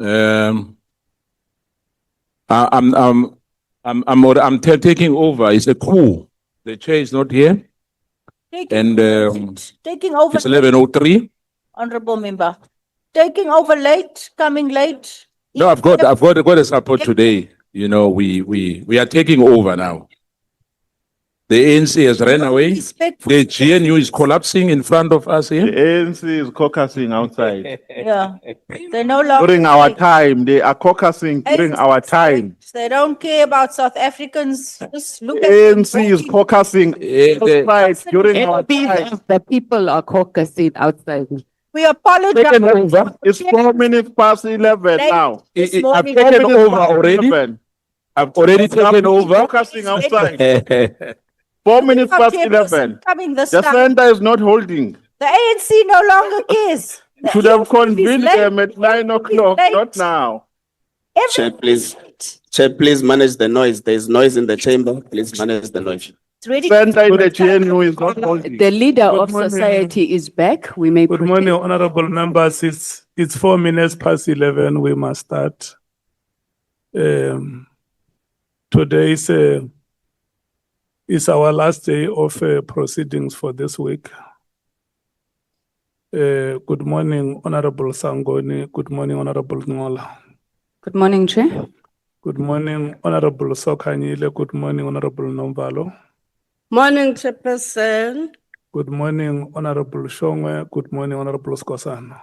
I'm taking over. It's a coup. The chair is not here. Taking over, It's 11:03. honorable member. Taking over late, coming late. No, I've got a support today. You know, we are taking over now. The ANC has ran away. The GNU is collapsing in front of us The here. ANC is caucusing outside. Yeah, they no longer During our time, they are caucusing during our time. They don't care about South Africans. Just look The at ANC is caucusing outside during our time. The people are caucusing outside. We apologize. Taken over. It's 4 minutes past 11 now. I've taken over already. 11. I've already taken over. Caucusing outside. 4 minutes past 11. Coming this The time. center is not holding. The ANC no longer cares. The Should have ANC is convened late. them at 9 o'clock, late. not now. Chair, please. Chair, please manage the noise. There's noise in the chamber. Please manage the noise. It's ready. Center in the GNU is not holding. The leader Good of morning. society is back. We may Good proceed. morning, honorable members. It's 4 minutes past 11. We must start. Today is our last day of proceedings for this week. Good morning, Honorable Sangoni. Good morning, Honorable Ngola. Good morning, Chair. Good morning, Honorable Sokanyile. Good morning, Honorable Nombalo. Morning, Chairperson. Good morning, Honorable Shongwe. Good morning, Honorable Skosana.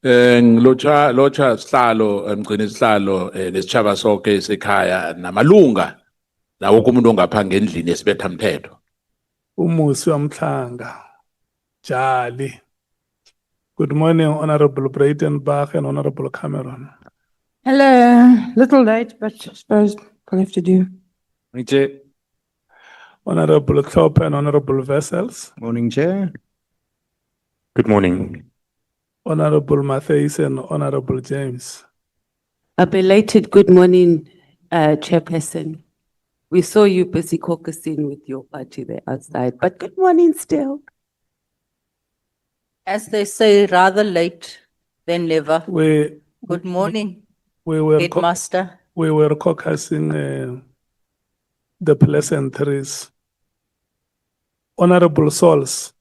Locha sihlalo mgcini sihlalo lesitshaba sonke sekhaya namalunga nawo kumuntu ongaphange endlini esibetha mthetho. Umusi wamhlanga. Jali. Good morning, Honorable Breitenbach and Honorable Cameron. Hello, little late, but I suppose we'll have to do. Morning, Chair. Honorable Klopp and Honorable Vessels. Morning, Chair. Good morning. Honorable Matthews and Honorable James. A belated good morning, Chairperson. We saw you busy caucusing with your party there outside, but good morning still. As they say, rather late than never. Good morning, We were Headmaster. caucusing the pleasantries. Honorable Souls.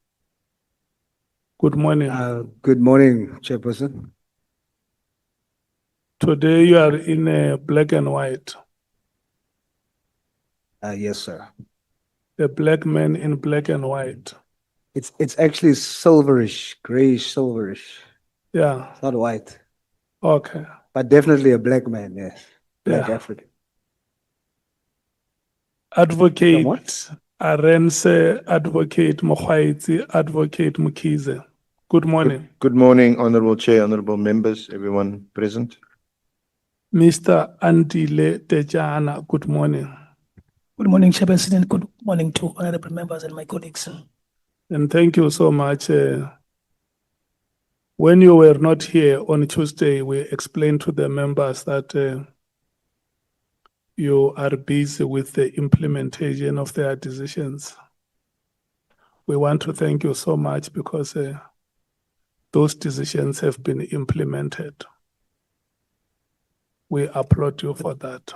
Good morning. Good morning, Chairperson. Today you are in black and white. Yes, sir. The black man in black and white. It's actually silverish, grayish, silverish. Yeah. It's not white, Okay. but definitely a black man. Yes, black Yeah. African. Advocate Arense, Advocate Mokhaitsi, Advocate Mukize. Good morning. Good morning, Honorable Chair, honorable members, everyone present. Mr. Andile Tejana, good morning. Good morning, Chairperson. Good morning to honorable members and my colleagues. And thank you so much. When you were not here on Tuesday, we explained to the members that you are busy with the implementation of their decisions. We want to thank you so much because those decisions have been implemented. We applaud you for that.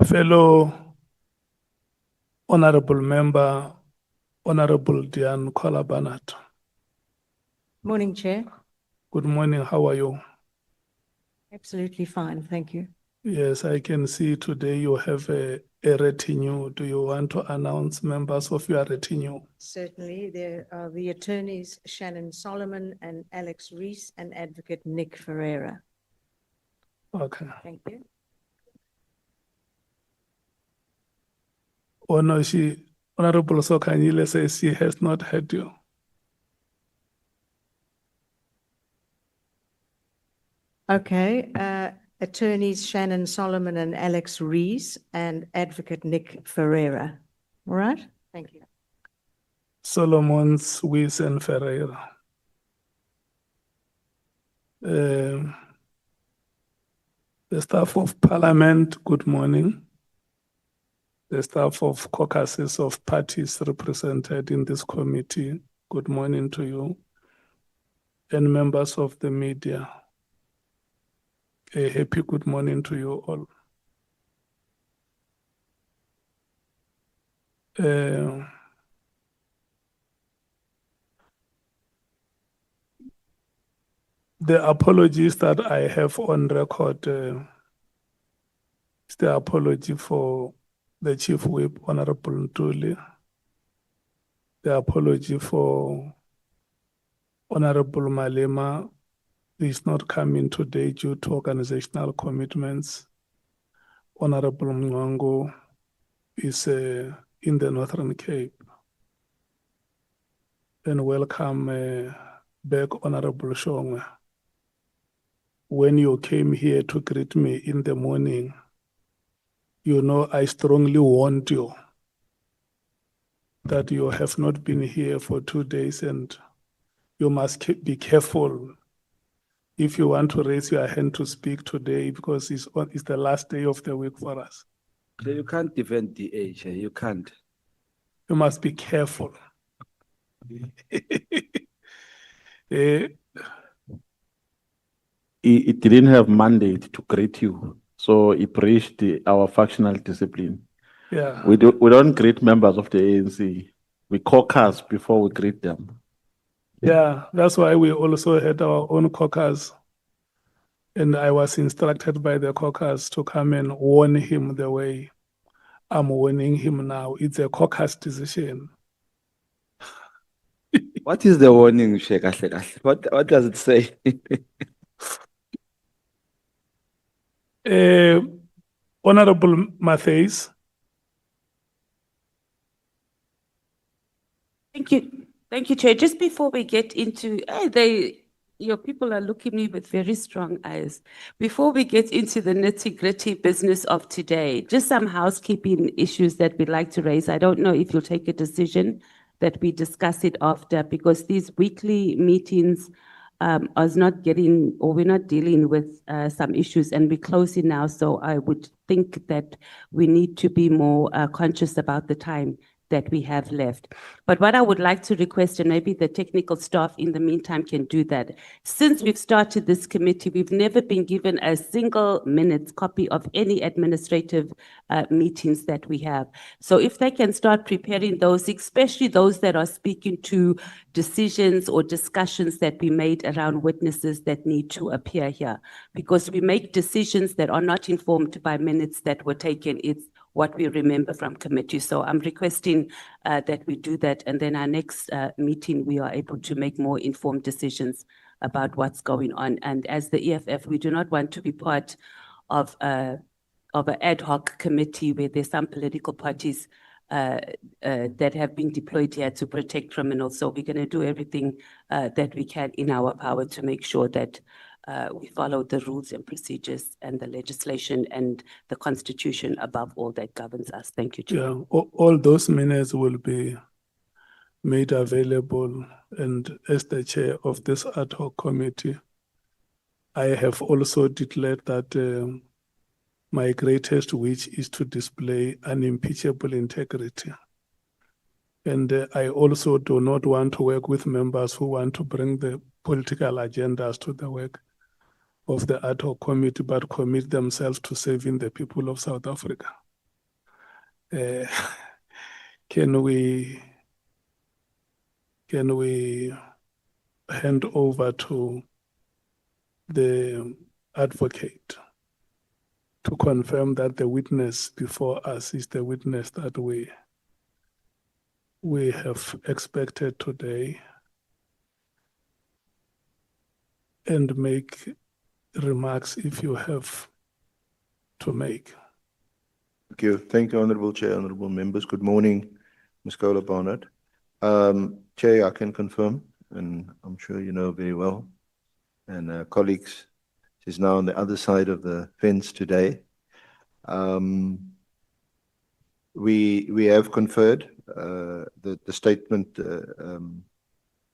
Fellow honorable member, Honorable Dianne Barnard. Morning, Chair. Good morning, how are you? Absolutely fine, thank you. Yes, I can see today you have a retinue. Do you want to announce members of your retinue? Certainly, there are the attorneys Shannon Solomon and Alex Rees and Advocate Nick Ferreira. Okay. Thank you. Oh no, Honorable Sokanyile says she has not heard you. Okay, attorneys Shannon Solomon and Alex Rees and Advocate Nick Ferreira. All right, thank you. Solomons, Weiss and Ferreira. The staff of Parliament, good morning. the staff of caucuses of parties represented in this committee, good morning to you, and members of the media, a happy good morning to you all. The apologies that I have on record is the apology for the Chief Whip, Honorable Ntuli, the apology for Honorable Malema, who is not coming today due to organizational commitments. Honorable Mwango is in the Northern Cape. And welcome back, Honorable Shongwe. When you came here to greet me in the morning, you know I strongly warned you that you have not been here for 2 days and you must be careful if you want to raise your hand to speak today because it's the last day of the week for us. You can't defend the age, you can't. You must be careful. It didn't have mandate to greet you, so it breached our factional discipline. Yeah. We don't greet members of the ANC. We caucus before we greet them. Yeah, that's why we also had our own caucus. And I was instructed by the caucus to come and warn him the way I'm warning him now. It's a caucus decision. What is the warning, Sheikh? What does it say? Honorable Mattheys. Thank you. Thank you, Chair. Just before we get into, your people are looking at me with very strong eyes. Before we get into the nitty-gritty business of today, just some housekeeping issues that we'd like to raise. I don't know if you'll take a decision that we discuss it after, because these weekly meetings are not getting, or we're not dealing with some issues, and we're closing now. So I would think that we need to be more conscious about the time that we have left. But what I would like to request, and maybe the technical staff in the meantime can do that, since we've started this committee, we've never been given a single minute copy of any administrative meetings that we have. So if they can start preparing those, especially those that are speaking to decisions or discussions that we made around witnesses that need to appear here, because we make decisions that are not informed by minutes that were taken. It's what we remember from committee. So I'm requesting that we do that, and then our next meeting, we are able to make more informed decisions about what's going on. And as the EFF, we do not want to be part of an ad hoc committee where there's some political parties that have been deployed here to protect criminals. So we're going to do everything that we can in our power to make sure that we follow the rules and procedures and the legislation and the constitution above all that governs us. Thank you, Chair. Yeah, all those minutes will be made available. And as the chair of this ad hoc committee, I have also declared that my greatest wish is to display unimpeachable integrity. And I also do not want to work with members who want to bring the political agendas to the work of the ad hoc committee, but commit themselves to saving the people of South Africa. Can we hand over to the advocate to confirm that the witness before us is the witness that we have expected today, and make remarks if you have to make. Thank you. Thank you, Honorable Chair, Honorable Members. Good morning, Ms. Kohler, Barnard. Chair, I can confirm, and I'm sure you know very well, and colleagues, she's now on the other side of the fence today. We have conferred. The statement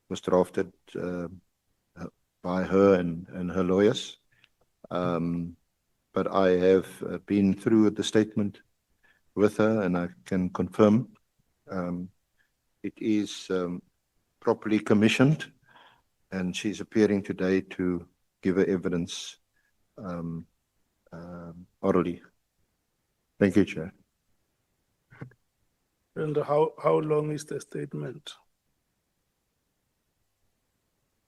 was drafted by her and her lawyers. But I have been through the statement with her, and I can confirm it is properly commissioned, and she's appearing today to give her evidence orally. Thank you, Chair. And how long is the statement?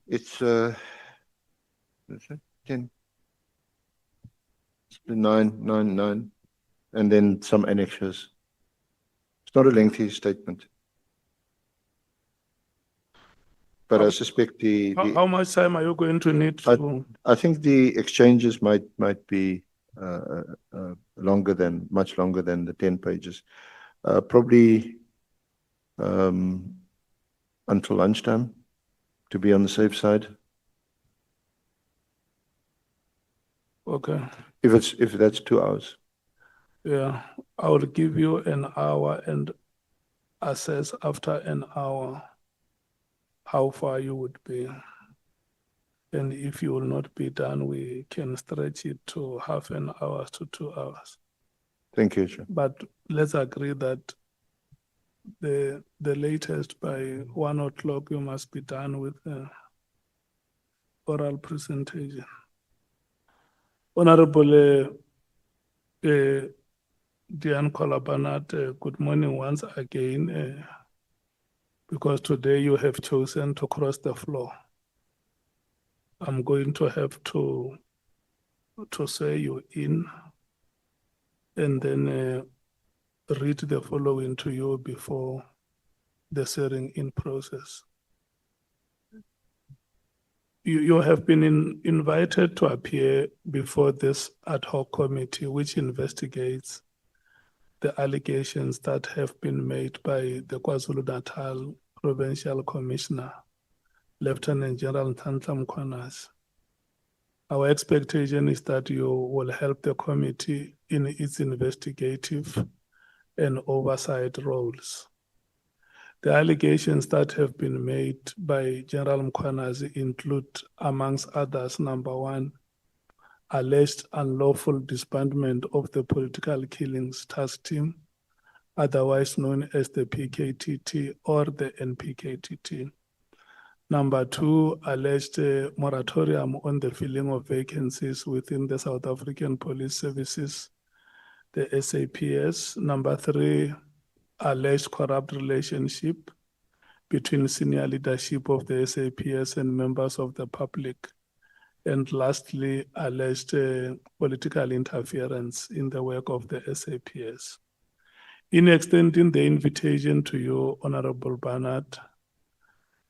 It's 10, it's 9, and then some annexures. It's not a lengthy statement. But I suspect How much time are you going to need to? I think the exchanges might be much longer than the 10 pages. Probably until lunchtime, to be on the safe side. Okay, If that's 2 hours. yeah, I will give you an hour and assess after an hour how far you would be. And if you will not be done, we can stretch it to half an hour to 2 hours. Thank you, Chair. But let's agree that the latest by 1 o'clock, you must be done with the oral presentation. Honorable Dianne Kohler, Barnard, good morning once again, because today you have chosen to cross the floor. I'm going to have to say you in and then read the following to you before the swearing in process. You have been invited to appear before this ad hoc committee, which investigates the allegations that have been made by the KwaZulu-Natal Provincial Commissioner, Lieutenant General Ntantla Mkhwanazi. Our expectation is that you will help the committee in its investigative and oversight roles. The allegations that have been made by General Mkhwanazi include, amongst others, number one, alleged unlawful disbandment of the Political Killings Task Team, otherwise known as the PKTT or the NPKTT. Number two, alleged moratorium on the filling of vacancies within the South African Police Services, the SAPS. Number three, alleged corrupt relationship between senior leadership of the SAPS and members of the public. And lastly, alleged political interference in the work of the SAPS. In extending the invitation to you, Honorable Barnard,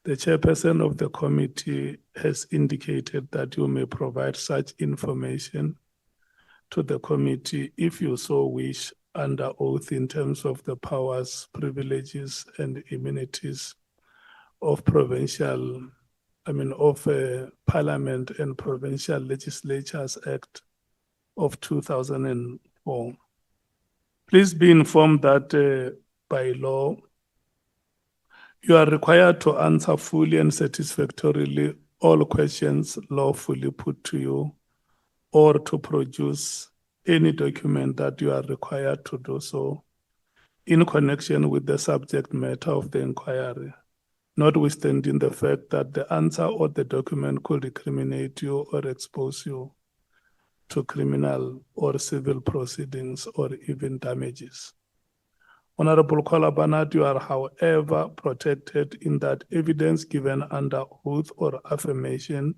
the chairperson of the committee has indicated that you may provide such information to the committee if you so wish under oath in terms of the powers, privileges, and immunities of Parliament and Provincial Legislatures Act of 2004. Please be informed that by law, you are required to answer fully and satisfactorily all questions lawfully put to you, or to produce any document that you are required to do so in connection with the subject matter of the inquiry, notwithstanding the fact that the answer or the document could incriminate you or expose you to criminal or civil proceedings or even damages. Honorable Kohler, Barnard, you are, however, protected in that evidence given under oath or affirmation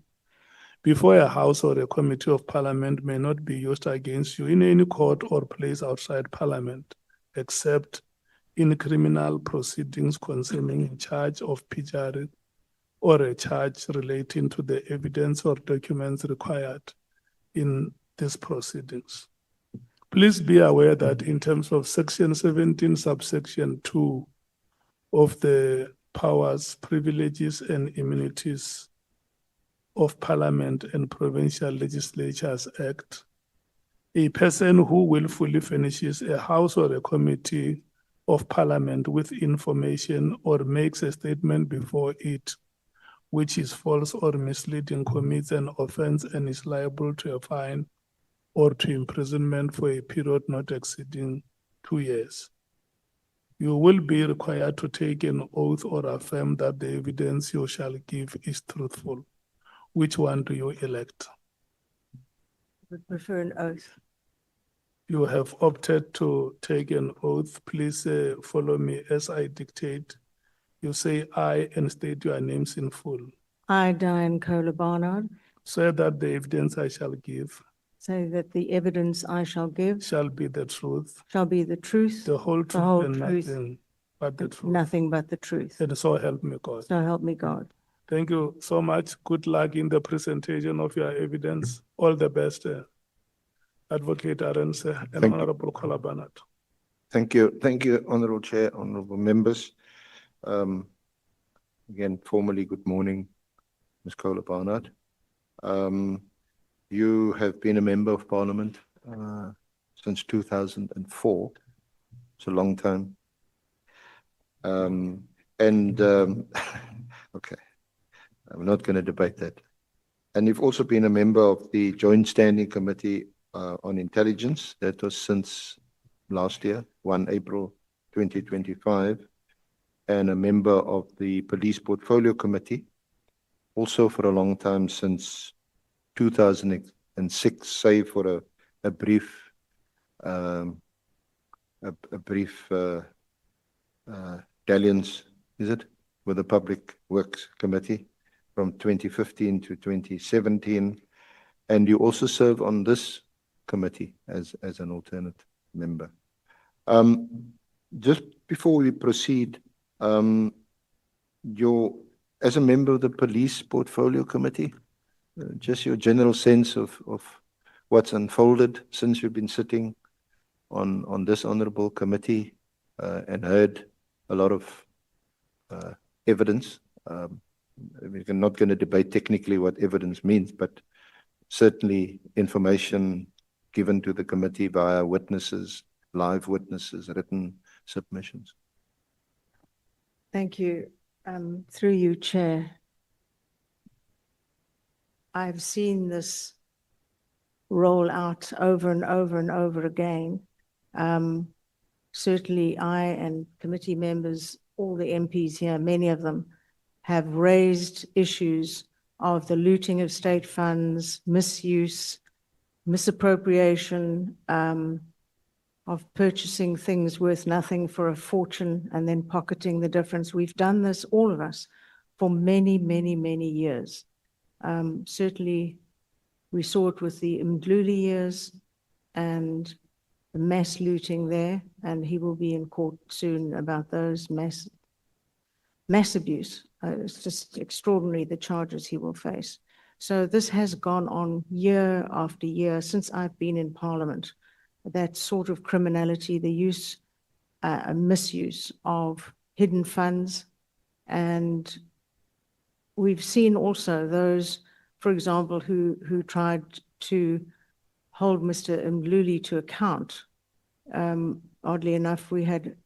before a House or a Committee of Parliament may not be used against you in any court or place outside Parliament, except in criminal proceedings concerning a charge of perjury or a charge relating to the evidence or documents required in these proceedings. Please be aware that in terms of Section 17, subsection 2 of the powers, privileges, and immunities of Parliament and Provincial Legislatures Act, a person who willfully furnishes a House or a Committee of Parliament with information or makes a statement before it which is false or misleading commits an offense and is liable to a fine or to imprisonment for a period not exceeding 2 years. You will be required to take an oath or affirm that the evidence you shall give is truthful. Which one do you elect? Would prefer an oath. You have opted to take an oath. Please follow me as I dictate. You say I and state your names in full. I, Dianne Kohler Barnard, Swear that the evidence I shall give say that the evidence I shall give shall be the truth, shall be the truth, the whole truth, whole and truth, nothing but the truth. nothing but the truth. And so help me God. So help me God. Thank you so much. Good luck in the presentation of your evidence. All the best, Advocate Arens and Thank you. Honorable Kohler Barnard. Thank you. Thank you, Honorable Chair, honorable members. Again, formally, good morning, Ms. Kohler Barnard. You have been a member of Parliament since 2004. It's a long time. Okay, I'm not going to debate that. And you've also been a member of the Joint Standing Committee on Intelligence. That was since last year, 1 April 2025, and a member of the Police Portfolio Committee, also for a long time, since 2006, save for a brief dalliance, is it, with the Public Works Committee from 2015 to 2017. And you also serve on this committee as an alternate member. Just before we proceed, as a member of the Police Portfolio Committee, just your general sense of what's unfolded since you've been sitting on this honorable committee and heard a lot of evidence. We're not going to debate technically what evidence means, but certainly information given to the committee via witnesses, live witnesses, written submissions. Thank you. Through you, Chair. I've seen this roll out over and over and over again. Certainly I and committee members, all the MPs here, many of them, have raised issues of the looting of state funds, misuse, misappropriation, of purchasing things worth nothing for a fortune and then pocketing the difference. We've done this, all of us, for many, many, many years. Certainly, we saw it with the Mdluli years and the mass looting there, and he will be in court soon about those mass abuse. It's just extraordinary, the charges he will face. So this has gone on year after year since I've been in Parliament. That sort of criminality, the use, misuse of hidden funds. And we've seen also those, for example, who tried to hold Mr. Mdluli to account. Oddly enough, we had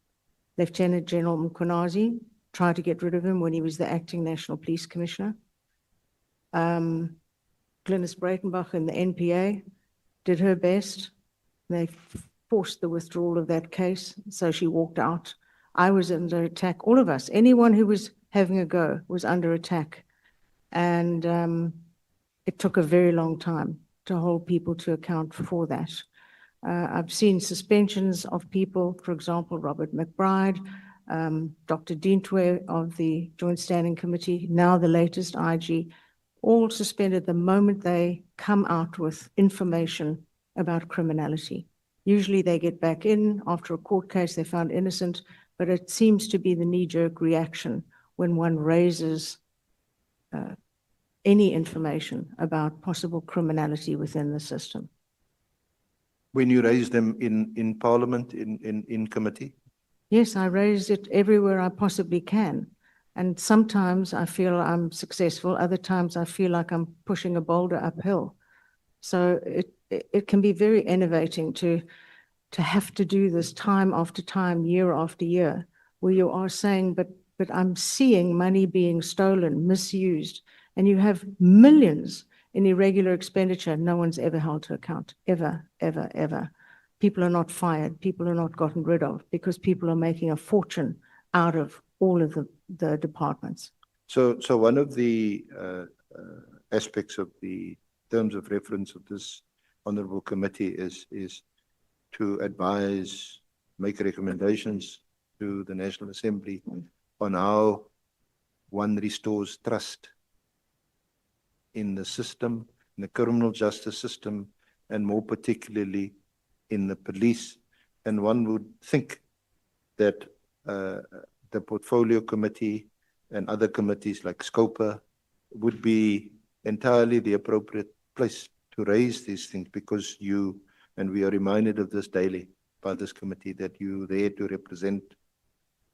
Lieutenant General Mkhwanazi try to get rid of him when he was the acting National Police Commissioner. Glynis Breitenbach and the NPA did her best. They forced the withdrawal of that case, so she walked out. I was under attack, all of us, anyone who was having a go was under attack. And it took a very long time to hold people to account for that. I've seen suspensions of people, for example, Robert McBride, Dr. Dintwe of the Joint Standing Committee, now the latest IG, all suspended the moment they come out with information about criminality. Usually they get back in after a court case, they're found innocent, but it seems to be the knee-jerk reaction when one raises any information about possible criminality within the system. When you raise them in Parliament, in committee? Yes, I raise it everywhere I possibly can. And sometimes I feel I'm successful, other times I feel like I'm pushing a boulder uphill. So it can be very enervating to have to do this time after time, year after year, where you are saying, but I'm seeing money being stolen, misused, and you have millions in irregular expenditure. No one's ever held to account, ever, ever, ever. people are not fired, people are not gotten rid of, because people are making a fortune out of all of the departments. So one of the aspects of the terms of reference of this honorable committee is to advise, make recommendations to the National Assembly on how one restores trust in the system, in the criminal justice system, and more particularly in the police. And one would think that the portfolio committee and other committees like SCOPA would be entirely the appropriate place to raise these things, because you, and we are reminded of this daily by this committee, that you're there to represent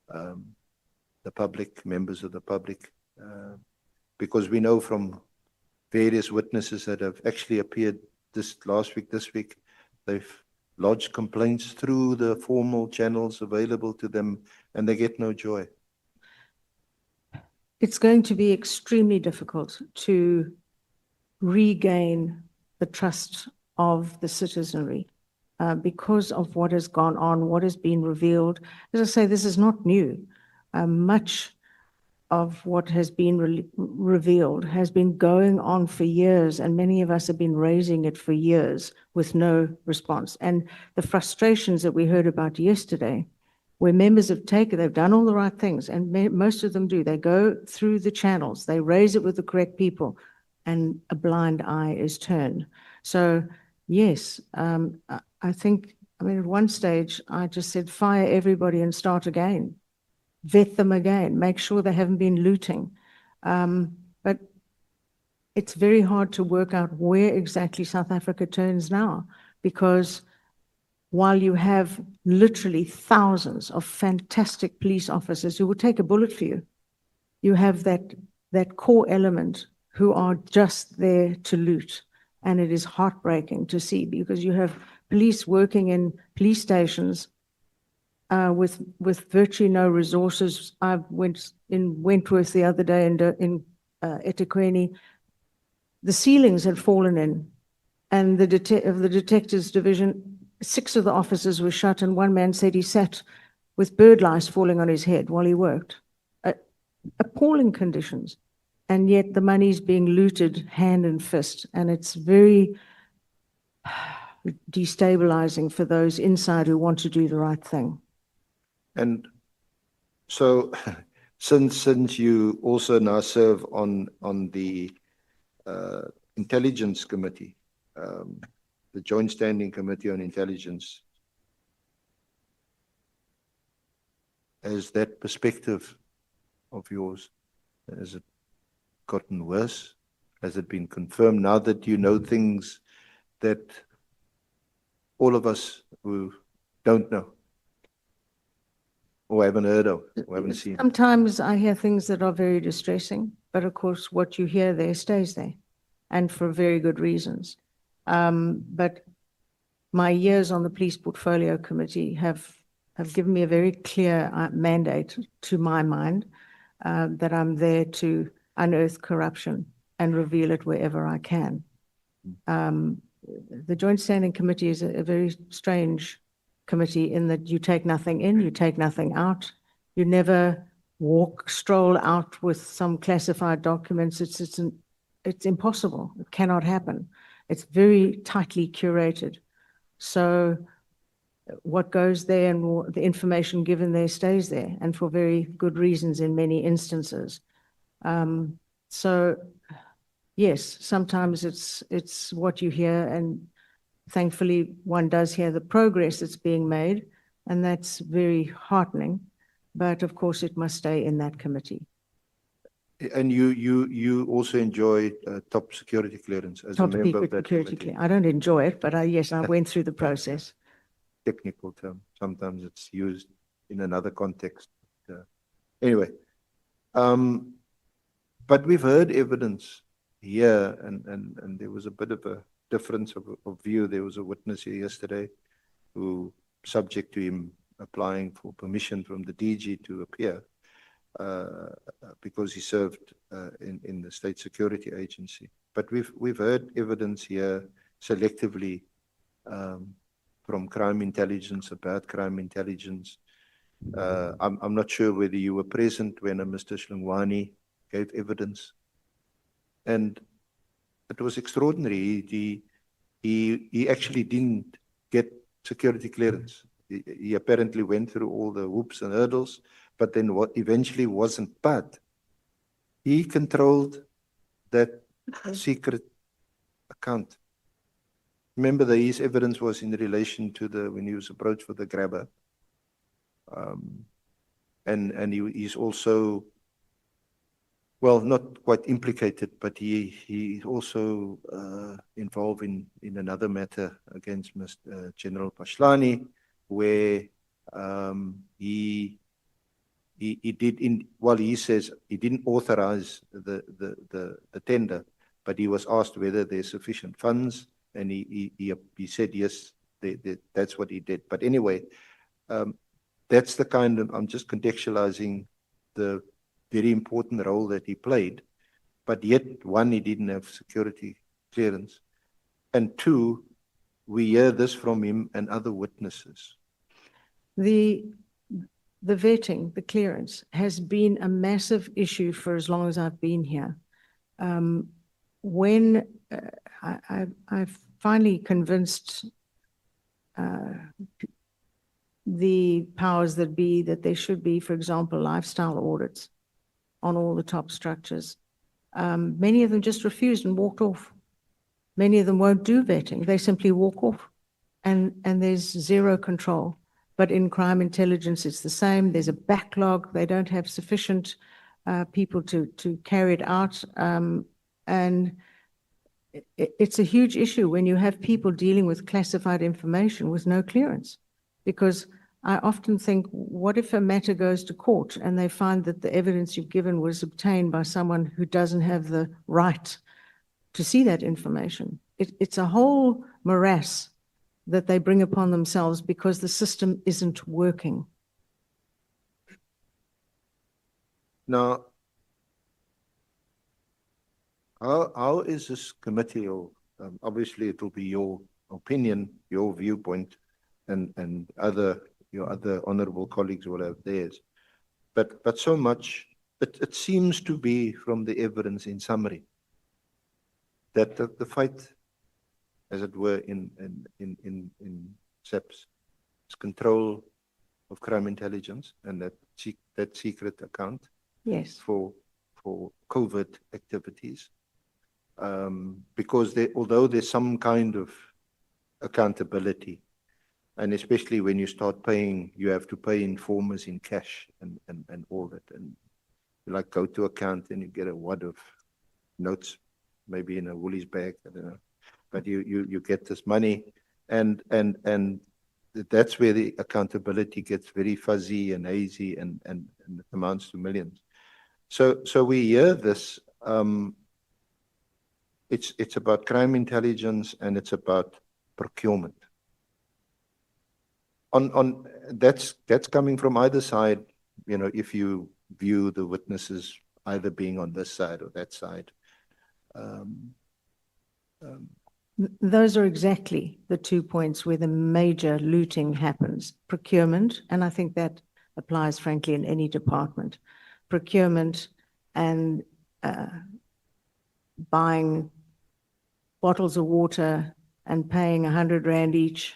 the public, members of the public, because we know from various witnesses that have actually appeared this week, they've lodged complaints through the formal channels available to them, and they get no joy. It's going to be extremely difficult to regain the trust of the citizenry because of what has gone on, what has been revealed. As I say, this is not new. Much of what has been revealed has been going on for years, and many of us have been raising it for years with no response. And the frustrations that we heard about yesterday, where members have they've done all the right things, and most of them do. They go through the channels, they raise it with the correct people, and a blind eye is turned. So yes, I think, at one stage, I just said, fire everybody and start again. Vet them again, make sure they haven't been looting. But it's very hard to work out where exactly South Africa turns now, because while you have literally thousands of fantastic police officers who will take a bullet for you, you have that core element who are just there to loot. And it is heartbreaking to see, because you have police working in police stations with virtually no resources. I went in Wentworth the other day in eThekwini. The ceilings had fallen in, and the detectives division, 6 of the officers were shot, and one man said he sat with bird lice falling on his head while he worked. Appalling conditions, and yet the money's being looted hand and fist, and it's very destabilizing for those inside who want to do the right thing. And so, since you also now serve on the Intelligence Committee, the Joint Standing Committee on Intelligence, has that perspective of yours, has it gotten worse? Has it been confirmed now that you know things that all of us who don't know or haven't heard of, or haven't seen? Sometimes I hear things that are very distressing, but of course what you hear there stays there, and for very good reasons. But my years on the Police Portfolio Committee have given me a very clear mandate, to my mind, that I'm there to unearth corruption and reveal it wherever I can. The Joint Standing Committee is a very strange committee in that you take nothing in, you take nothing out. You never stroll out with some classified documents. It's impossible. It cannot happen. It's very tightly curated. So what goes there and the information given there stays there, and for very good reasons in many instances. So yes, sometimes it's what you hear, and thankfully one does hear the progress that's being made, and that's very heartening. But of course it must stay in that committee. And you also enjoy top security clearance as a member of that committee. I don't enjoy it, but yes, I went through the process. Technical term. Sometimes it's used in another context. Anyway, but we've heard evidence here, and there was a bit of a difference of view. There was a witness here yesterday who, subject to him applying for permission from the DG to appear, because he served in the State Security Agency. But we've heard evidence here selectively from crime intelligence, about crime intelligence. I'm not sure whether you were present when Mr. Shlingwani gave evidence. And it was extraordinary. He actually didn't get security clearance. He apparently went through all the hoops and hurdles, but then what eventually wasn't. But he controlled that secret account. Remember that his evidence was in relation to when he was approached for the grabber. And he's also, well, not quite implicated, but he's also involved in another matter against Mr. General Pashlani, where he did he says he didn't authorize the tender, but he was asked whether there's sufficient funds, and he said yes, that's what he did. But anyway, that's the kind of, I'm just contextualizing the very important role that he played, but yet, one, he didn't have security clearance, and two, we hear this from him and other witnesses. The vetting, the clearance, has been a massive issue for as long as I've been here. When I finally convinced the powers that be that there should be, for example, lifestyle audits on all the top structures, many of them just refused and walked off. Many of them won't do vetting. They simply walk off, and there's zero control. But in crime intelligence, it's the same. There's a backlog. They don't have sufficient people to carry it out. And it's a huge issue when you have people dealing with classified information with no clearance. Because I often think, what if a matter goes to court and they find that the evidence you've given was obtained by someone who doesn't have the right to see that information? It's a whole morass that they bring upon themselves because the system isn't working. Now, how is this committee, or obviously it will be your opinion, your viewpoint, and your other honorable colleagues will have theirs. But so much, it seems to be from the evidence in summary that the fight, as it were, in SAPS, is control of crime intelligence and that secret account. Yes. For covert activities, because although there's some kind of accountability, and especially when you start paying, you have to pay informers in cash and all that, and you like go to account and you get a wad of notes, maybe in a Woolies bag, I don't know, but you get this money, and that's where the accountability gets very fuzzy and hazy and amounts to millions. So we hear this. It's about crime intelligence and it's about procurement. On that's coming from either side. You know, if you view the witnesses either being on this side or that side. Those are exactly the 2 points where the major looting happens. Procurement, and I think that applies frankly in any department. Procurement and buying bottles of water and paying 100 Rand each,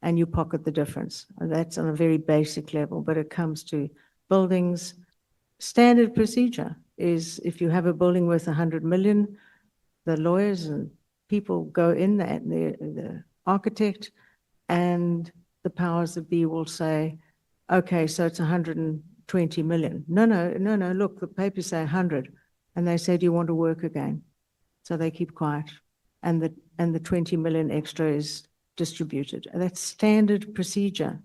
and you pocket the difference. And that's on a very basic level, but it comes to buildings. Standard procedure is if you have a building worth 100 million, the lawyers and people go in there, the architect and the powers that be will say, okay, so it's 120 million. No, look, the papers say 100. And they say, do you want to work again? So they keep quiet. And the 20 million extra is distributed. And that's standard procedure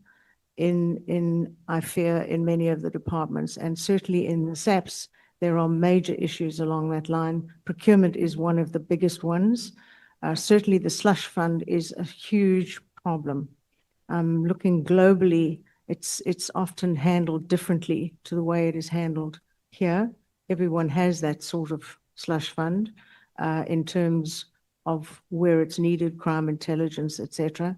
in I fear, in many of the departments. And certainly in the SAPS, there are major issues along that line. Procurement is one of the biggest ones. Certainly the slush fund is a huge problem. Looking globally, it's often handled differently to the way it is handled here. Everyone has that sort of slush fund in terms of where it's needed, crime intelligence, etc.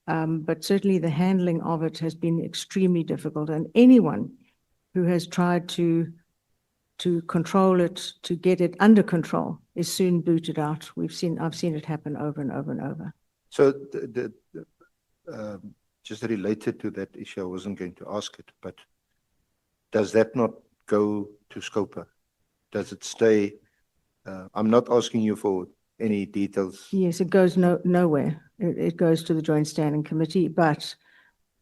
But certainly the handling of it has been extremely difficult, and anyone who has tried to control it, to get it under control, is soon booted out. I've seen it happen over and over and over. So just related to that issue, I wasn't going to ask it, but does that not go to Scopa? Does it stay? I'm not asking you for any details. Yes, it goes nowhere. It goes to the Joint Standing Committee, but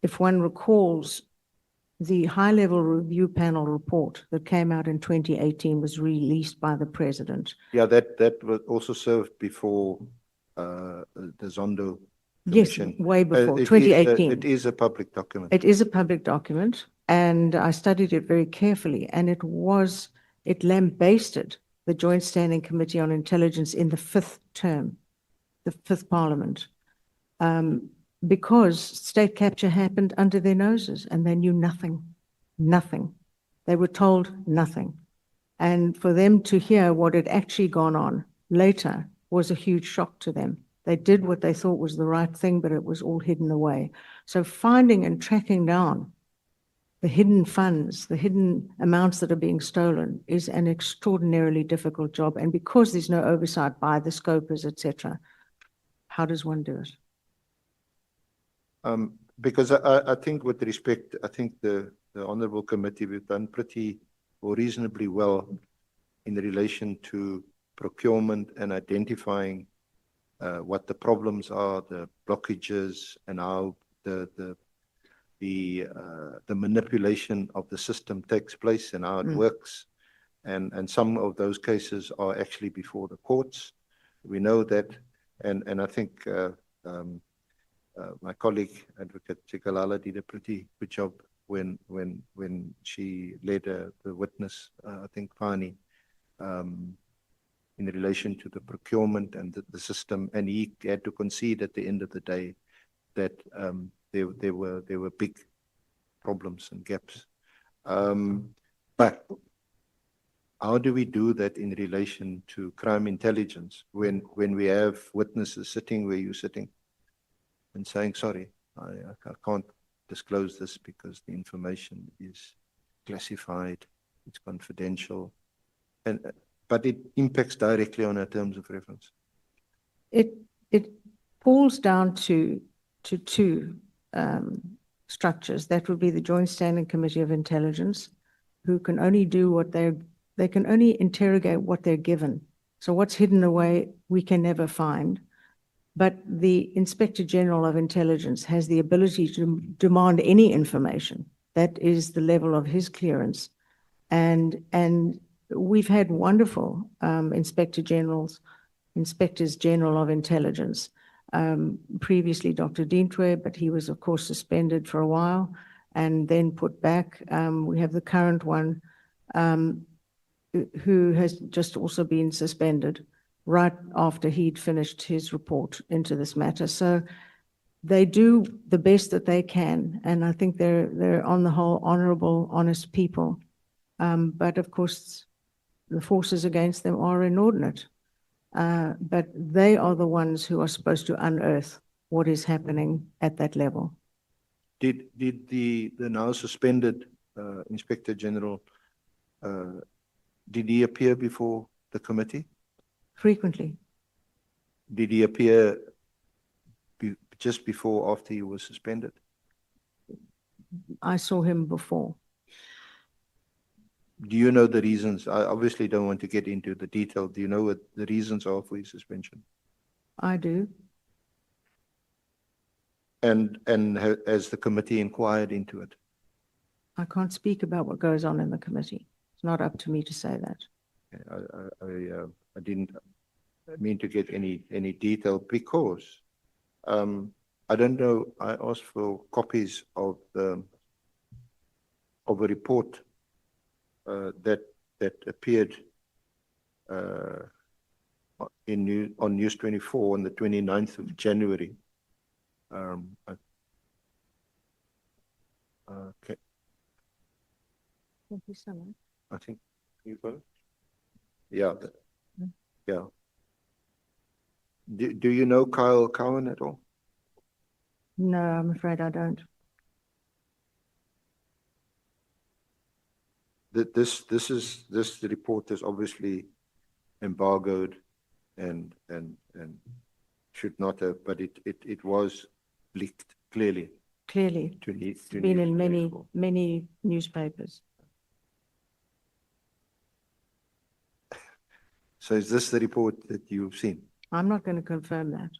if one recalls, the high-level review panel report that came out in 2018 was released by the president. Yeah, that was also served before the Zondo Yes, Commission. way before, It is 2018. It is a public document. It is a public document, and I studied it very carefully, and it lambasted the Joint Standing Committee on Intelligence in the 5th term, the 5th Parliament, because state capture happened under their noses and they knew nothing. They were told nothing. And for them to hear what had actually gone on later was a huge shock to them. They did what they thought was the right thing, but it was all hidden away. So finding and tracking down the hidden funds, the hidden amounts that are being stolen is an extraordinarily difficult job. And because there's no oversight by the scopers, etc., how does one do it? Because I think with respect, I think the Honorable Committee, we've done pretty or reasonably well in relation to procurement and identifying what the problems are, the blockages, and how the manipulation of the system takes place and how it works. And some of those cases are actually before the courts. We know that, and I think my colleague, Advocate Chikalala, did a pretty good job when she led the witness, I think Pani, in relation to the procurement and the system, and he had to concede at the end of the day that there were big problems and gaps. But how do we do that in relation to crime intelligence when we have witnesses sitting where you're sitting and saying, sorry, I can't disclose this because the information is classified, it's confidential, but it impacts directly on our terms of reference? It falls down to two structures. That would be the Joint Standing Committee of Intelligence, who can only do what they can only interrogate what they're given. So what's hidden away, we can never find. But the Inspector General of Intelligence has the ability to demand any information. That is the level of his clearance. And we've had wonderful Inspectors General of Intelligence. Previously Dr. Dianne, but he was of course suspended for a while and then put back. We have the current one who has just also been suspended right after he'd finished his report into this matter. So they do the best that they can, and I think they're on the whole honorable, honest people. But of course, the forces against them are inordinate. But they are the ones who are supposed to unearth what is happening at that level. Did the now suspended Inspector General, did he appear before the committee? Frequently. Did he appear just before or after he was suspended? I saw him before. Do you know the reasons? I obviously don't want to get into the detail. Do you know what the reasons are for his suspension? I do. And has the committee inquired into it? I can't speak about what goes on in the committee. It's not up to me to say that. I didn't mean to get any detail because I don't know. I asked for copies of a report that appeared on News 24 on the 29th of January. Okay. Thank you so much. I think you got it. Yeah. Yeah. Do you know Kyle Cowan at all? No, I'm afraid I don't. This report is obviously embargoed and should not have, but it was leaked clearly Clearly, to need. it's been in many newspapers. So is this the report that you've seen? I'm not going to confirm that.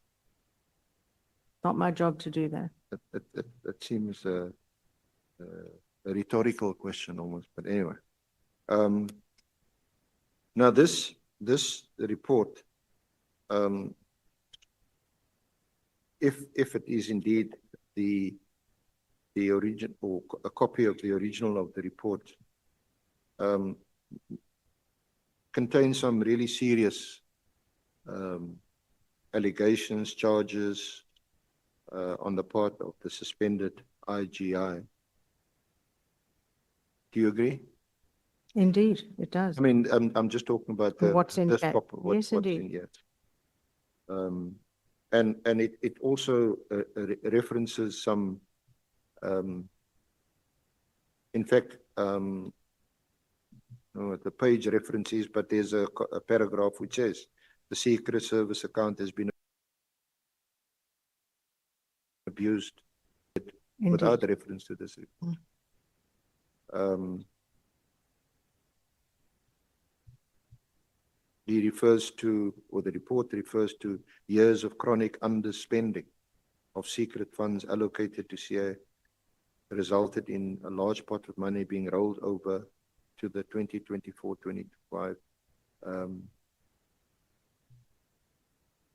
Not my job to do that. That seems a rhetorical question almost, but anyway. Now this report, if it is indeed the origin or a copy of the original of the report, contains some really serious allegations, charges on the part of the suspended IGI. Do you agree? Indeed, it does. I mean, I'm just talking about What's in this that? what's Yes, indeed. in here. And it also references some, in fact, the page references, but there's a paragraph which says the Secret Service account has been abused without reference to this. He refers to, or the report refers to, years of chronic underspending of secret funds allocated to CIA, resulted in a large pot of money being rolled over to the 2024-25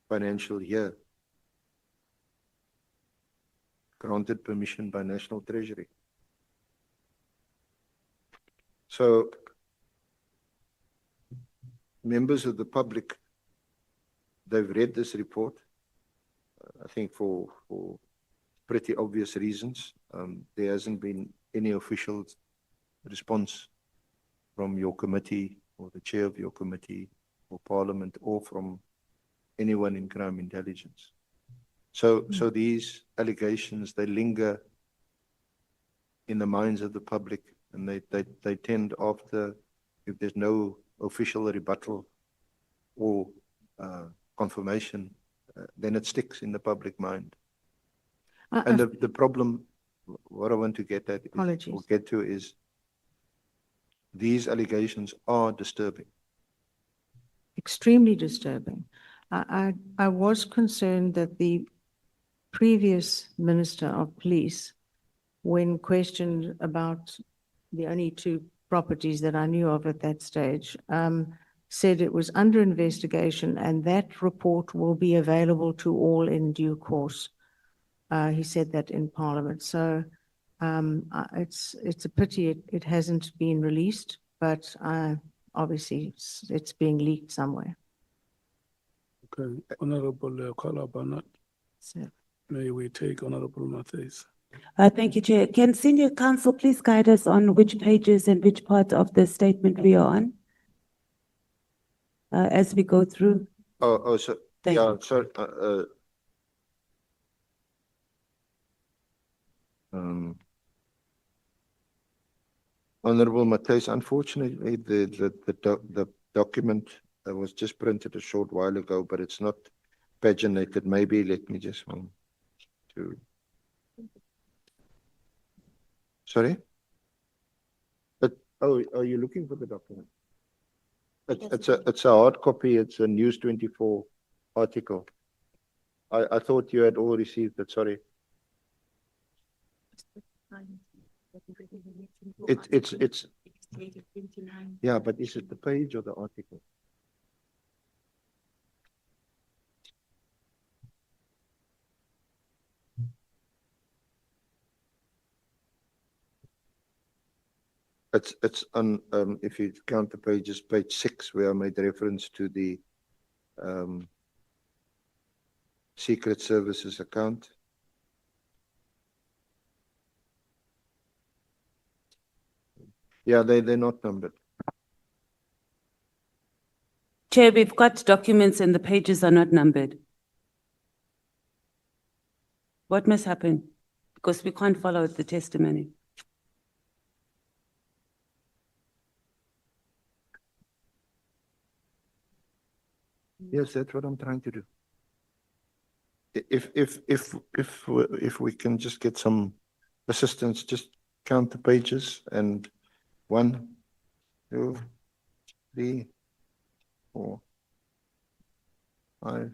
financial year, granted permission by National Treasury. So, members of the public, they've read this report, I think for pretty obvious reasons. There hasn't been any official response from your committee or the chair of your committee or parliament or from anyone in crime intelligence. So these allegations, they linger in the minds of the public, and they tend after, if there's no official rebuttal or confirmation, then it sticks in the public mind. And the problem, what I want to get at is, or get to is, these allegations are disturbing. Extremely disturbing. I was concerned that the previous Minister of Police, when questioned about the only two properties that I knew of at that stage, said it was under investigation and that report will be available to all in due course. He said that in Parliament. So it's a pity it hasn't been released, but obviously it's being leaked somewhere. Okay, Honorable Kohler, Barnard. So. May we take Honorable Matthews? Thank you, Chair. Can Senior Counsel please guide us on which pages and which part of the statement we are on as we go through? So yeah, sorry. Honorable Matthys, unfortunately, the document was just printed a short while ago, but it's not paginated. Maybe let me just want to. Sorry? Are you looking for the document? It's a hard copy. It's a News 24 article. I thought you had all received it. Sorry. It's yeah, but is it the page or the article? It's on if you count the pages, page 6, where I made reference to the Secret Services account. Yeah, they're not numbered. Chair, we've got documents and the pages are not numbered. What must happen? Because we can't follow the testimony. Yes, that's what I'm trying to do. If we can just get some assistance, just count the pages and 1, 2, 3, 4, 5.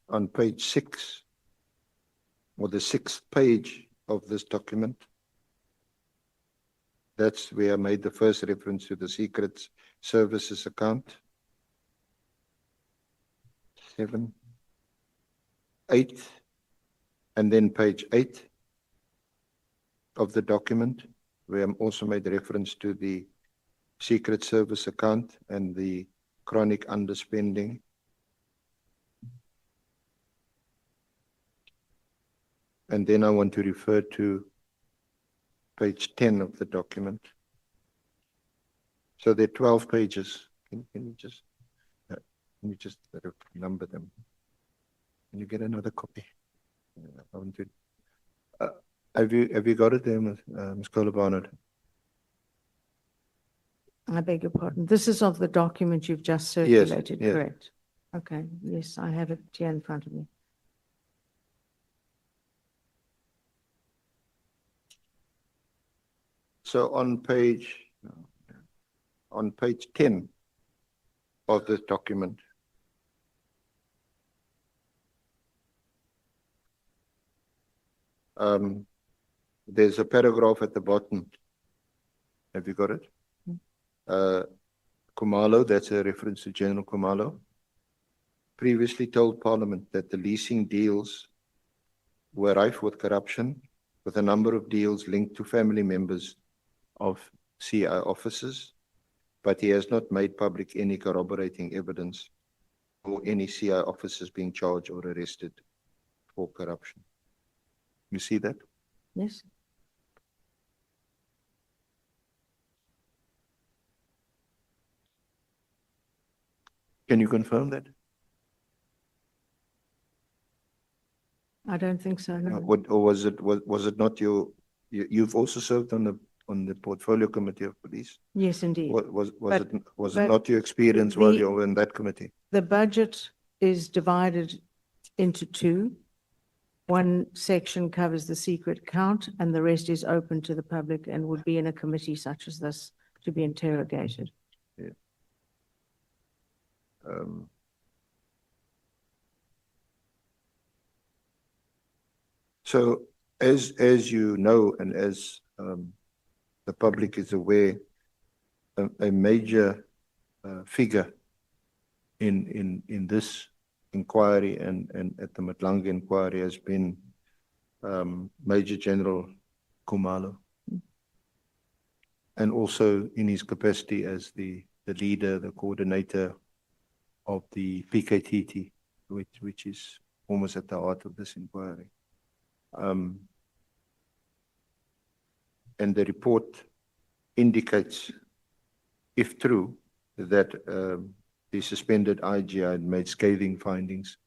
On page 6, or the 6th page of this document, that's where I made the first reference to the Secret Services account. 7, 8, and then page 8 of the document, where I also made reference to the Secret Service account and the chronic underspending. And then I want to refer to page 10 of the document. So there are 12 pages. Can you just number them? Can you get another copy? I want to, have you got it there, Ms. Kohler Barnard? I beg your pardon. This is of the document you've just Yes, circulated, yes. correct? Okay, yes, I have it here in front of me. So on page 10 of this document, there's a paragraph at the bottom. Have you got it? Khumalo, that's a reference to General Khumalo, previously told Parliament that the leasing deals were rife with corruption, with a number of deals linked to family members of CI officers, but he has not made public any corroborating evidence or any CI officers being charged or arrested for corruption. You see that? Yes. Can you confirm that? I don't think so, no. Or was it not you've also served on the portfolio committee of police? Yes, indeed. Was But- it not your experience while you were in that committee? The budget is divided into two. One section covers the secret account and the rest is open to the public and would be in a committee such as this to be interrogated. Yeah. So as you know, and as the public is aware, a major figure in this inquiry and at the Matlanga inquiry has been Major General Khumalo, and also in his capacity as the leader, the coordinator of the PKTT, which is almost at the heart of this inquiry. And the report indicates, if true, that the suspended IG had made scathing findings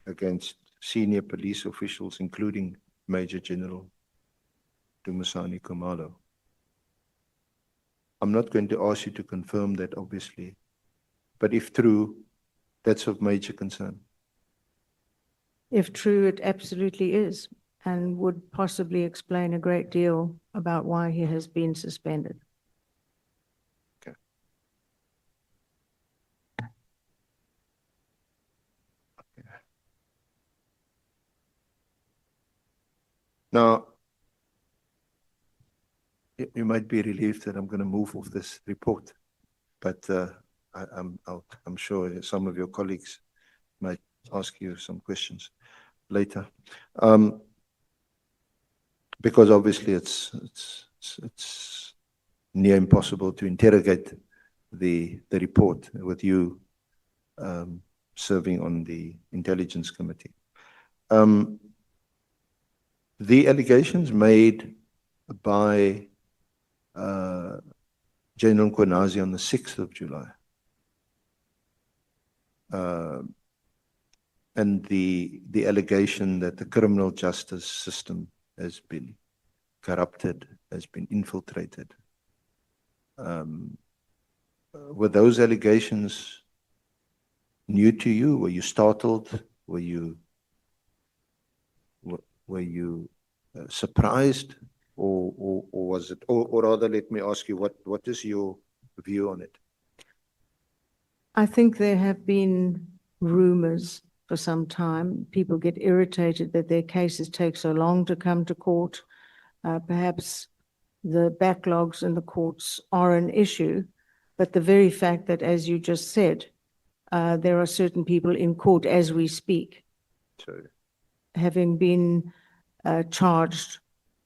against senior police officials, including Major General Dumisani Khumalo. I'm not going to ask you to confirm that, obviously, but if true, that's of major concern. If true, it absolutely is, and would possibly explain a great deal about why he has been suspended. Okay. Now, you might be relieved that I'm going to move off this report, but I'm sure some of your colleagues might ask you some questions later, because obviously it's near impossible to interrogate the report with you serving on the Intelligence Committee. The allegations made by General Nkwenazi on the 6th of July, and the allegation that the criminal justice system has been corrupted, has been infiltrated. Were those allegations new to you? Were you startled? Were you surprised, or was it? Or rather, let me ask you, what is your view on it? I think there have been rumors for some time. People get irritated that their cases take so long to come to court. Perhaps the backlogs in the courts are an issue, but the very fact that, as you just said, there are certain people in court as we speak, having been charged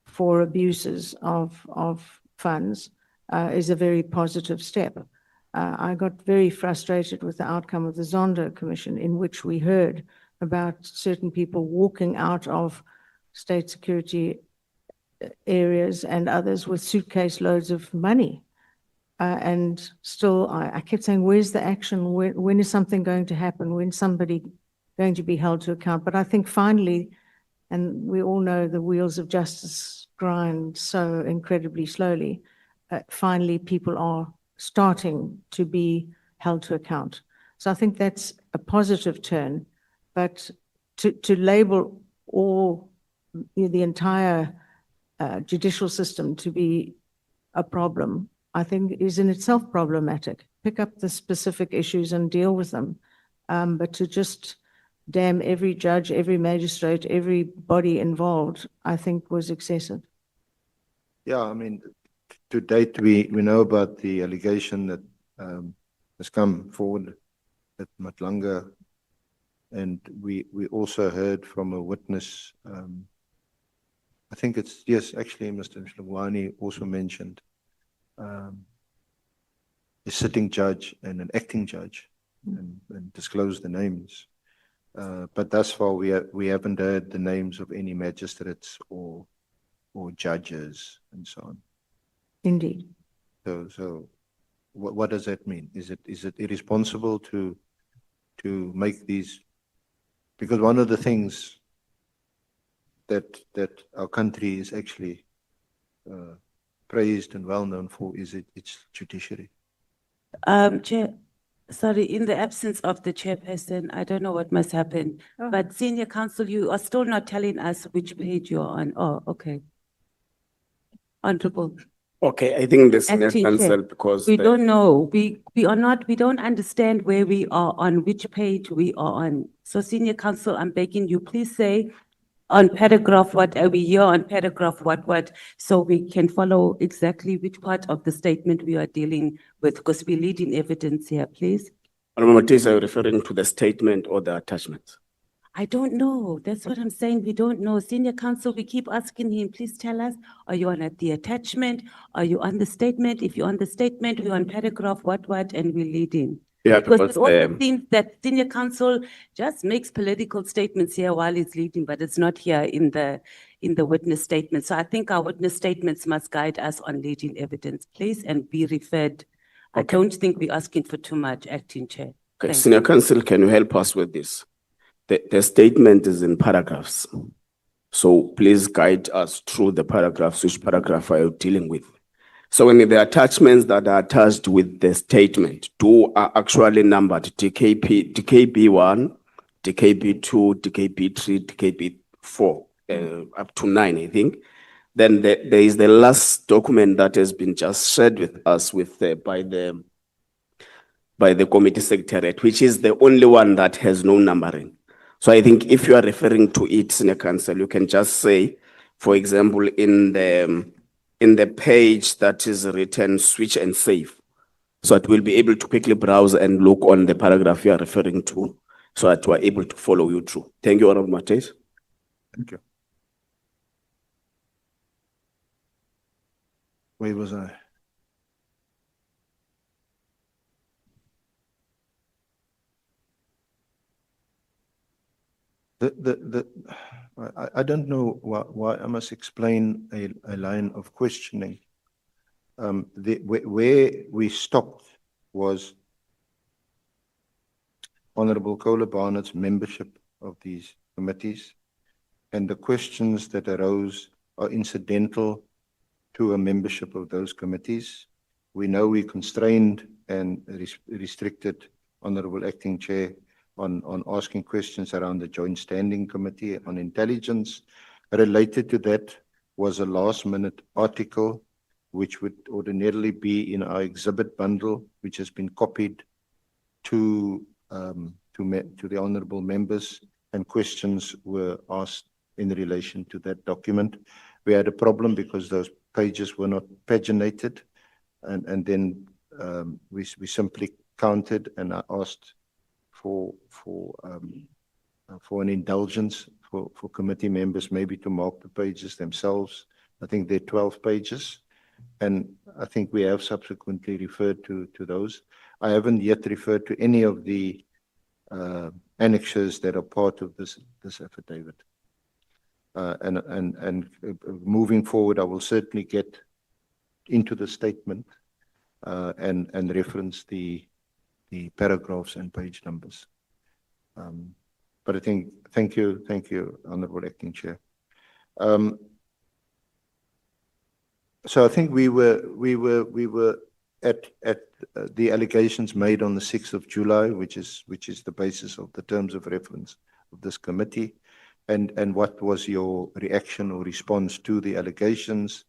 for abuses of funds, is a very positive step. I got very frustrated with the outcome of the Zondo Commission, in which we heard about certain people walking out of state security areas and others with suitcase loads of money. And still, I kept saying, where's the action? When is something going to happen? When's somebody going to be held to account? But I think finally, and we all know the wheels of justice grind so incredibly slowly, finally people are starting to be held to account. So I think that's a positive turn, but to label all the entire judicial system to be a problem, I think is in itself problematic. Pick up the specific issues and deal with them. But to just damn every judge, every magistrate, everybody involved, I think was excessive. Yeah, I mean, to date, we know about the allegation that has come forward at Matlanga, and we also heard from a witness. I think it's, yes, actually, Mr. Mhlawani also mentioned a sitting judge and an acting judge, and disclosed the names. But thus far, we haven't heard the names of any magistrates or judges and so on. Indeed. So what does that mean? Is it irresponsible to make these? Because one of the things that our country is actually praised and well known for is its judiciary. Chair, sorry, in the absence of the chairperson, I don't know what must happen, but senior counsel, you are still not telling us which page you're on. Oh, okay. Honorable. Okay, I think the senior Acting Chair, counsel, because we don't know, we don't understand where we are on, which page we are on. So senior counsel, I'm begging you, please say on paragraph what are we here on paragraph what, so we can follow exactly which part of the statement we are dealing with, because we're leading evidence here, please. Honorable Matisa, are you referring to the statement or the attachment? I don't know. That's what I'm saying. We don't know. Senior counsel, we keep asking him, please tell us, are you on the attachment? Are you on the statement? If you're on the statement, we're on paragraph what, and we're leading. Yeah, Because because it also seems that senior counsel just makes political statements here while he's leading, but it's not here in the witness statement. So I think our witness statements must guide us on leading evidence, please, and be referred. Okay. I don't think we're asking for too much, Acting Chair. Okay, senior counsel, can you help us with this? The statement is in paragraphs. So please guide us through the paragraphs. Which paragraph are you dealing with? So when the attachments that are attached with the statement, two are actually numbered DKB1, DKB2, DKB3, DKB4, up to 9, I think. Then there is the last document that has been just shared with us by the committee secretariat, which is the only one that has no numbering. So I think if you are referring to it, senior counsel, you can just say, for example, in the page that is written switch and save. So that we'll be able to quickly browse and look on the paragraph you are referring to, so that we're able to follow you through. Thank you, Honorable Mates. Thank you. Where was I? I don't know why I must explain a line of questioning. Where we stopped was Honorable Kohler Barnard's membership of these committees, and the questions that arose are incidental to a membership of those committees. We know we constrained and restricted Honorable Acting Chair on asking questions around the Joint Standing Committee on Intelligence. Related to that was a last-minute article which would ordinarily be in our exhibit bundle, which has been copied to the honorable members, and questions were asked in relation to that document. We had a problem because those pages were not paginated, and then we simply counted, and I asked for an indulgence for committee members maybe to mark the pages themselves. I think there are 12 pages, and I think we have subsequently referred to those. I haven't yet referred to any of the annexures that are part of this affidavit. And moving forward, I will certainly get into the statement and reference the paragraphs and page numbers. But I think, thank you, Honorable Acting Chair. So I think we were at the allegations made on the 6th of July, which is the basis of the terms of reference of this committee. And what was your reaction or response to the allegations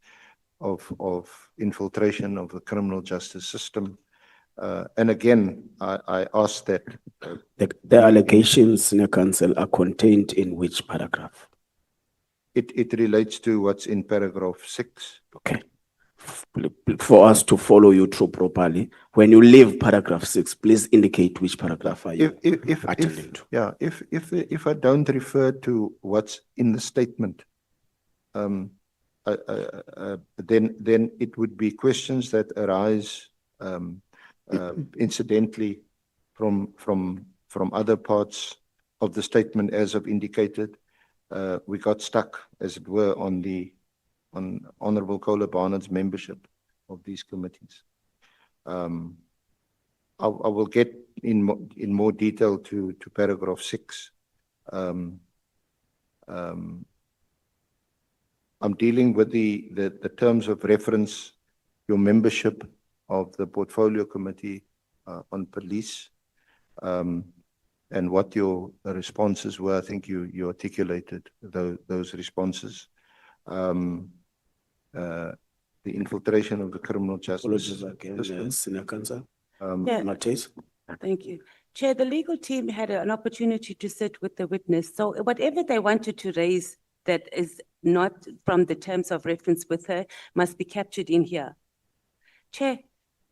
of infiltration of the criminal justice system? And again, I asked that The allegations, Senior Counsel, are contained in which paragraph? it relates to what's in paragraph 6. Okay. For us to follow you through properly, when you leave paragraph 6, please indicate which paragraph are you attending to. Yeah, if I don't refer to what's in the statement, then it would be questions that arise incidentally from other parts of the statement, as I've indicated. We got stuck, as it were, on Honorable Kohler Barnard's membership of these committees. I will get in more detail to paragraph 6. I'm dealing with the terms of reference, your membership of the Portfolio Committee on Police, and what your responses were. I think you articulated those responses. The infiltration of the criminal justice system. Senior Counsel. Matthys. Thank you. Chair, the legal team had an opportunity to sit with the witness. So whatever they wanted to raise that is not from the terms of reference with her must be captured in here. Chair,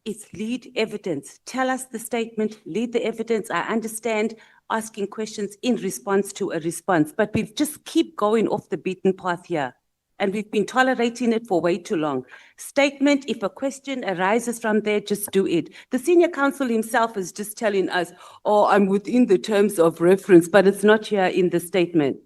it's lead evidence. Tell us the statement, lead the evidence. I understand asking questions in response to a response, but we just keep going off the beaten path here. And we've been tolerating it for way too long. Statement, if a question arises from there, just do it. The senior counsel himself is just telling us, oh, I'm within the terms of reference, but it's not here in the statement.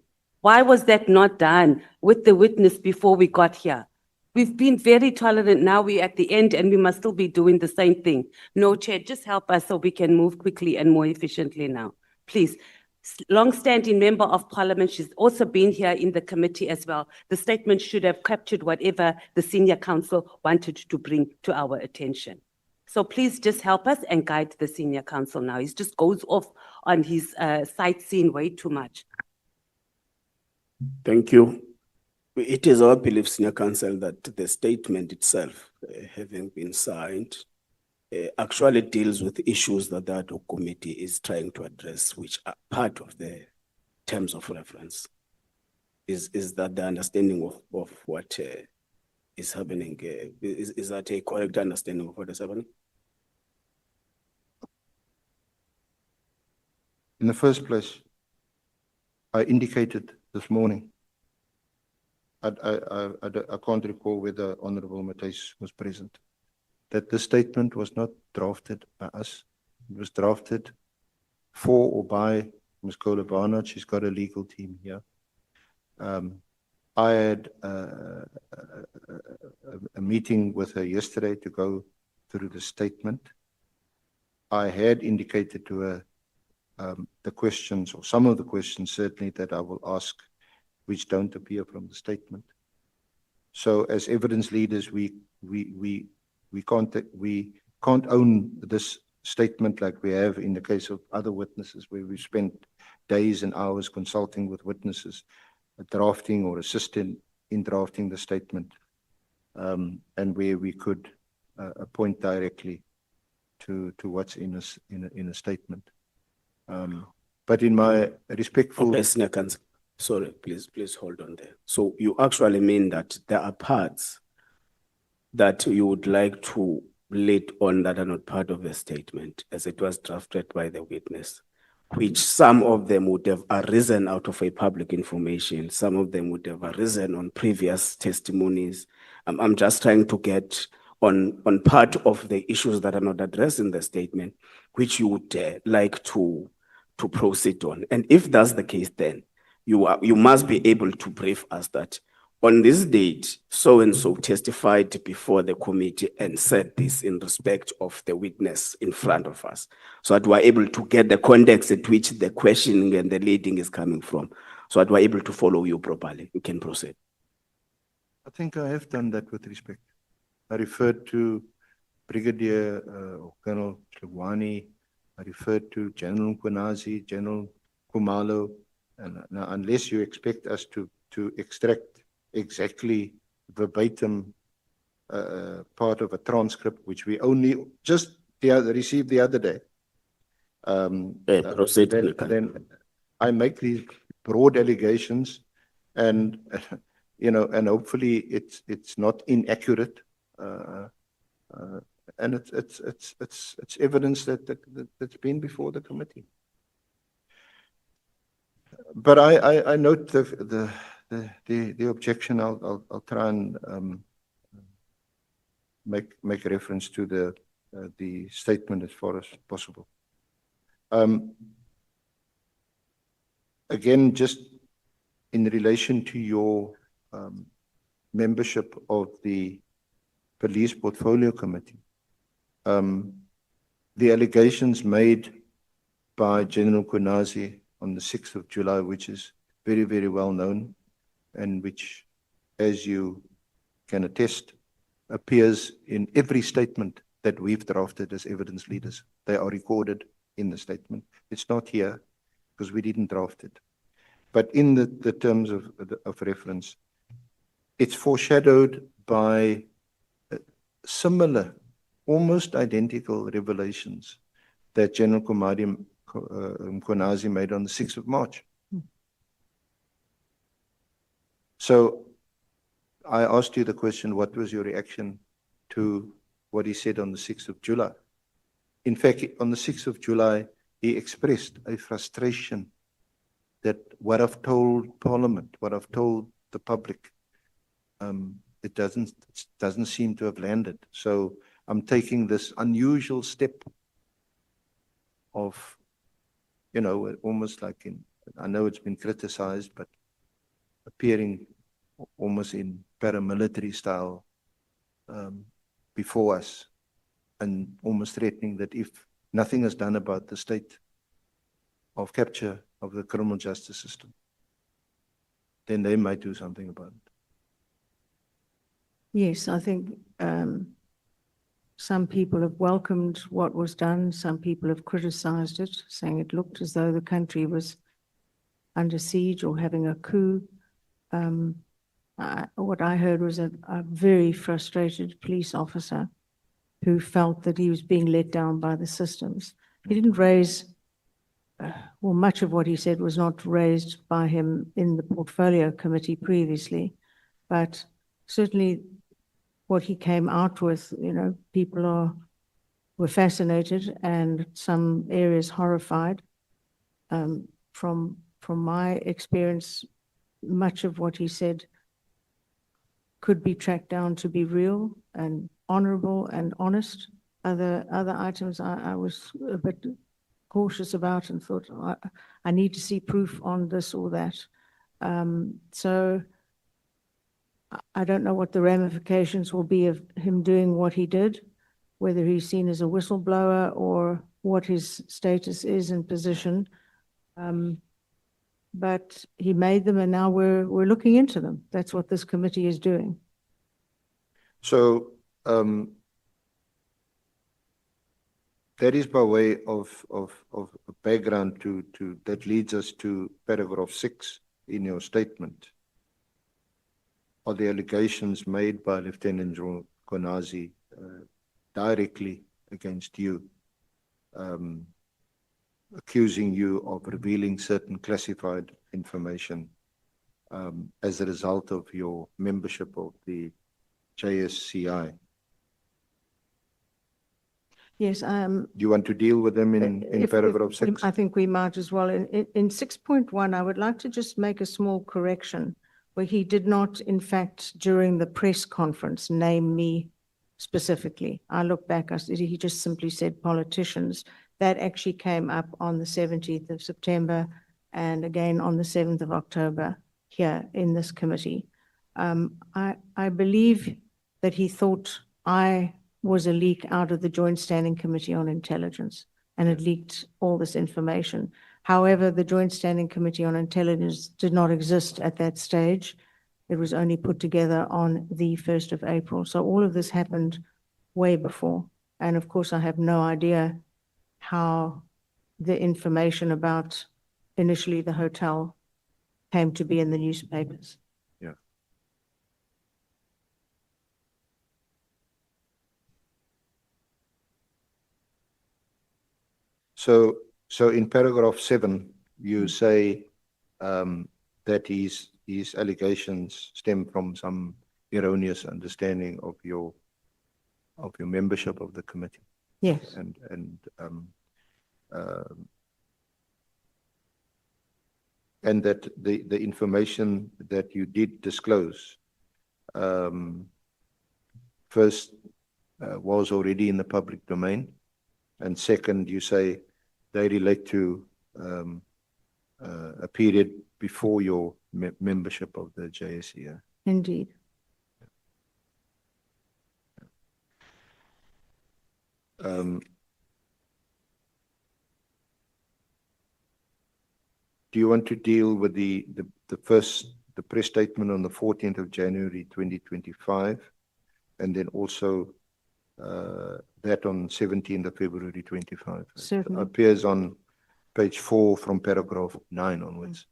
Why was that not done with the witness before we got here? We've been very tolerant. Now we're at the end and we must still be doing the same thing. No, Chair, just help us so we can move quickly and more efficiently now. Please. Long-standing member of parliament, she's also been here in the committee as well. The statement should have captured whatever the senior counsel wanted to bring to our attention. So please just help us and guide the senior counsel now. He just goes off on his sightseeing way too much. Thank you. It is our belief, Senior Counsel, that the statement itself, having been signed, actually deals with issues that the AdHoc committee is trying to address, which are part of the terms of reference. Is that the understanding of what is happening? Is that a correct understanding of what is happening? In the first place, I indicated this morning, I can't recall whether Honorable Matthys was present, that the statement was not drafted by us. It was drafted for or by Ms. Kohler Barnard. She's got a legal team here. I had a meeting with her yesterday to go through the statement. I had indicated to her the questions, or some of the questions certainly, that I will ask, which don't appear from the statement. So as evidence leaders, we can't own this statement like we have in the case of other witnesses, where we spent days and hours consulting with witnesses, drafting or assisting in drafting the statement, and where we could point directly to what's in a statement. But in my respectful... Okay, Snekans, sorry, please hold on there. So you actually mean that there are parts that you would like to let on that are not part of the statement as it was drafted by the witness, which some of them would have arisen out of a public information, some of them would have arisen on previous testimonies. I'm just trying to get on part of the issues that are not addressed in the statement, which you would like to proceed on. And if that's the case, then you must be able to brief us that on this date, so-and-so testified before the committee and said this in respect of the witness in front of us, so that we're able to get the context at which the questioning and the leading is coming from, so that we're able to follow you properly. You can proceed. I think I have done that with respect. I referred to Brigadier or Colonel Tlugwani. I referred to General Nkwenazi, General Kumalo, and now, unless you expect us to extract exactly verbatim part of a transcript, which we only just received the other day, then I make these broad allegations, and and hopefully it's not inaccurate, and it's evidence that's been before the committee. But I note the objection. I'll try and make reference to the statement as far as possible. Again, just in relation to your membership of the Police Portfolio Committee, the allegations made by General Nkwenazi on the 6th of July, which is very, very well known, and which, as you can attest, appears in every statement that we've drafted as evidence leaders. They are recorded in the statement. It's not here because we didn't draft it. But in the terms of reference, it's foreshadowed by similar, almost identical revelations that General Nkwenazi made on the 6th of March. So I asked you the question, what was your reaction to what he said on the 6th of July? In fact, on the 6th of July, he expressed a frustration that what I've told Parliament, what I've told the public, it doesn't seem to have landed. So I'm taking this unusual step of, almost like I know it's been criticized, but appearing almost in paramilitary style before us, and almost threatening that if nothing is done about the state of capture of the criminal justice system, then they might do something about it. Yes, I think some people have welcomed what was done. Some people have criticized it, saying it looked as though the country was under siege or having a coup. What I heard was a very frustrated police officer who felt that he was being let down by the systems. He didn't raise, well, much of what he said was not raised by him in the portfolio committee previously, but certainly what he came out with, people were fascinated and some areas horrified. From my experience, much of what he said could be tracked down to be real and honorable and honest. Other items I was a bit cautious about and thought, I need to see proof on this or that. So I don't know what the ramifications will be of him doing what he did, whether he's seen as a whistleblower or what his status is and position. But he made them and now we're looking into them. That's what this committee is doing. So, that is by way of a background that leads us to paragraph 6 in your statement. Are the allegations made by Lieutenant General Konazi directly against you, accusing you of revealing certain classified information as a result of your membership of the JSCI? Yes, Do you want to deal with them in paragraph 6? I think we might as well. In 6.1, I would like to just make a small correction where he did not, in fact, during the press conference, name me specifically. I look back, he just simply said politicians. That actually came up on the 17th of September and again on the 7th of October here in this committee. I believe that he thought I was a leak out of the Joint Standing Committee on Intelligence and it leaked all this information. However, the Joint Standing Committee on Intelligence did not exist at that stage. It was only put together on the 1st of April. So all of this happened way before. And of course, I have no idea how the information about initially the hotel came to be in the newspapers. Yeah. So in paragraph 7, you say that his allegations stem from some erroneous understanding of your membership of the committee. Yes. And that the information that you did disclose first was already in the public domain, and second, you say they relate to a period before your membership of the JSCI. Indeed. Do you want to deal with the press statement on the 14th of January 2025, and then also that on 17th of February 25? Certainly. It appears on page 4 from paragraph 9 onwards.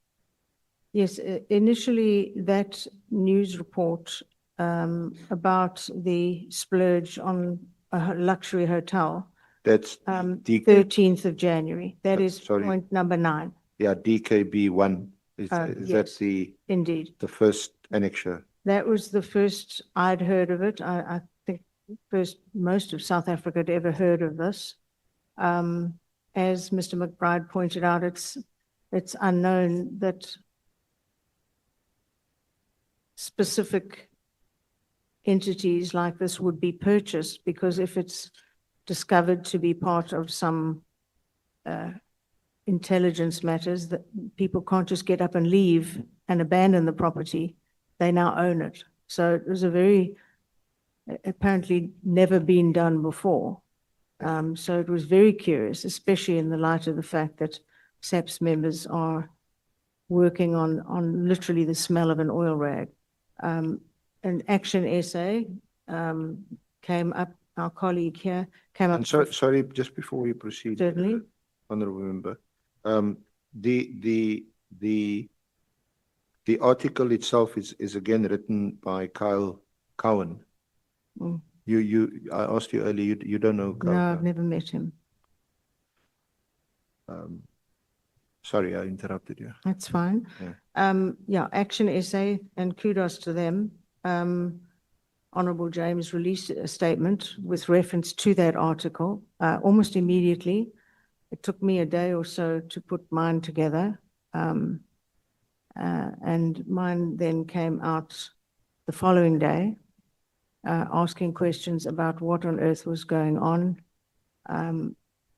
Yes, initially that news report about the splurge on a luxury hotel, That's 13th of January. That is sorry. point number 9. Yeah, DKB1. Is Yes, that indeed. the first annexure? That was the first I'd heard of it. I think first most of South Africa had ever heard of this. As Mr. McBride pointed out, it's unknown that specific entities like this would be purchased, because if it's discovered to be part of some intelligence matters, that people can't just get up and leave and abandon the property. They now own it. So it was a very, apparently never been done before. So it was very curious, especially in the light of the fact that SAPS members are working on literally the smell of an oil rag. An action essay came up, our colleague here came up. And sorry, just before we proceed. Certainly. Honorable Member, the article itself is again written by Kyle Cowan. Mm. I asked you earlier, you don't know Kyle? No, Cowan? I've never met him. Sorry, I interrupted you. That's fine. Yeah. Yeah, action essay, and kudos to them. Honorable James released a statement with reference to that article almost immediately. It took me a day or so to put mine together. And mine then came out the following day, asking questions about what on earth was going on.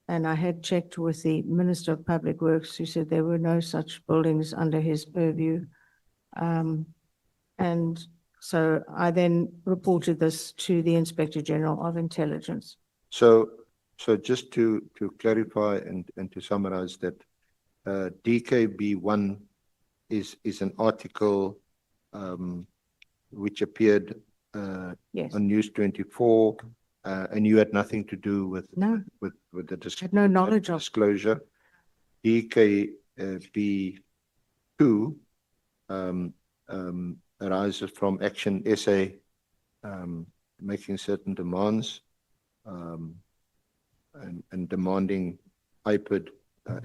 And I had checked with the Minister of Public Works, who said there were no such buildings under his purview. And so I then reported this to the Inspector General of Intelligence. So So just to clarify and to summarize that, DKB1 is an article which appeared Yes. on News 24, and you had nothing to do with No. with the Had no knowledge of. disclosure. DKB2 arises from Action SA making certain demands and demanding IPID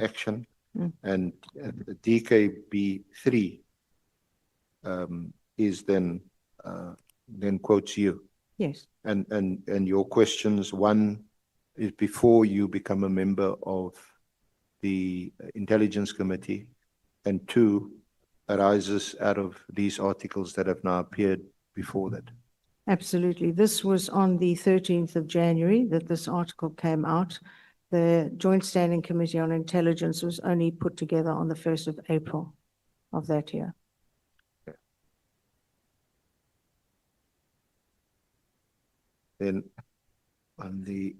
action. Mm. And the DKB3 is then quotes you. Yes. And your questions, one is before you become a member of the Intelligence Committee, and two arises out of these articles that have now appeared before that. Absolutely. This was on the 13th of January that this article came out. The Joint Standing Committee on Intelligence was only put together on the 1st of April of that year. Then on the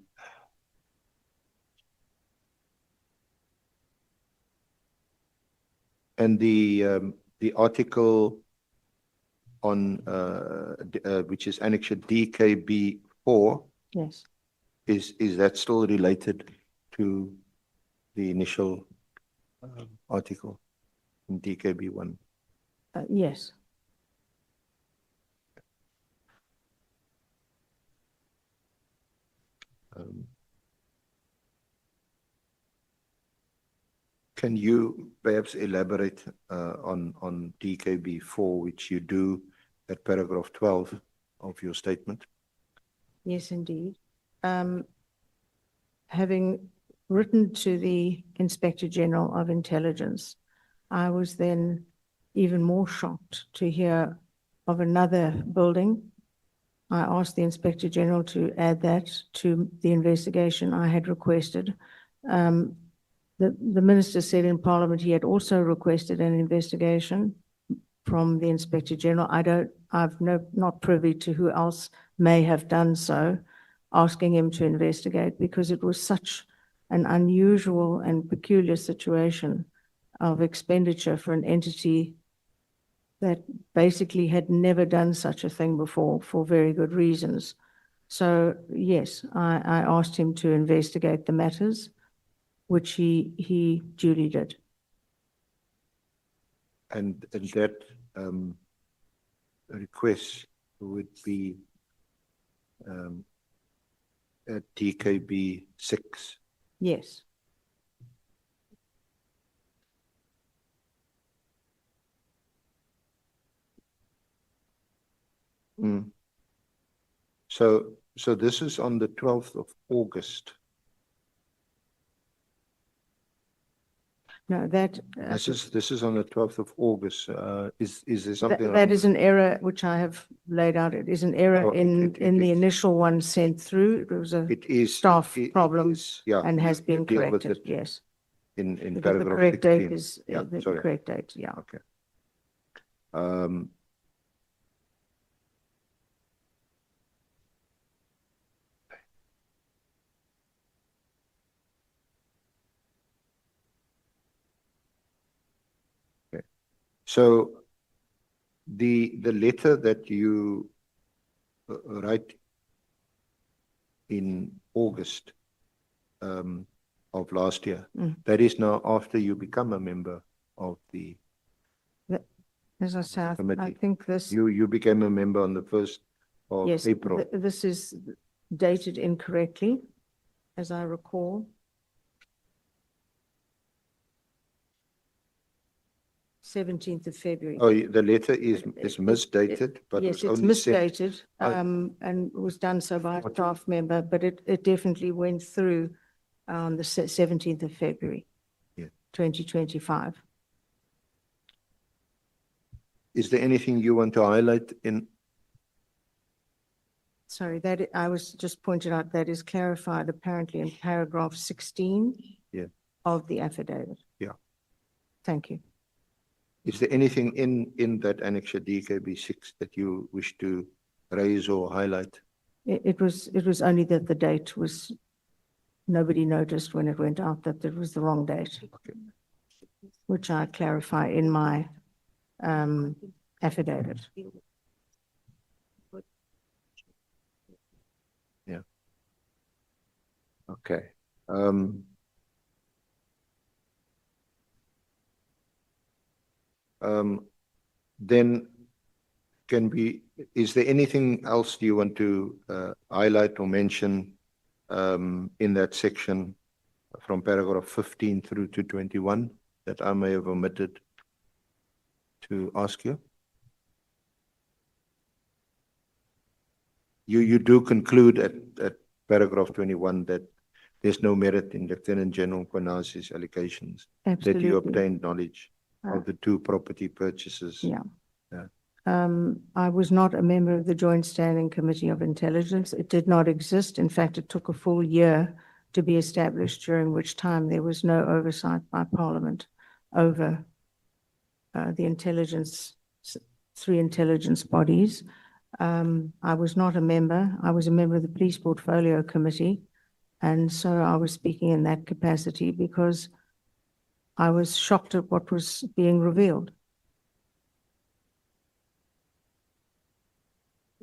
the article on which is Annexure DKB4, Yes. is that still related to the initial article in DKB1? Yes. Can you perhaps elaborate on DKB4, which you do at paragraph 12 of your statement? Yes, indeed. Having written to the Inspector General of Intelligence, I was then even more shocked to hear of another building. I asked the Inspector General to add that to the investigation I had requested. The Minister said in Parliament he had also requested an investigation from the Inspector General. Not privy to who else may have done so, asking him to investigate, because it was such an unusual and peculiar situation of expenditure for an entity that basically had never done such a thing before for very good reasons. So yes, I asked him to investigate the matters, which he duly did. And that request would be at DKB 6. Yes. So this is on the 12th of August. No, that. This is on the 12th of August. Is there something? That is an error which I have laid out. It is an error Oh, in the initial one sent through. It was a staff problem yeah, and has you been deal with corrected, it yes. in Because the paragraph correct 16. date is, Yeah, the sorry. correct date, yeah. Okay. Okay. So the letter that you write in August of last year, that is now after you become a member of the As I say, I committee. think this, You became a member on the 1st of yes, April. this is dated incorrectly, as I recall. 17th of February. Oh, the letter is misdated, but Yes, it was it's only sent. misdated, and was done so by a staff member, but it definitely went through on the 17th of February, Yeah. 2025. Is there anything you want to highlight in? Sorry, that I was just pointed out that is clarified apparently in paragraph 16 Yeah. of the affidavit. Yeah. Thank you. Is there anything in that annexure DKB 6 that you wish to raise or highlight? It was only that the date was nobody noticed when it went out that it was the wrong date. Which I clarify in my affidavit. Okay. Then is there anything else you want to highlight or mention in that section from paragraph 15 through to 21 that I may have omitted to ask you? You do conclude at paragraph 21 that there's no merit in Lieutenant General Konasi's allegations that you Absolutely. obtained knowledge of the two property purchases. Yeah. Yeah. I was not a member of the Joint Standing Committee of Intelligence. It did not exist. In fact, it took a full year to be established, during which time there was no oversight by Parliament over the intelligence, three intelligence bodies. I was not a member. I was a member of the Police Portfolio Committee. And so I was speaking in that capacity because I was shocked at what was being revealed.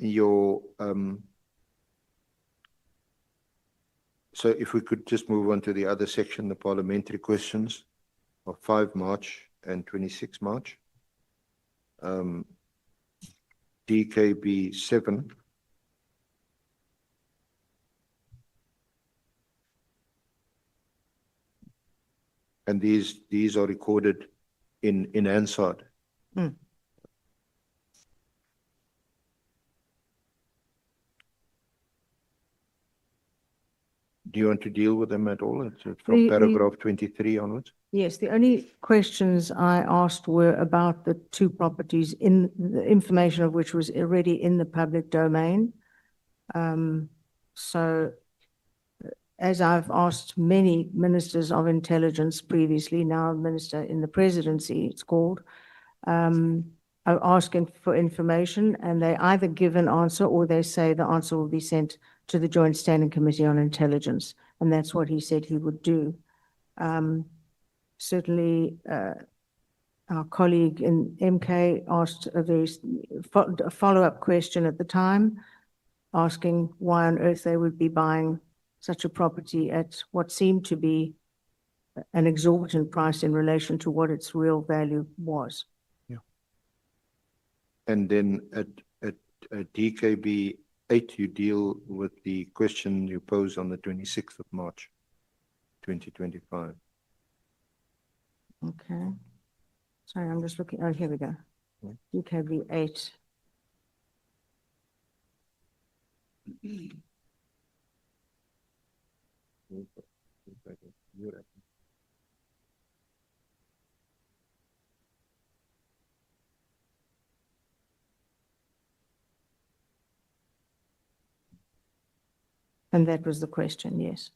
So if we could just move on to the other section, the parliamentary questions of 5 March and 26 March. DKB 7. And these are recorded in Hansard. Mm. Do you want to deal with them at all? It's from paragraph 23 onwards. Yes, the only questions I asked were about the two properties, in the information of which was already in the public domain. So as I've asked many ministers of intelligence previously, now minister in the presidency, it's called, are asking for information, and they either give an answer or they say the answer will be sent to the Joint Standing Committee on Intelligence. And that's what he said he would do. Certainly, our colleague in MK asked a follow-up question at the time, asking why on earth they would be buying such a property at what seemed to be an exorbitant price in relation to what its real value was. Yeah. And then at DKB 8, you deal with the question you posed on the 26th of March, 2025. Okay. Sorry, I'm just looking. Oh, here we go. DKB 8. And that was the question, yes.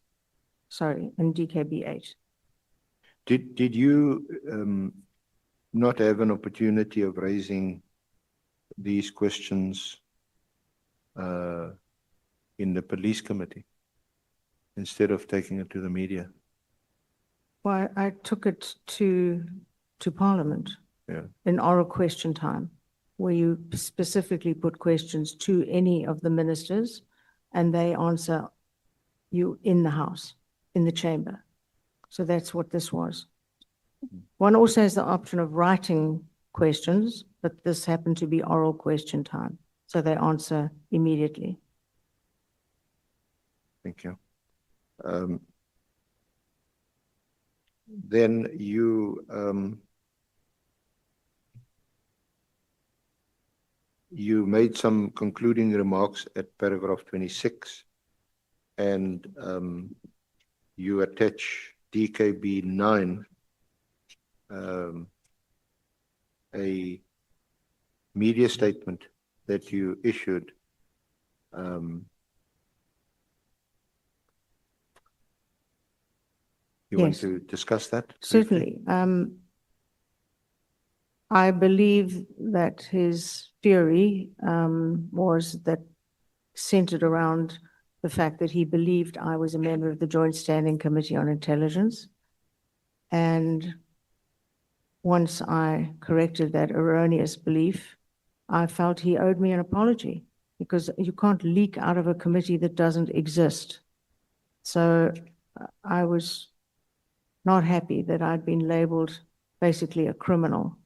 Sorry, in DKB 8. Did you not have an opportunity of raising these questions in the police committee instead of taking it to the media? Well, I took it to Parliament in oral question time, where you specifically put questions to any of the ministers and they answer you in the House, in the chamber. So that's what this was. One also has the option of writing questions, but this happened to be oral question time. So they answer immediately. Thank you. Then you made some concluding remarks at paragraph 26, and you attach DKB 9, a media statement that you issued. You want to discuss that? Certainly. I believe that his theory was that centered around the fact that he believed I was a member of the Joint Standing Committee on Intelligence. And once I corrected that erroneous belief, I felt he owed me an apology, because you can't leak out of a committee that doesn't exist. So I was not happy that I'd been labeled basically a criminal,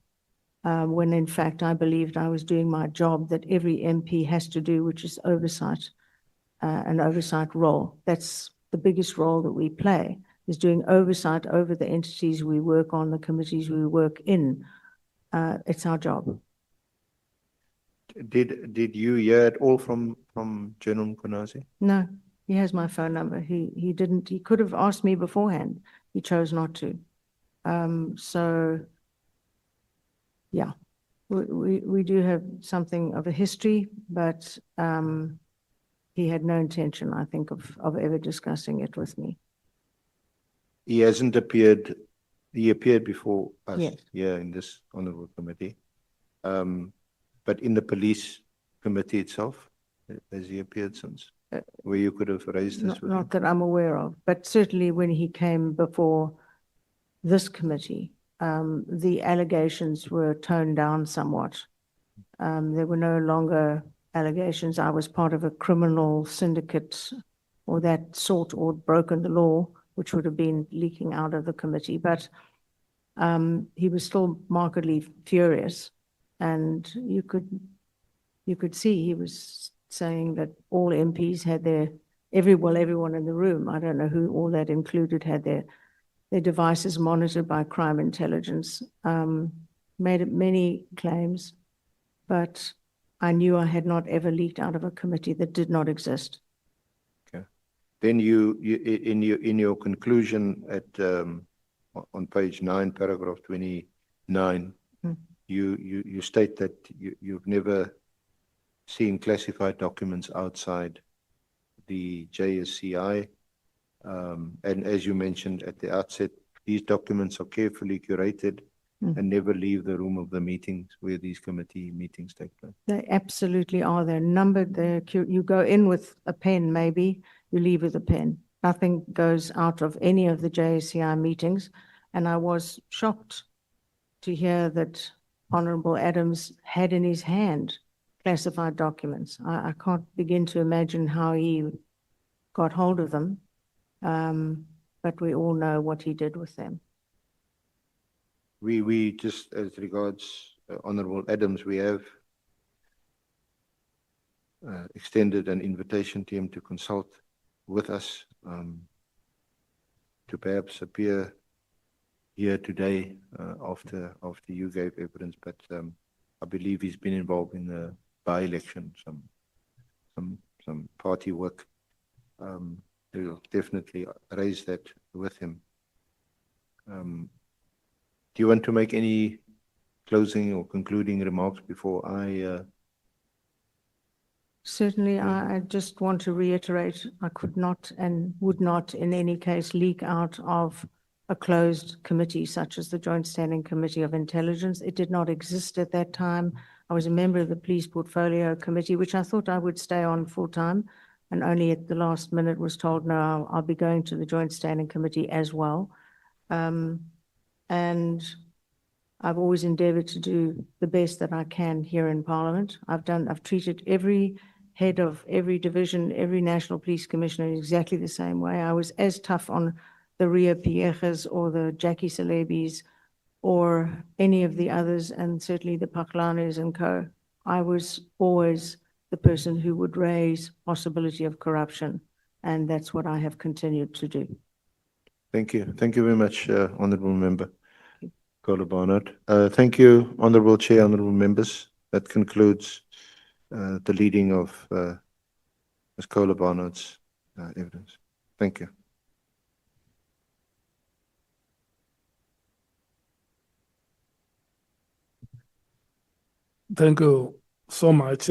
when in fact I believed I was doing my job that every MP has to do, which is oversight, an oversight role. That's the biggest role that we play, is doing oversight over the entities we work on, the committees we work in. It's our job. Did you hear it all from General Mkonazi? No, he has my phone number. He didn't, he could have asked me beforehand. He chose not to. So yeah, we do have something of a history, but he had no intention, I think, of ever discussing it with me. He hasn't appeared, he appeared before us Yes. here in this honorable committee. But in the police committee itself, has he appeared since? Where you could have raised this with him? Not that I'm aware of, but certainly when he came before this committee, the allegations were toned down somewhat. There were no longer allegations I was part of a criminal syndicate or that sort, or broken the law, which would have been leaking out of the committee. But he was still markedly furious, and you could see he was saying that all MPs had their, everyone in the room, I don't know who all that included, had their devices monitored by crime intelligence. Made many claims, but I knew I had not ever leaked out of a committee that did not exist. Okay. Then you in your conclusion at on page 9, paragraph 29, you state that you've never seen classified documents outside the JSCI. And as you mentioned at the outset, these documents are carefully curated and never leave the room of the meetings where these committee meetings take place. They absolutely are. They're numbered. You go in with a pen, maybe, you leave with a pen. Nothing goes out of any of the JSCI meetings. And I was shocked to hear that Honorable Adams had in his hand classified documents. I can't begin to imagine how he got hold of them, but we all know what he did with them. We just, as regards Honorable Adams, we have extended an invitation to him to consult with us, to perhaps appear here today after you gave evidence, but I believe he's been involved in the by-election, some party work. We'll definitely raise that with him. Do you want to make any closing or concluding remarks before I? Certainly, I just want to reiterate, I could not and would not in any case leak out of a closed committee such as the Joint Standing Committee of Intelligence. It did not exist at that time. I was a member of the Police Portfolio Committee, which I thought I would stay on full time, and only at the last minute was told, no, I'll be going to the Joint Standing Committee as well. And I've always endeavored to do the best that I can here in Parliament. I've treated every head of every division, every National Police Commissioner in exactly the same way. I was as tough on the Ria Pierres or the Jackie Celebis or any of the others, and certainly the Paklanes and co. I was always the person who would raise possibility of corruption, and that's what I have continued to do. Thank you. Thank you very much, Honourable Member Kohler Barnard. Thank you, Honourable Chair, Honourable Members. That concludes the leading of Ms. Kohler Barnard's evidence. Thank you. Thank you so much,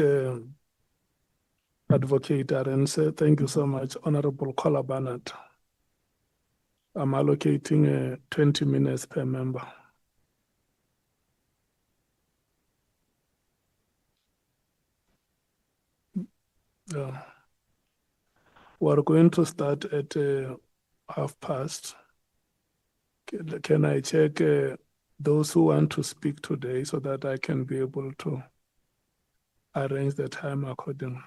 Advocate Dianne. Thank you so much, Honorable Kohler Barnard. I'm allocating 20 minutes per member. We're going to start at past. Can I check those who want to speak today so that I can be able to arrange the time accordingly?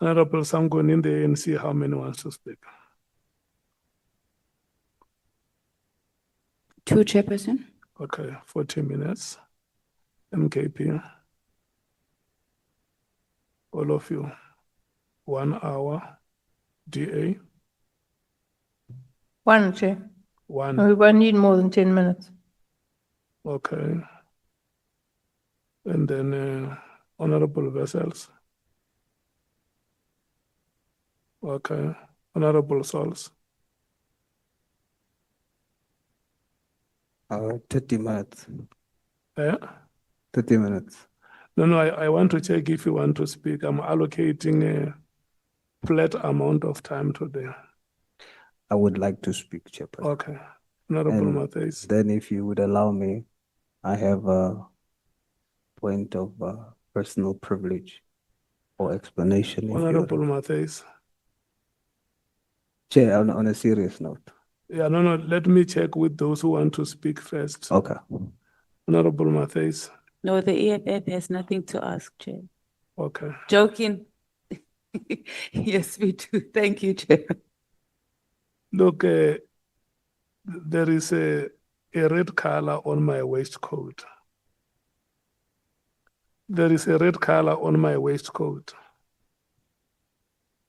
Honorable Sangon in the ANC, how many wants to speak? 2, Chairperson. Okay, 40 minutes. MKP. All of you. 1 hour. DA. 1, Chair. 1. We won't need more than 10 minutes. Okay. And then Honorable Vessels. Okay. Honorable Souls. 30 minutes. Eh? 30 minutes. No, I want to check if you want to speak. I'm allocating a flat amount of time today. I would like to speak, Chairperson. Okay. Honorable And Matthijs. then if you would allow me, I have a point of personal privilege or explanation. If you would. Honorable Matthijs. Chair, on a serious note. Yeah, no, let me check with those who want to speak first. Okay. Honorable Matthijs. No, the EFF has nothing to ask, Chair. Okay. Joking. Yes, we do. Thank you, Chair. Look, there is a red color on my waistcoat. There is a red color on my waistcoat.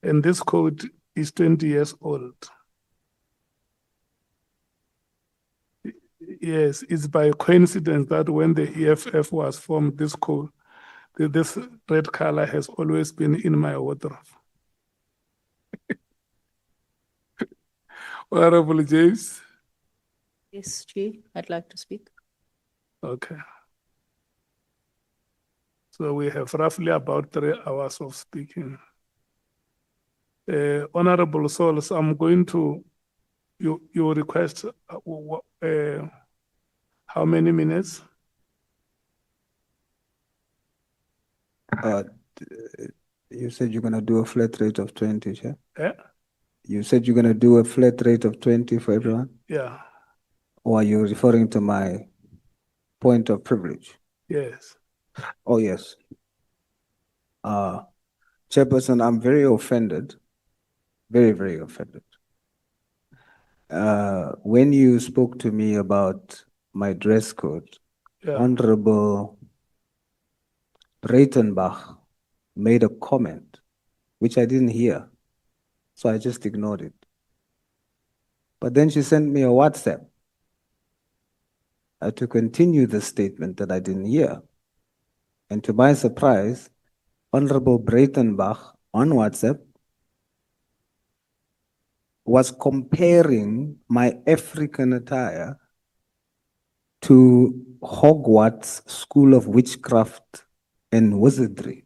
And this coat is 20 years old. Yes, it's by coincidence that when the EFF was formed, this coat, this red color has always been in my wardrobe. Honorable James. Yes, Chair, I'd like to speak. Okay. So we have roughly about 3 hours of speaking. Honorable Souls, I'm going to, you request how many minutes? You said you're going to do a flat rate of 20, Chair? Yeah. You said you're going to do a flat rate of 20 for everyone? Yeah. Or are you referring to my point of privilege? Yes. Oh, yes. Chairperson, I'm very offended, very, very offended. When you spoke to me about my dress code, Yeah. Honorable Breitenbach made a comment, which I didn't hear, so I just ignored it. But then she sent me a WhatsApp to continue the statement that I didn't hear. And to my surprise, Honorable Breitenbach on WhatsApp was comparing my African attire to Hogwarts School of Witchcraft and Wizardry.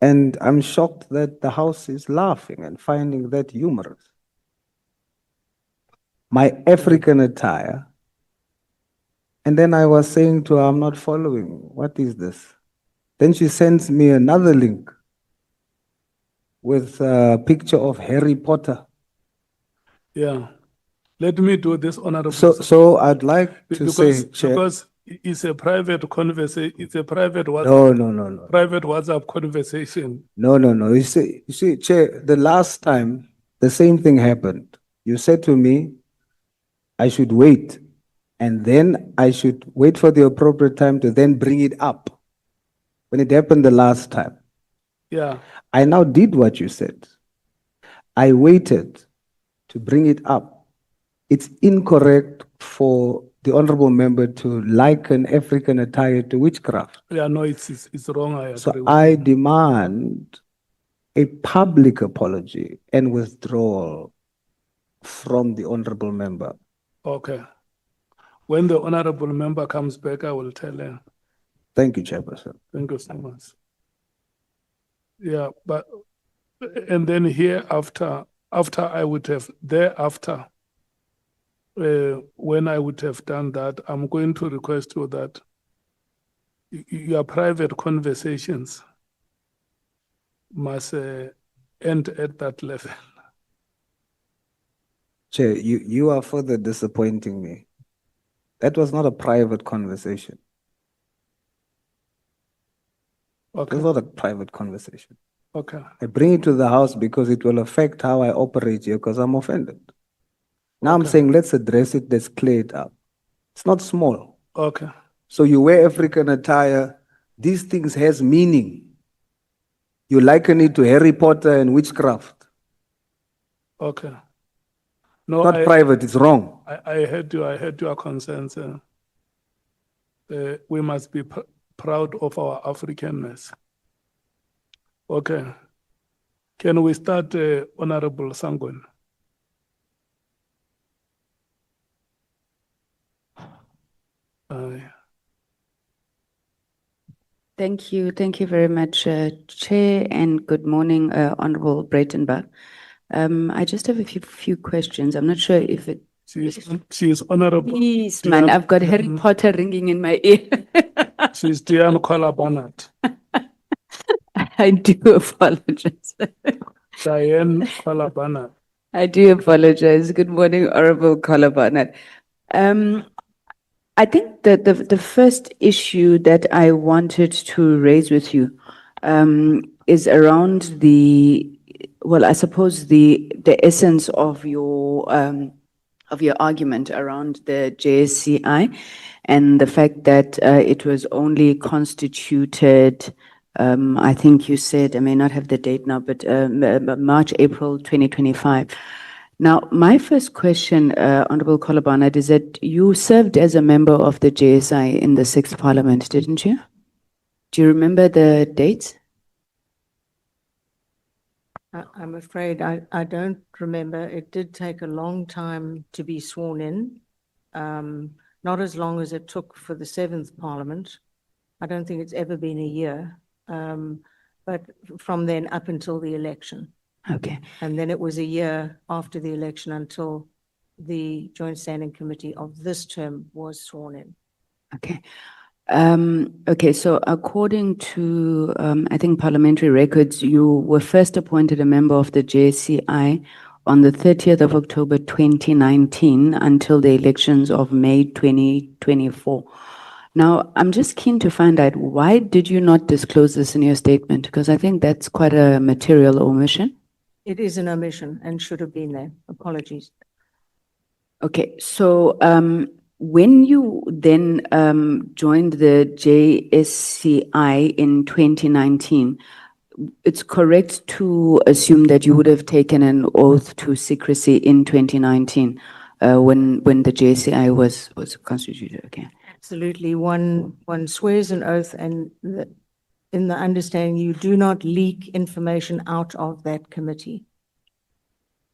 And I'm shocked that the House is laughing and finding that humorous. My African attire. And then I was saying to her, I'm not following. What is this? Then she sends me another link with a picture of Harry Potter. Yeah. Let me do this, Honorable. So I'd like to say, Chair. Because it's a private conversation, it's a private No. private WhatsApp conversation. No. You see, Chair, the last time the same thing happened. You said to me, I should wait, and then I should wait for the appropriate time to then bring it up. When it happened the last time. Yeah. I now did what you said. I waited to bring it up. It's incorrect for the honorable member to liken African attire to witchcraft. Yeah, no, it's wrong. I agree So with I you. demand a public apology and withdrawal from the honorable member. Okay. When the honorable member comes back, I will tell her. Thank you, Chairperson. Thank you so much. Yeah, but, and then here after I would have, thereafter, when I would have done that, I'm going to request you that your private conversations must end at that level. Chair, you are further disappointing me. That was not a private conversation. It Okay, was not a private conversation. okay, I bring it to the house because it will affect how I operate here because I'm offended. Now I'm Okay. saying let's address it, let's clear it up. It's not small. okay, So you wear African attire, these things has meaning. You liken it to Harry Potter and witchcraft. okay. No, Not private, it's wrong. I heard your concerns. We must be proud of our Africanness. Okay. Can we start, Honorable Sangwen? Thank you. Thank you very much, Chair, and good morning, Honorable Breitenbach. I just have a few questions. I'm not sure if it. She is Honorable. Please, man, I've got Harry Potter ringing in my ear. She's Dianne Kohler Barnard. I do apologize. Dianne Kohler Barnard. I do apologize. Good morning, Honorable Kohler Barnard. I think that the first issue that I wanted to raise with you is around I suppose the essence of your argument around the JSCI and the fact that it was only constituted, I think you said, I may not have the date now, but March, April 2025. Now, my first question, Honorable Kohler Barnard, is that you served as a member of the JSI in the 6th Parliament, didn't you? Do you remember the dates? I'm afraid I don't remember. It did take a long time to be sworn in, not as long as it took for the 7th Parliament. I don't think it's ever been a year, but from then up until the election. Okay. And then it was a year after the election until the Joint Standing Committee of this term was sworn in. Okay. Okay, so according to, I think, parliamentary records, you were first appointed a member of the JSCI on the 30th of October 2019 until the elections of May 2024. Now, I'm just keen to find out, why did you not disclose this in your statement? Because I think that's quite a material omission. It is an omission and should have been there. Apologies. Okay, so when you then joined the JSCI in 2019, it's correct to assume that you would have taken an oath to secrecy in 2019 when the JSCI was constituted. Okay. Absolutely. One swears an oath, and in the understanding, you do not leak information out of that committee.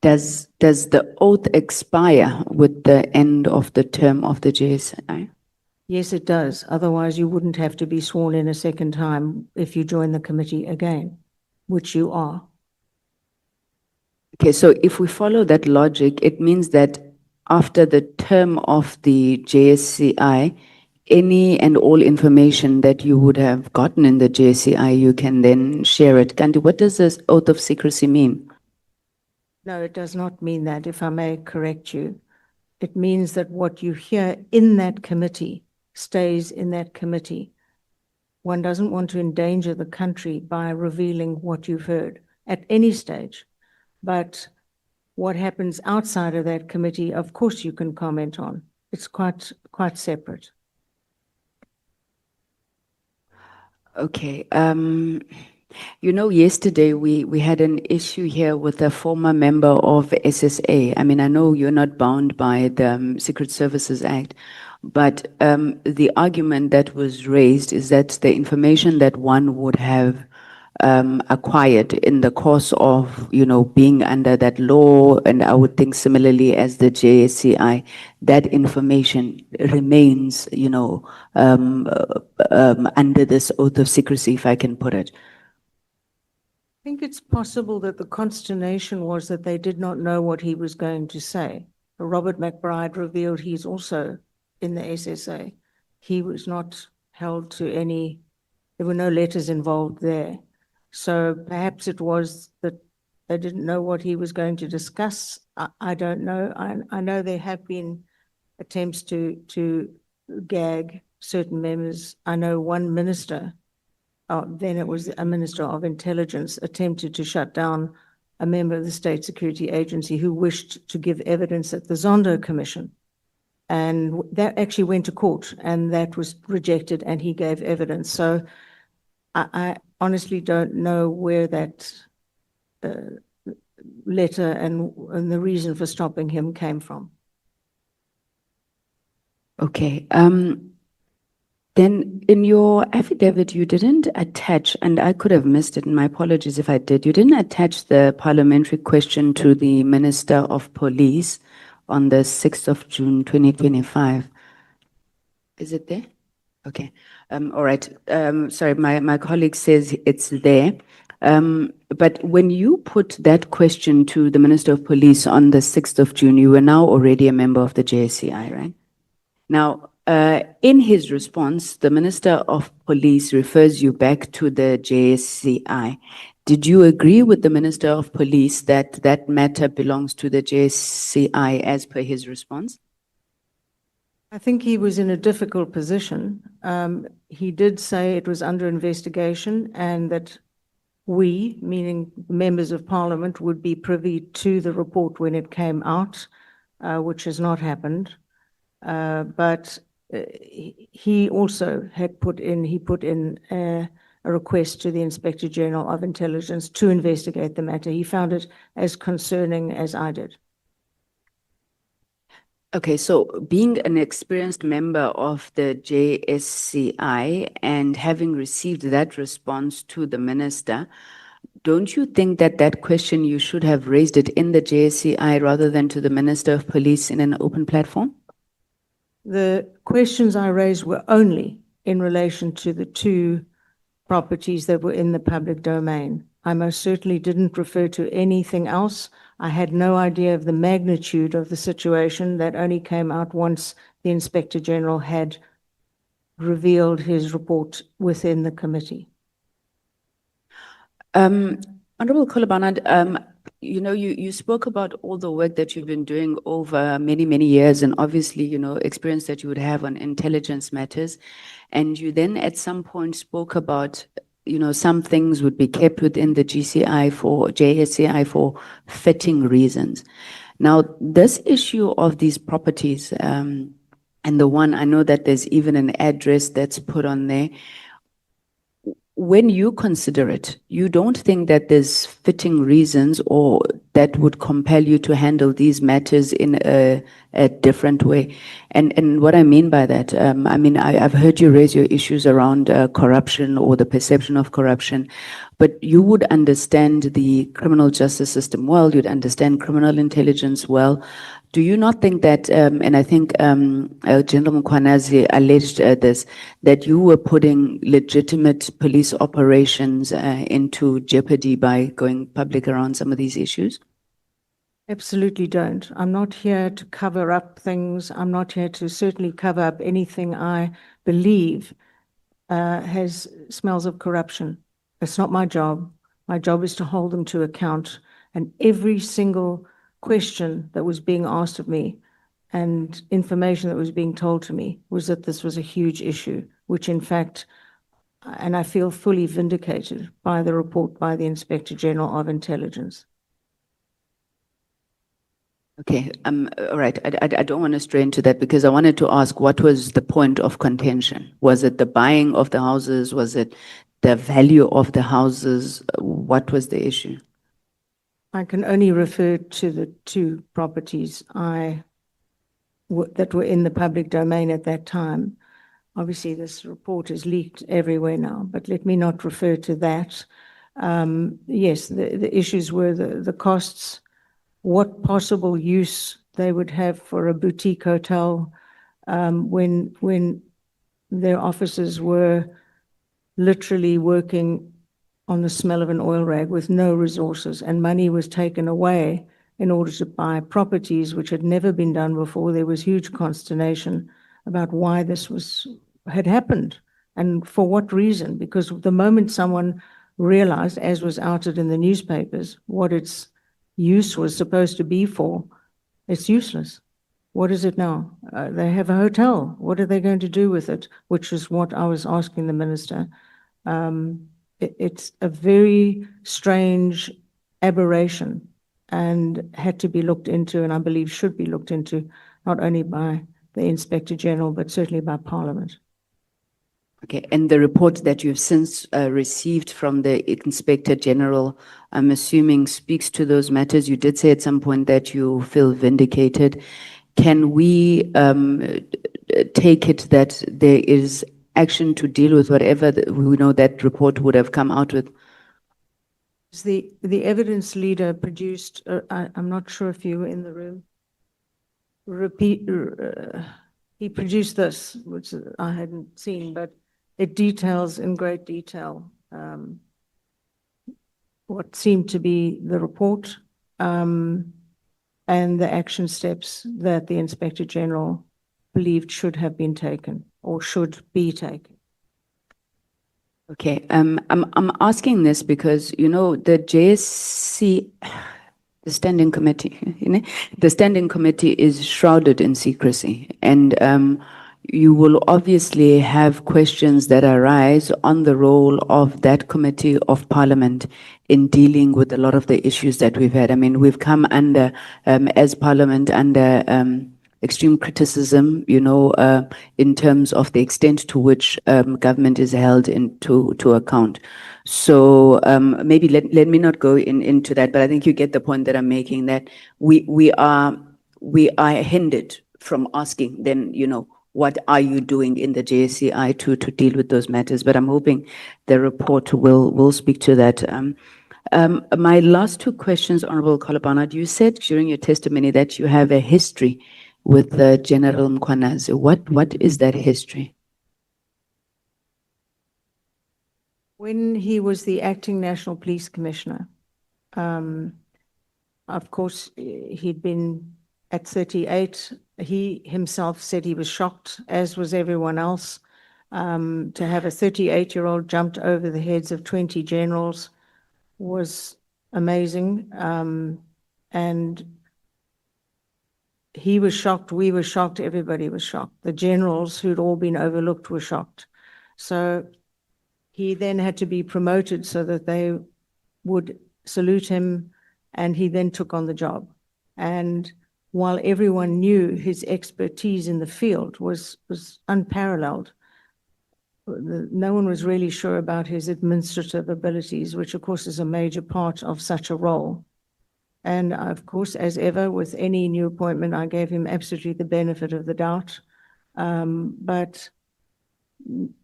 Does the oath expire with the end of the term of the JSI? Yes, it does. Otherwise, you wouldn't have to be sworn in a second time if you join the committee again, which you are. Okay, so if we follow that logic, it means that after the term of the JSCI, any and all information that you would have gotten in the JSCI, you can then share it. Kandi, what does this oath of secrecy mean? No, it does not mean that, if I may correct you. It means that what you hear in that committee stays in that committee. One doesn't want to endanger the country by revealing what you've heard at any stage. But what happens outside of that committee, of course you can comment on. It's quite separate. Okay. You know, yesterday we had an issue here with a former member of SSA. I mean, I know you're not bound by the Secret Services Act, but the argument that was raised is that the information that one would have acquired in the course of, you know, being under that law, and I would think similarly as the JSCI, that information remains, you know, under this oath of secrecy, if I can put it. I think it's possible that the consternation was that they did not know what he was going to say. Robert McBride revealed he's also in the SSA. He was not held to any, there were no letters involved there. So perhaps it was that they didn't know what he was going to discuss. I don't know. I know there have been attempts to gag certain members. I know one minister, then it was a minister of intelligence, attempted to shut down a member of the State Security Agency who wished to give evidence at the Zondo Commission. And that actually went to court and that was rejected and he gave evidence. So I honestly don't know where that letter and the reason for stopping him came from. Okay. Then in your affidavit, you didn't attach, and I could have missed it, and my apologies if I did, you didn't attach the parliamentary question to the Minister of Police on the 6th of June, 2025. Is it there? Okay. All right. Sorry, my colleague says it's there. But when you put that question to the Minister of Police on the 6th of June, you were now already a member of the JSCI, right? Now, in his response, the Minister of Police refers you back to the JSCI. Did you agree with the Minister of Police that that matter belongs to the JSCI as per his response? I think he was in a difficult position. He did say it was under investigation and that we, meaning members of Parliament, would be privy to the report when it came out, which has not happened. But he also had put in a request to the Inspector General of Intelligence to investigate the matter. He found it as concerning as I did. Okay, so being an experienced member of the JSCI and having received that response to the minister, don't you think that that question you should have raised it in the JSCI rather than to the Minister of Police in an open platform? The questions I raised were only in relation to the two properties that were in the public domain. I most certainly didn't refer to anything else. I had no idea of the magnitude of the situation. That only came out once the Inspector General had revealed his report within the committee. Honorable Kohler Barnard, you know, you spoke about all the work that you've been doing over many, many years and obviously, you know, experience that you would have on intelligence matters. And you then at some point spoke about, you know, some things would be kept within the JSCI for fitting reasons. Now, this issue of these properties, and the one, I know that there's even an address that's put on there. When you consider it, you don't think that there's fitting reasons or that would compel you to handle these matters in a different way. And what I mean by that, I mean, I've heard you raise your issues around corruption or the perception of corruption, but you would understand the criminal justice system well, you'd understand criminal intelligence well. Do you not think that, and I think General Mkhwanazi alleged this, that you were putting legitimate police operations into jeopardy by going public around some of these issues? Absolutely don't. I'm not here to cover up things. I'm not here to certainly cover up anything I believe has smells of corruption. It's not my job. My job is to hold them to account. And every single question that was being asked of me and information that was being told to me was that this was a huge issue, which in fact, and I feel fully vindicated by the report by the Inspector General of Intelligence. Okay, all right. I don't want to stray into that because I wanted to ask what was the point of contention? Was it the buying of the houses? Was it the value of the houses? What was the issue? I can only refer to the two properties that were in the public domain at that time. Obviously, this report is leaked everywhere now, but let me not refer to that. Yes, the issues were the costs, what possible use they would have for a boutique hotel when their officers were literally working on the smell of an oil rag with no resources, and money was taken away in order to buy properties which had never been done before. There was huge consternation about why this had happened. And for what reason? Because the moment someone realized, as was outed in the newspapers, what its use was supposed to be for, it's useless. What is it now? They have a hotel. What are they going to do with it? Which is what I was asking the minister. It's a very strange aberration and had to be looked into, and I believe should be looked into, not only by the Inspector General, but certainly by Parliament. Okay, and the report that you've since received from the Inspector General, I'm assuming speaks to those matters. You did say at some point that you feel vindicated. Can we take it that there is action to deal with whatever we know that report would have come out with? The evidence leader produced, I'm not sure if you were in the room, he produced this, which I hadn't seen, but it details in great detail what seemed to be the report and the action steps that the Inspector General believed should have been taken or should be taken. Okay, I'm asking this because, you know, the JSC, the standing committee, you know, the standing committee is shrouded in secrecy, and you will obviously have questions that arise on the role of that committee of Parliament in dealing with a lot of the issues that we've had. I mean, we've come under, as Parliament, under extreme criticism, you know, in terms of the extent to which government is held to account. So maybe let me not go into that, but I think you get the point that I'm making, that we are hindered from asking then, you know, what are you doing in the JSCI to deal with those matters? But I'm hoping the report will speak to that. My last two questions, Honorable Kohler Barnard, you said during your testimony that you have a history with General Mkhwanazi. What is that history? When he was the acting National Police Commissioner, of course, he'd been at 38. He himself said he was shocked, as was everyone else, to have a 38-year-old jumped over the heads of 20 generals was amazing. And he was shocked, we were shocked, everybody was shocked. The generals who'd all been overlooked were shocked. So he then had to be promoted so that they would salute him, and he then took on the job. And while everyone knew his expertise in the field was unparalleled, no one was really sure about his administrative abilities, which of course is a major part of such a role. And of course, as ever, with any new appointment, I gave him absolutely the benefit of the doubt. But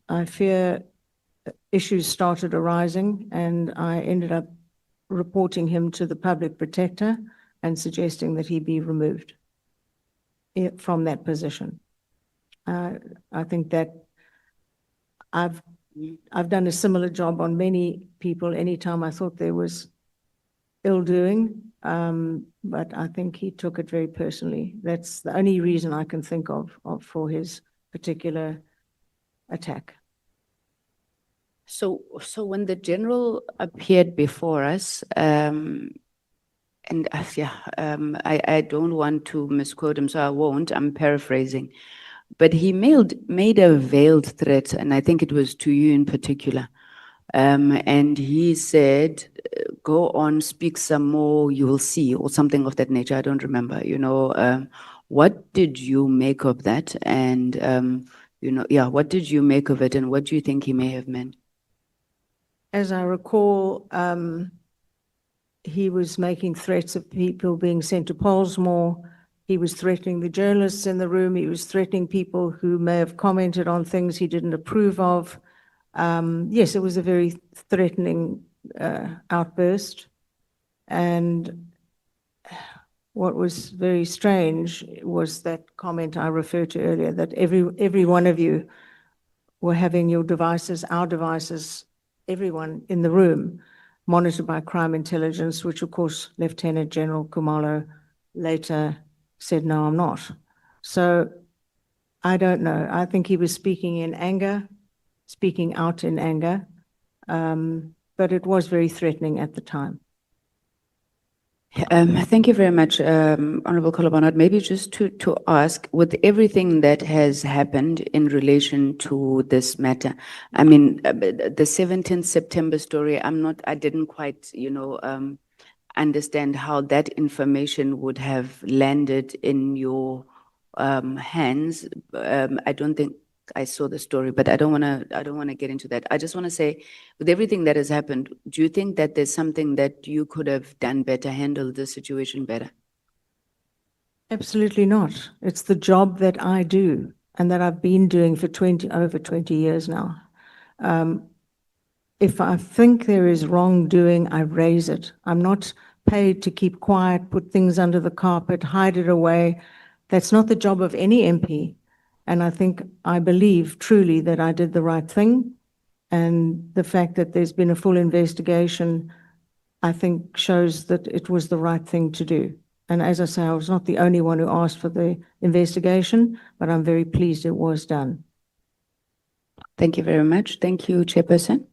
I fear issues started arising, and I ended up reporting him to the public protector and suggesting that he be removed from that position. I think that I've done a similar job on many people anytime I thought there was ill doing, but I think he took it very personally. That's the only reason I can think of for his particular attack. So when the general appeared before us, and I don't want to misquote him, so I won't. I'm paraphrasing, but he made a veiled threat, and I think it was to you in particular. And he said, "Go on, speak some more. You will see," or something of that nature. I don't remember. You know, what did you make of that? And you know, yeah, what did you make of it, and what do you think he may have meant? As I recall, he was making threats of people being sent to Pollsmoor. He was threatening the journalists in the room. He was threatening people who may have commented on things he didn't approve of. Yes, it was a very threatening outburst. And what was very strange was that comment I referred to earlier, that every one of you were having your devices, our devices, everyone in the room, monitored by crime intelligence, which of course Lieutenant General Khumalo later said, "No, I'm not." So I don't know. I think he was speaking in anger. speaking out in anger. But it was very threatening at the time. Thank you very much, Honorable Kohler Barnard. Maybe just to ask, with everything that has happened in relation to this matter, I mean, the 17th September story, I didn't quite, understand how that information would have landed in your hands. I don't think I saw the story, but I don't want to get into that. I just want to say, with everything that has happened, do you think that there's something that you could have done better, handled the situation better? Absolutely not. It's the job that I do and that I've been doing for over 20 years now. If I think there is wrongdoing, I raise it. I'm not paid to keep quiet, put things under the carpet, hide it away. That's not the job of any MP. And I believe truly that I did the right thing. And the fact that there's been a full investigation, I think shows that it was the right thing to do. And as I say, I was not the only one who asked for the investigation, but I'm very pleased it was done. Thank you very much. Thank you, Chairperson.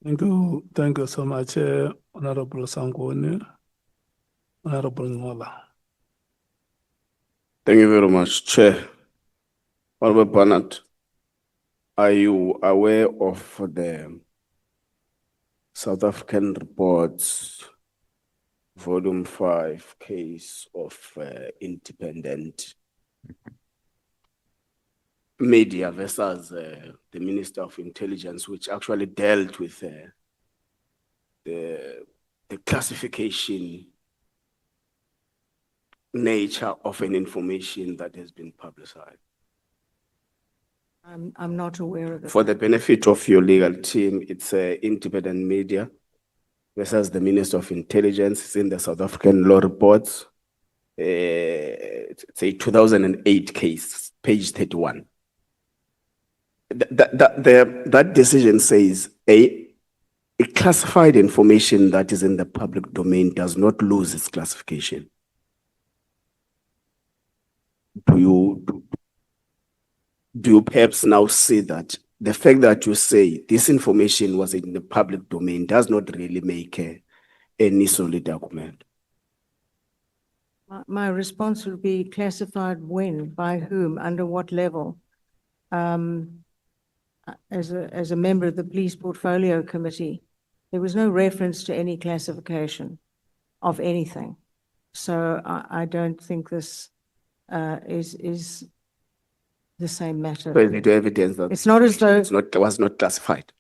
Thank you so much, Honorable Sangoni, Honorable Ngola. Thank you very much, Chair. Honorable Barnard, are you aware of the South African reports, Volume 5 case of independent media versus the Minister of Intelligence, which actually dealt with the classification nature of an information that has been publicized? I'm not aware of it. For the benefit of your legal team, it's independent media versus the Minister of Intelligence. It's in the South African law reports. It's a 2008 case, page 31. That decision says a classified information that is in the public domain does not lose its classification. Do you perhaps now see that the fact that you say this information was in the public domain does not really make any solid document? My response would be classified when, by whom, under what level. As a member of the Police Portfolio Committee, there was no reference to any classification of anything. So I don't think this is the same matter. So is it evidence that It's not as though it was not classified?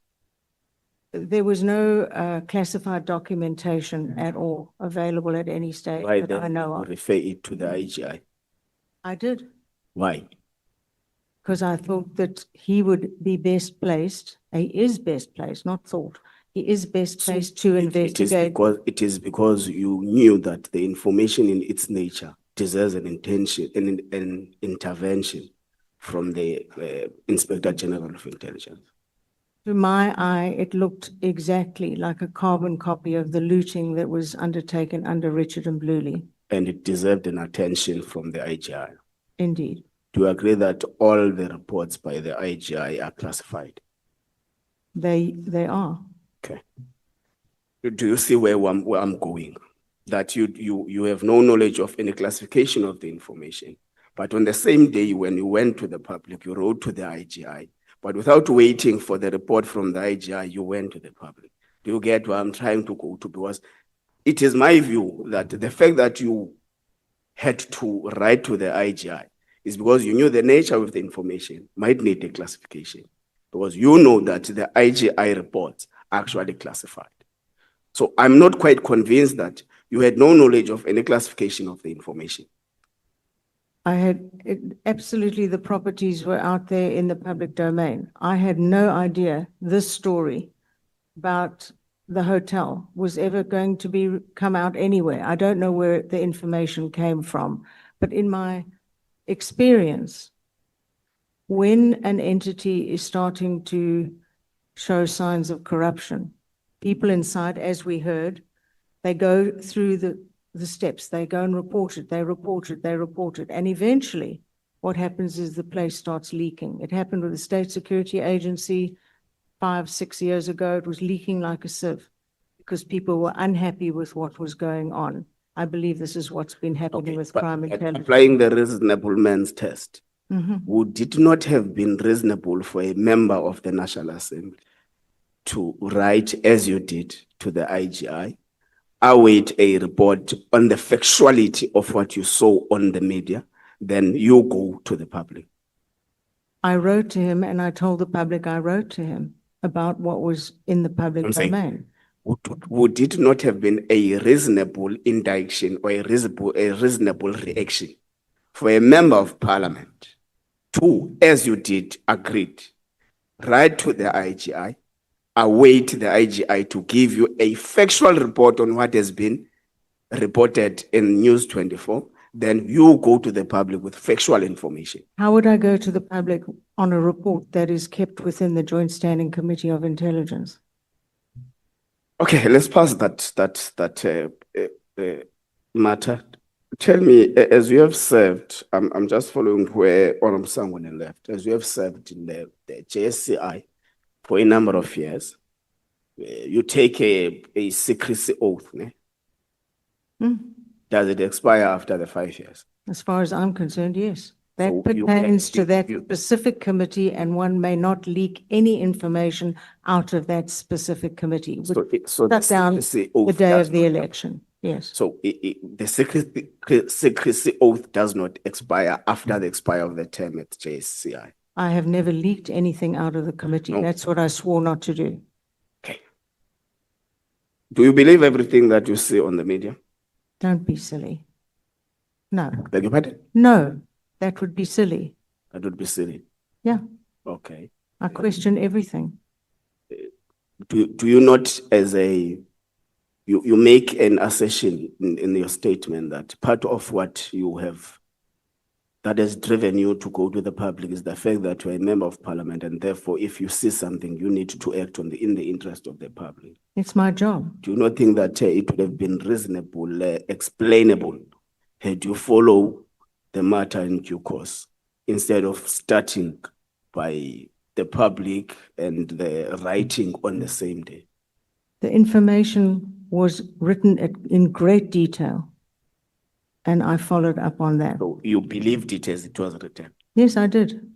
there was no classified documentation at all available at any stage Why that I then know you of. refer it to the IGI? I did, Why? because I thought that he would be best placed. He is best placed, not thought. He is best placed to investigate. It is because you knew that the information in its nature deserves an intervention from the Inspector General of Intelligence. To my eye, it looked exactly like a carbon copy of the looting that was undertaken under Richard and Bluely. And it deserved an attention from the IGI. Indeed. Do you agree that all the reports by the IGI are classified? They are. Okay. Do you see where I'm going? That you have no knowledge of any classification of the information, but on the same day when you went to the public, you wrote to the IGI, but without waiting for the report from the IGI, you went to the public. Do you get where I'm trying to go to? Because it is my view that the fact that you had to write to the IGI is because you knew the nature of the information might need a classification, because you know that the IGI reports are actually classified. So I'm not quite convinced that you had no knowledge of any classification of the information. Absolutely, the properties were out there in the public domain. I had no idea this story about the hotel was ever going to come out anywhere. I don't know where the information came from, but in my experience, when an entity is starting to show signs of corruption, people inside, as we heard, they go through the steps, they go and report it, they report it, they report it. And eventually, what happens is the place starts leaking. It happened with the State Security Agency 5, 6 years ago. It was leaking like a sieve because people were unhappy with what was going on. I believe this is what's been happening with But crime intelligence. applying the reasonable man's test, Mhm. would it not have been reasonable for a member of the National Assembly to write, as you did, to the IGI, await a report on the factuality of what you saw on the media, then you go to the public? I wrote to him and I told the public I wrote to him about what was in the public I'm saying- domain. Would it not have been a reasonable indiction or a reasonable reaction for a member of parliament to, as you did, agreed, write to the IGI, await the IGI to give you a factual report on what has been reported in News 24, then you go to the public with factual information? How would I go to the public on a report that is kept within the Joint Standing Committee of Intelligence? Okay, let's pass that matter. Tell me, as you have served, I'm just following where Honorable Sangwane left, as you have served in the JSCI for a number of years, you take a secrecy oath, ne? Hmm. Does it expire after the 5 years? As far as I'm concerned, yes. That So you pertains can- to that you- specific committee, and one may not leak any information out of that specific committee. So, so Shut down secrecy the oath day does of the not- election, yes. So the secrecy oath does not expire after the expire of the term at JSCI. I have never leaked anything out of the committee. No. That's what I swore not to do. Okay. Do you believe everything that you see on the media? Don't be silly. No, Beg your pardon? no, that would be silly. That would be silly. Yeah, Okay. I question everything. Do you not, as you make an assertion in your statement that part of what you have that has driven you to go to the public is the fact that you're a member of parliament, and therefore if you see something, you need to act in the interest of the public? It's my job. Do you not think that it would have been reasonable, explainable, had you follow the matter in due course, instead of starting by the public and the writing on the same day? The information was written in great detail, and I followed up on that. So you believed it as it was written. Yes, I did.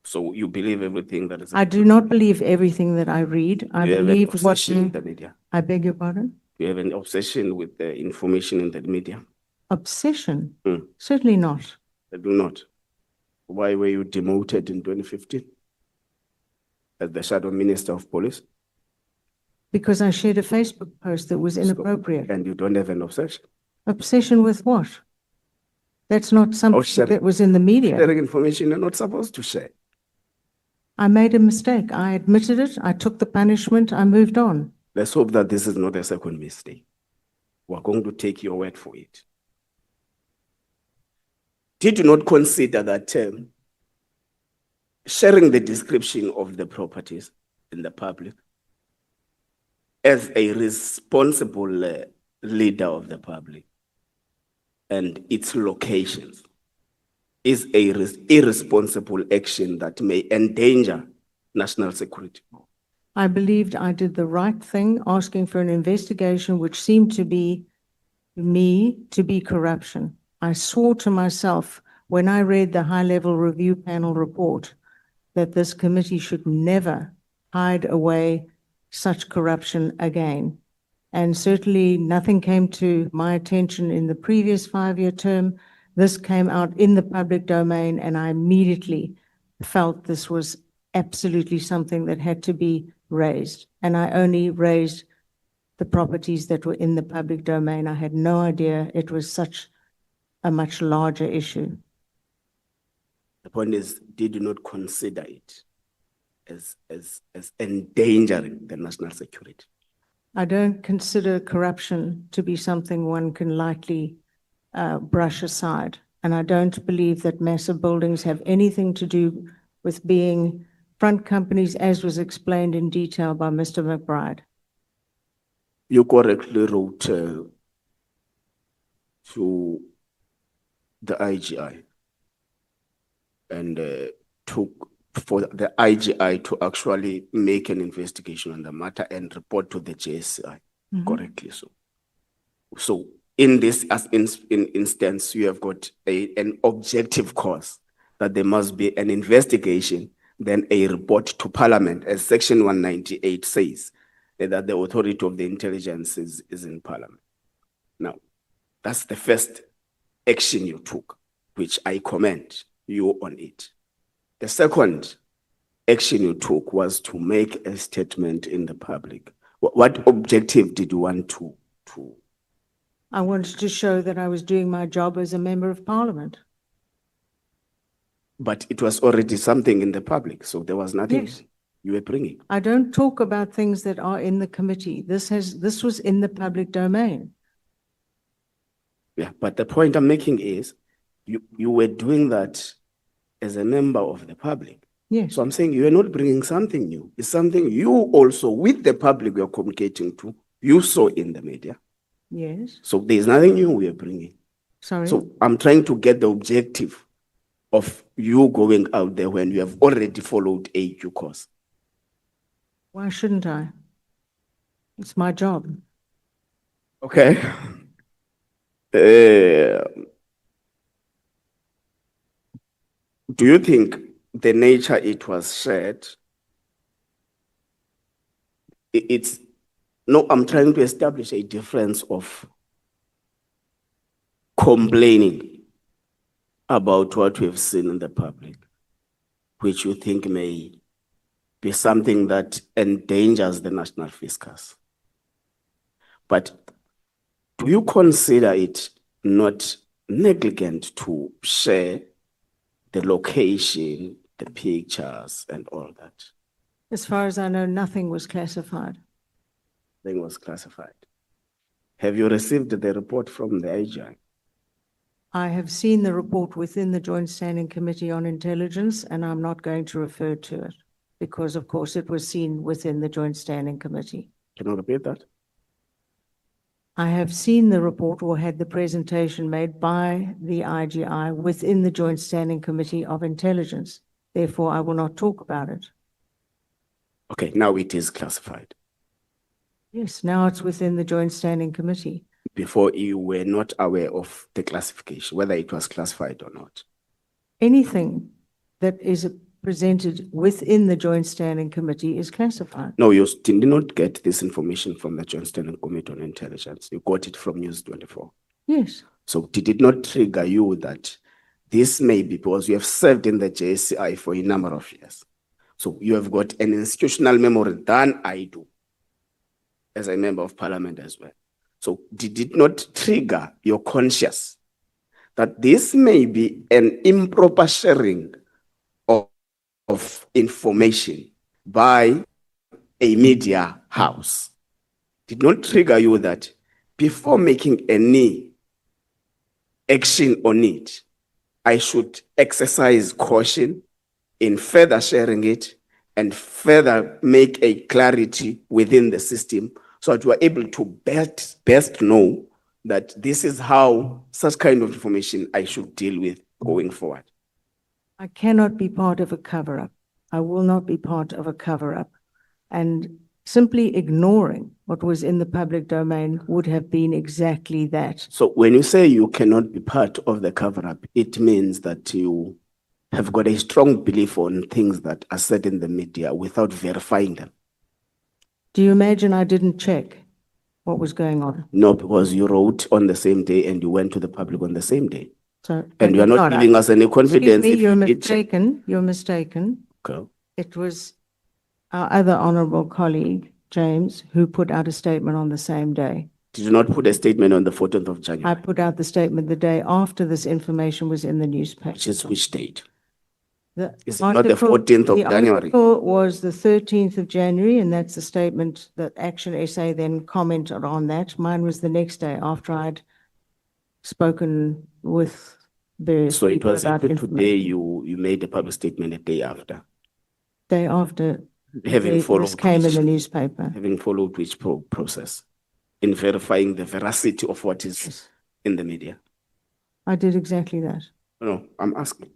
So you believe everything that is. I do not believe everything that I read. I Do you have an believe what obsession in the media? I beg your pardon? Do you have an obsession with the information in the media? Obsession? Hmm. Certainly not. I do not. Why were you demoted in 2015 as the Shadow Minister of Police? Because I shared a Facebook post that was inappropriate. And you don't have an obsession? Obsession with what? That's not something sharing- that was in the media. Sharing information you're not supposed to share. I made a mistake. I admitted it. I took the punishment. I moved on. Let's hope that this is not a second mistake. We're going to take your word for it. Did you not consider that sharing the description of the properties in the public as a responsible leader of the public and its locations is a irresponsible action that may endanger national security? I believed I did the right thing, asking for an investigation which seemed to be corruption. I swore to myself when I read the high-level review panel report that this committee should never hide away such corruption again. And certainly nothing came to my attention in the previous 5-year term. This came out in the public domain, and I immediately felt this was absolutely something that had to be raised. And I only raised the properties that were in the public domain. I had no idea it was such a much larger issue. The point is, did you not consider it as endangering the national security? I don't consider corruption to be something one can lightly brush aside. And I don't believe that massive buildings have anything to do with being front companies, as was explained in detail by Mr. McBride. You correctly wrote to the IGI and took for the IGI to actually make an investigation on the matter and report to the JSI correctly. So in this instance, you have got an objective cause that there must be an investigation, then a report to Parliament, as Section 198 says, that the authority of the intelligence is in Parliament. Now, that's the first action you took, which I commend you on it. The second action you took was to make a statement in the public. What objective did you want to? I wanted to show that I was doing my job as a member of Parliament. But it was already something in the public, so there was nothing Yes. you were bringing. I don't talk about things that are in the committee. This was in the public domain. Yeah, but the point I'm making is you were doing that as a member of the public. Yes. So I'm saying you are not bringing something new. It's something you also, with the public you're communicating to, you saw in the media. Yes. So there's nothing new we are bringing. Sorry. So I'm trying to get the objective of you going out there when you have already followed a due course. Why shouldn't I? It's my job. Okay. Do you think the nature it was shared? No, I'm trying to establish a difference of complaining about what we've seen in the public, which you think may be something that endangers the national fiscus. But do you consider it not negligent to share the location, the pictures, and all that? As far as I know, nothing was classified. Thing was classified. Have you received the report from the IGI? I have seen the report within the Joint Standing Committee on Intelligence, and I'm not going to refer to it because, of course, it was seen within the Joint Standing Committee. Can you repeat that? I have seen the report or had the presentation made by the IGI within the Joint Standing Committee of Intelligence. Therefore, I will not talk about it. Okay, now it is classified. Yes, now it's within the Joint Standing Committee. Before you were not aware of the classification, whether it was classified or not. Anything that is presented within the Joint Standing Committee is classified. No, you did not get this information from the Joint Standing Committee on Intelligence. You got it from News 24. Yes. So did it not trigger you that this may be because you have served in the JSCI for a number of years? So you have got an institutional memory than I do as a member of Parliament as well. So did it not trigger your conscience that this may be an improper sharing of information by a media house? Did not trigger you that before making any action on it, I should exercise caution in further sharing it and further make a clarity within the system so that you are able to best know that this is how such kind of information I should deal with going forward? I cannot be part of a cover-up. I will not be part of a cover-up. And simply ignoring what was in the public domain would have been exactly that. So when you say you cannot be part of the cover-up, it means that you have got a strong belief on things that are said in the media without verifying them. Do you imagine I didn't check what was going on? No, because you wrote on the same day and you went to the public on the same day. So, And you are not giving us any confidence. Excuse me, you're it- mistaken. You're mistaken. Okay. It was our other honorable colleague, James, who put out a statement on the same day. Did you not put a statement on the 14th of I January? put out the statement the day after this information was in the newspaper. Which is which date? The Is it not the article- 14th of the January? article was the 13th of January, and that's the statement that Action SA then commented on that. Mine was the next day after I'd spoken with various So it people was about today information. you made a public statement a day after, Day after having this followed came in which- the newspaper. having followed which process in verifying the veracity of what is in the media. I did exactly that. No, I'm asking.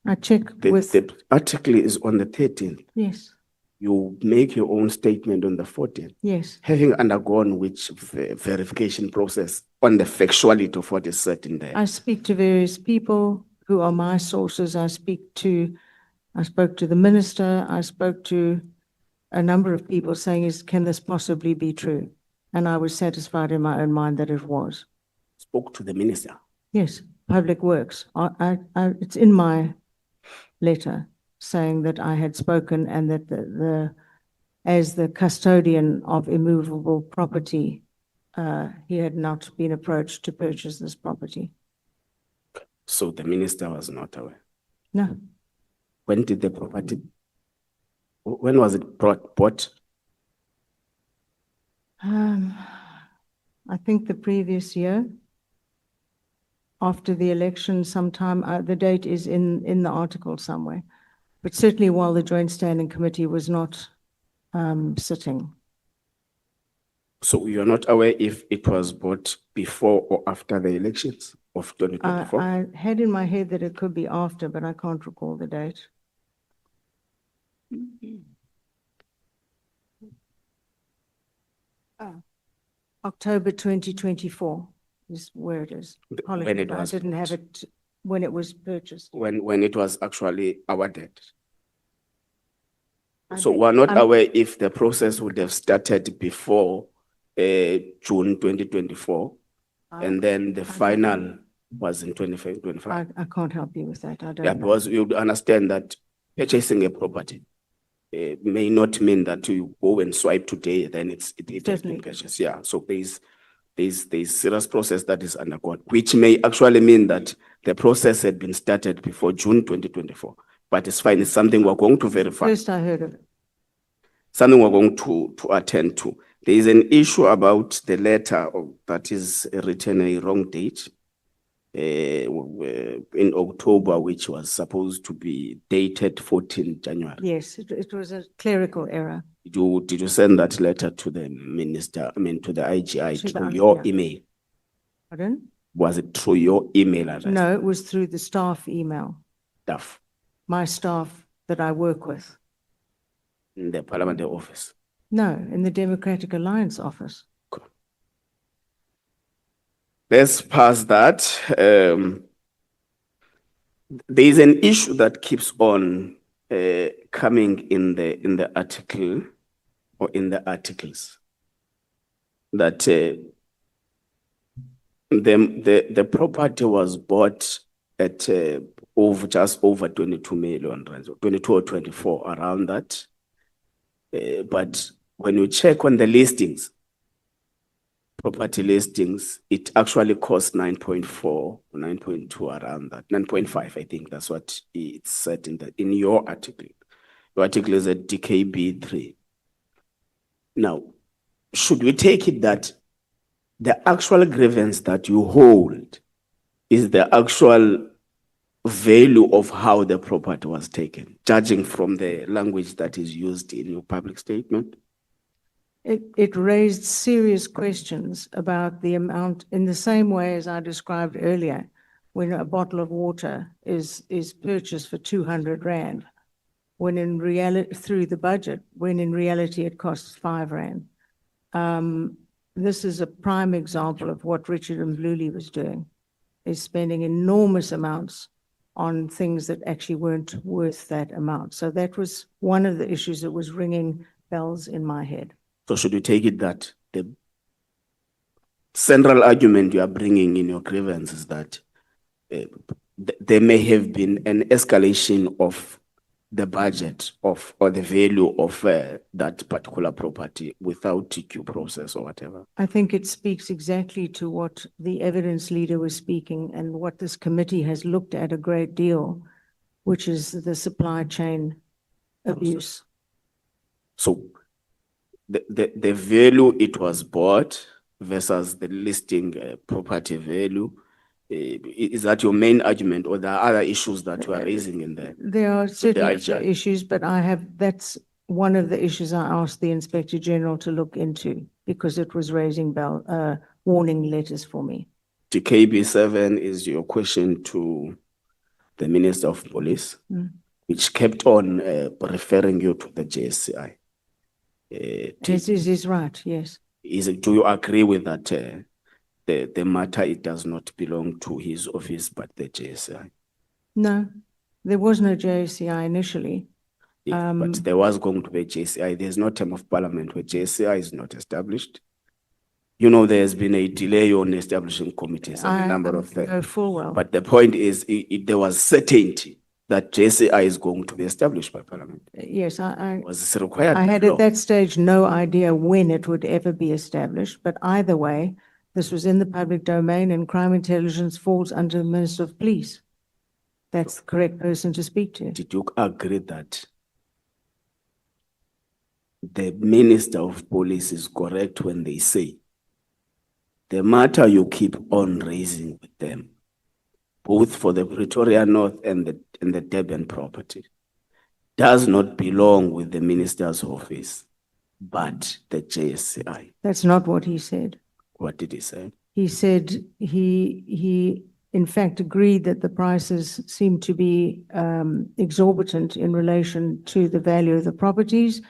I check The, with, the article is on the 13th. yes, You make your own statement on the 14th. yes. Having undergone which verification process on the factuality of what is said in there. I speak to various people who are my sources. I spoke to the minister. I spoke to a number of people saying, can this possibly be true? And I was satisfied in my own mind that it was. Spoke to the minister. Yes, Public Works. It's in my letter saying that I had spoken and that as the custodian of immovable property, he had not been approached to purchase this property. So the minister was not aware. No, When did the property, when was it bought? I think the previous year, after the election sometime, the date is in the article somewhere, but certainly while the Joint Standing Committee was not sitting. So you're not aware if it was bought before or after the elections of 2024? I had in my head that it could be after, but I can't recall the date. October 2024 is where it is. When it I was didn't have bought. it when it was purchased. When it was actually awarded. I So think- we're not I'm- aware if the process would have started before June 2024, and then the final was in 25. I can't help you with that. I don't Yeah, know. because you understand that purchasing a property may not mean that you go and swipe today, then it has been Certainly. purchased. Yeah, so there's serious process that is undergone, which may actually mean that the process had been started before June 2024. But it's fine, it's something we're going to verify, First I heard of it. something we're going to attend to. There is an issue about the letter that is written a wrong date in October, which was supposed to be dated 14 January. Yes, it was a clerical error. Did you send that letter to the minister, to the IGI, To the through your IGI. email? Pardon? Was it through your email address? No, it was through the staff email, Staff my staff that I work with. in the parliamentary office. No, in the Democratic Alliance office. Let's pass that. There is an issue that keeps on coming in the article or in the articles that the property was bought at just over 22 million rands, 22 or 24, around that. But when you check on the listings, property listings, it actually costs 9.4 or 9.2, around that, 9.5, I think that's what it's said in your article. Your article is at DKB3. Now, should we take it that the actual grievance that you hold is the actual value of how the property was taken, judging from the language that is used in your public statement? It raised serious questions about the amount, in the same way as I described earlier, when a bottle of water is purchased for 200 Rand, when in reality, through the budget, when in reality it costs 5 Rand. This is a prime example of what Richard and Mbluli was doing, is spending enormous amounts on things that actually weren't worth that amount. So that was one of the issues that was ringing bells in my head. So should we take it that the central argument you are bringing in your grievance is that there may have been an escalation of the budget or the value of that particular property without due process or whatever? I think it speaks exactly to what the evidence leader was speaking and what this committee has looked at a great deal, which is the supply chain abuse. So the value it was bought versus the listing property value, is that your main argument, or there are other issues that you are raising in there? There are certainly IGI. issues, but that's one of the issues I asked the Inspector General to look into because it was raising warning letters for me. The KB7 is your question to the Minister of Police, Mm. which kept on referring you to the JSCI. This is right, yes. Do you agree with that? The matter, it does not belong to his office, but the JSCI. No, there was no JSCI initially. Yeah, but there was going to be a JSCI. There's no term of parliament where JSCI is not established. You know, there's been a delay on establishing committees and a number of things. know full well. But the point is, there was certainty that JSCI is going to be established by parliament. Yes, Was this required? I had No. at that stage no idea when it would ever be established, but either way, this was in the public domain and crime intelligence falls under the Minister of Police. That's the correct person to speak to. Did you agree that the Minister of Police is correct when they say the matter you keep on raising with them, both for the Pretoria North and the Durban property, does not belong with the Minister's office, but the JSCI? That's not what he said. What did he say? He said he in fact agreed that the prices seem to be exorbitant in relation to the value of the properties,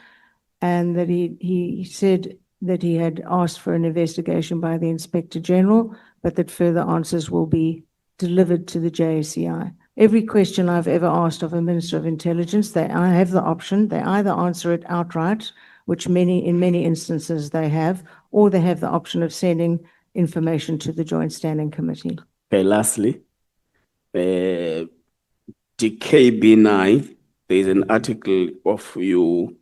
and that he said that he had asked for an investigation by the Inspector General, but that further answers will be delivered to the JSCI. Every question I've ever asked of a Minister of Intelligence, I have the option, they either answer it outright, which in many instances they have, or they have the option of sending information to the Joint Standing Committee. Okay, lastly, DKB9, there is an article of you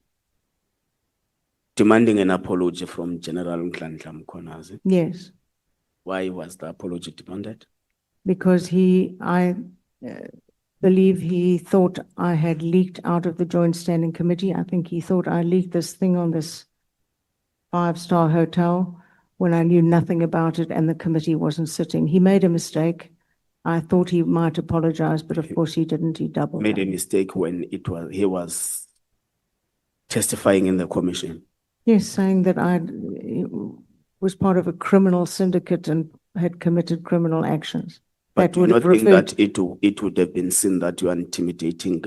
demanding an apology from General Nhlanhla Mkhwanazi. Yes, Why was the apology demanded? because I believe he thought I had leaked out of the Joint Standing Committee. I think he thought I leaked this thing on this 5-star hotel when I knew nothing about it and the committee wasn't sitting. He made a mistake. I thought he might apologize, but of course he didn't. He doubled Made a down. mistake when he was testifying in the commission. Yes, saying that I was part of a criminal syndicate and had committed criminal actions. But That do you would not have think referred that it would have been seen that you are intimidating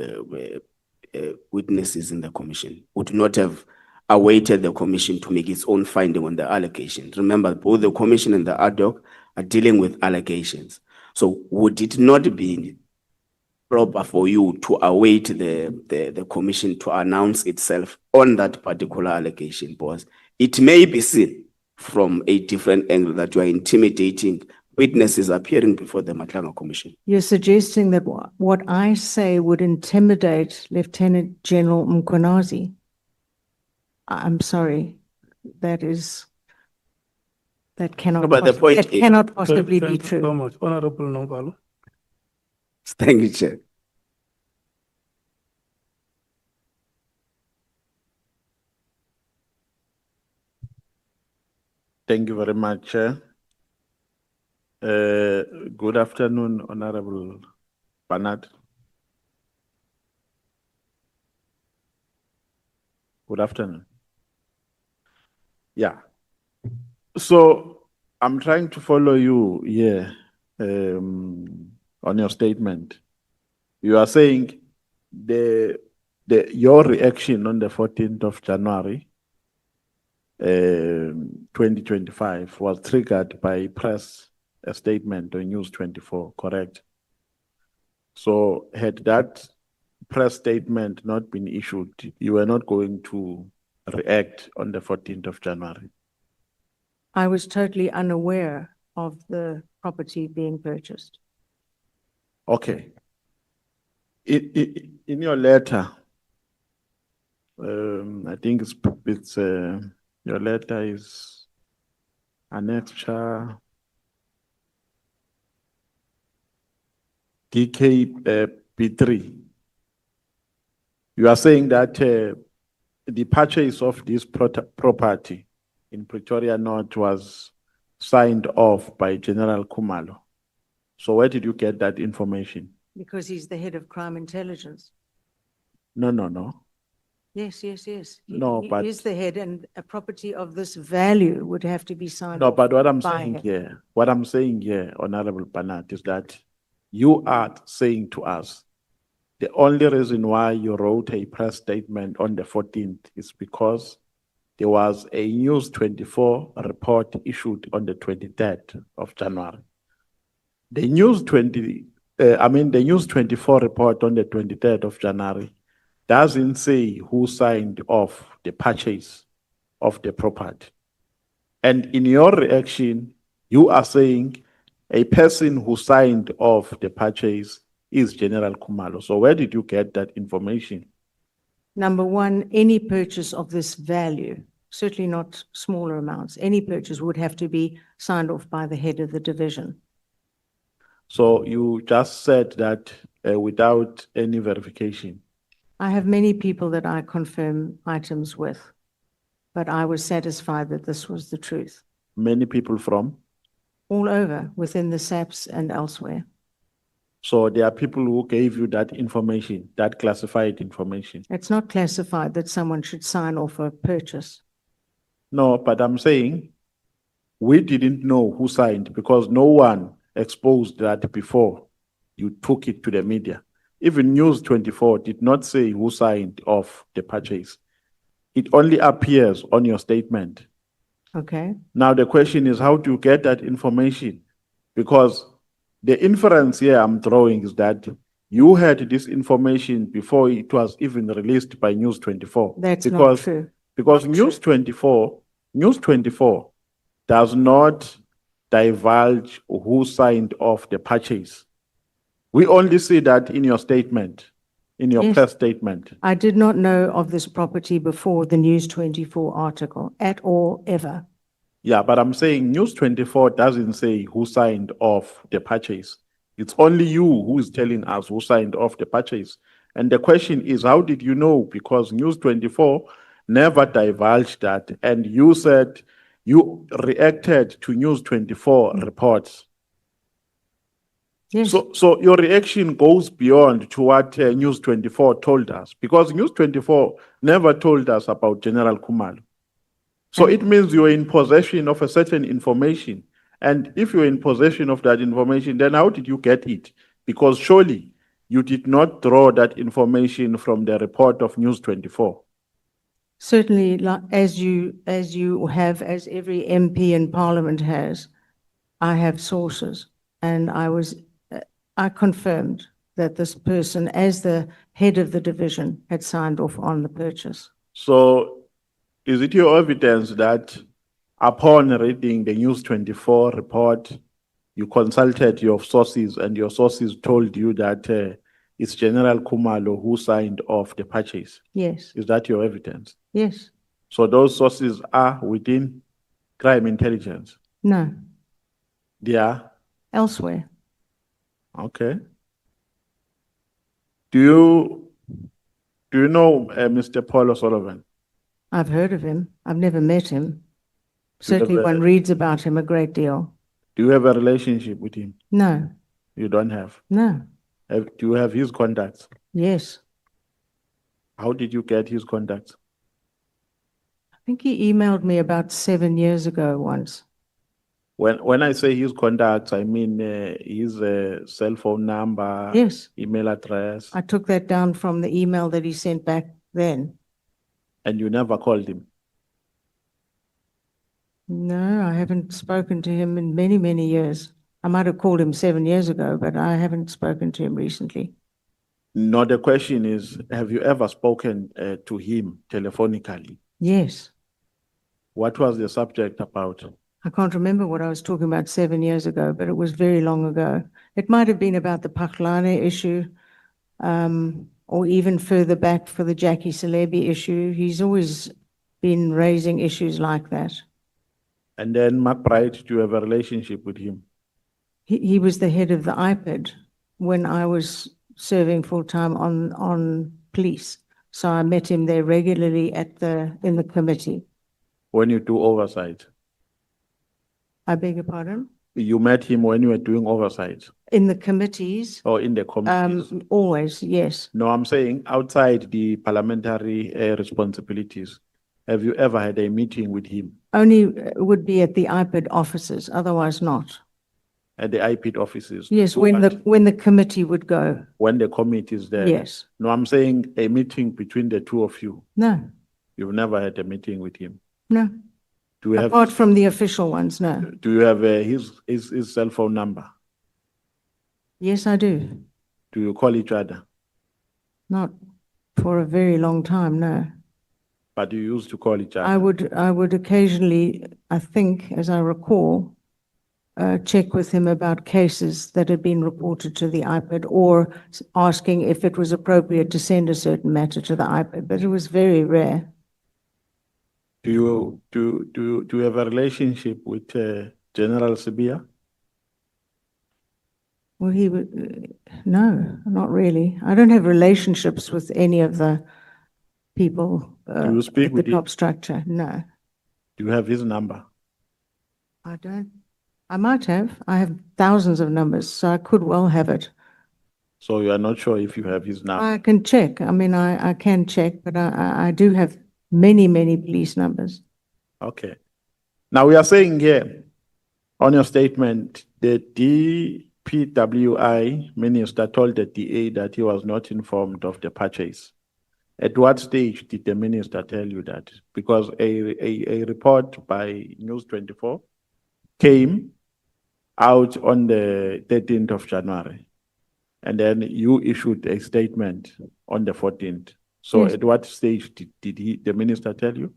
witnesses in the commission? Would not have awaited the commission to make its own finding on the allegations? Remember, both the commission and the AdHoc are dealing with allegations. So would it not be proper for you to await the commission to announce itself on that particular allegation? Because it may be seen from a different angle that you are intimidating witnesses appearing before the Matlanga Commission. You're suggesting that what I say would intimidate Lieutenant General Mkhwanazi. I'm sorry, that cannot, No, but the point that is- cannot possibly be Thank you so true. much. Honorable Nongalo. Thank you, Chair. Thank you very much, Chair. Good afternoon, Honorable Barnard. Good afternoon. Yeah. So I'm trying to follow you here on your statement. You are saying your reaction on the 14th of January 2025 was triggered by a statement on News 24, correct? So had that press statement not been issued, you were not going to react on the 14th of January. I was totally unaware of the property being purchased. Okay. In your letter, I think it's your letter is annexure DKB3. You are saying that the purchase of this property in Pretoria North was signed off by General Khumalo. So where did you get that information? Because he's the head of crime intelligence. No. Yes. No, but- He is the head, and a property of this value would have to be signed No, off but what I'm by saying him. here, Honorable Barnard, is that you are saying to us, the only reason why you wrote a press statement on the 14th is because there was a News 24 report issued on the 23rd of January. The News 24 report on the 23rd of January doesn't say who signed off the purchase of the property. And in your reaction, you are saying a person who signed off the purchase is General Khumalo. So where did you get that information? Number one, any purchase of this value, certainly not smaller amounts, any purchase would have to be signed off by the head of the division. So you just said that without any verification. I have many people that I confirm items with, but I was satisfied that this was the truth. Many people from? All over, within the SAPs and elsewhere. So there are people who gave you that information, that classified information. It's not classified that someone should sign off a purchase. No, but I'm saying we didn't know who signed because no one exposed that before you took it to the media. Even News 24 did not say who signed off the purchase. It only appears on your statement. Okay. Now the question is, how do you get that information? Because the inference here I'm drawing is that you had this information before it was even released by News 24. That's not true. Because News 24 does not divulge who signed off the purchase. We only see that in your statement, in your Yes. press statement. I did not know of this property before the News 24 article at all, ever. Yeah, but I'm saying News 24 doesn't say who signed off the purchase. It's only you who is telling us who signed off the purchase. And the question is, how did you know? Because News 24 never divulged that. And you said you reacted to News 24 reports. Yes. So your reaction goes beyond to what News 24 told us, because News 24 never told us about General Khumalo. So it means you're in possession of a certain information. And if you're in possession of that information, then how did you get it? Because surely you did not draw that information from the report of News 24. Certainly, as you have, as every MP in Parliament has, I have sources, and I confirmed that this person, as the head of the division, had signed off on the purchase. So is it your evidence that upon reading the News 24 report, you consulted your sources and your sources told you that it's General Khumalo who signed off the purchase? Yes. Is that your evidence? Yes. So those sources are within crime intelligence? No. They are? Elsewhere. Okay. Do you know Mr. Paul O'Sullivan? I've heard of him. I've never met him. Certainly one reads about him a great deal. Do you have a relationship with him? No. You don't have? No. Do you have his contacts? Yes. How did you get his contacts? I think he emailed me about 7 years ago once. When I say his contacts, I mean his cell phone number, Yes. email address, I took that down from the email that he sent back then. and you never called him. No, I haven't spoken to him in many, many years. I might have called him 7 years ago, but I haven't spoken to him recently. No, the question is, have you ever spoken to him telephonically? Yes. What was the subject about? I can't remember what I was talking about 7 years ago, but it was very long ago. It might have been about the Pakhlane issue, or even further back for the Jackie Celebi issue. He's always been raising issues like that. And then McBride, do you have a relationship with him? He was the head of the IPID when I was serving full-time on police. So I met him there regularly in the committee. When you do oversight? I beg your pardon? You met him when you were doing oversight? In the committees? Or in the committees? Always, yes. No, I'm saying outside the parliamentary responsibilities. Have you ever had a meeting with him? Only would be at the IPID offices, otherwise not. at the IPID offices? Yes, Do when what? when the committee would go. When the committee is there? Yes. No, I'm saying a meeting between the two of you. No, You've never had a meeting with him. no. Do you have, Apart from the official ones, no. do you have his cell phone number? Yes, I do. Do you call each other? Not for a very long time, no. But you used to call each other? I would occasionally, I think, as I recall, check with him about cases that had been reported to the IPID or asking if it was appropriate to send a certain matter to the IPID, but it was very rare. Do you have a relationship with General Sibia? Well, he would, no, not really. I don't have relationships with any of the people Do you speak at the with him? top structure, no. Do you have his number? I don't. I might have. I have thousands of numbers, so I could well have it. So you are not sure if you have his number? I can check. I mean, I can check, but I do have many, many police numbers. Okay. Now we are saying here on your statement, the DPWI minister told the DA that he was not informed of the purchase. At what stage did the minister tell you that? Because a report by News 24 came out on the 13th of January. And then you issued a statement on the 14th. So Yes. at what stage did the minister tell you?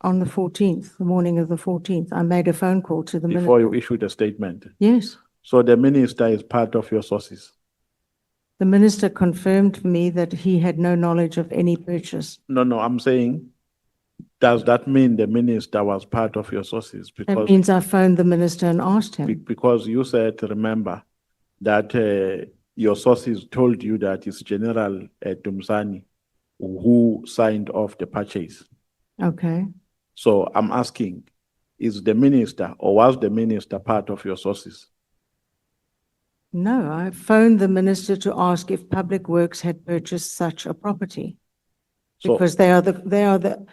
On the 14th, the morning of the 14th, I made a phone call to the Before minister. you issued a statement? Yes. So the minister is part of your sources? The minister confirmed for me that he had no knowledge of any purchase. No, I'm saying, does that mean the minister was part of your sources? That Because, means I phoned the minister and asked him. because you said, remember, that your sources told you that it's General Dumsani who signed off the purchase. Okay. So I'm asking, is the minister or was the minister part of your sources? No, I phoned the minister to ask if Public Works had purchased such a property. So- Because they are the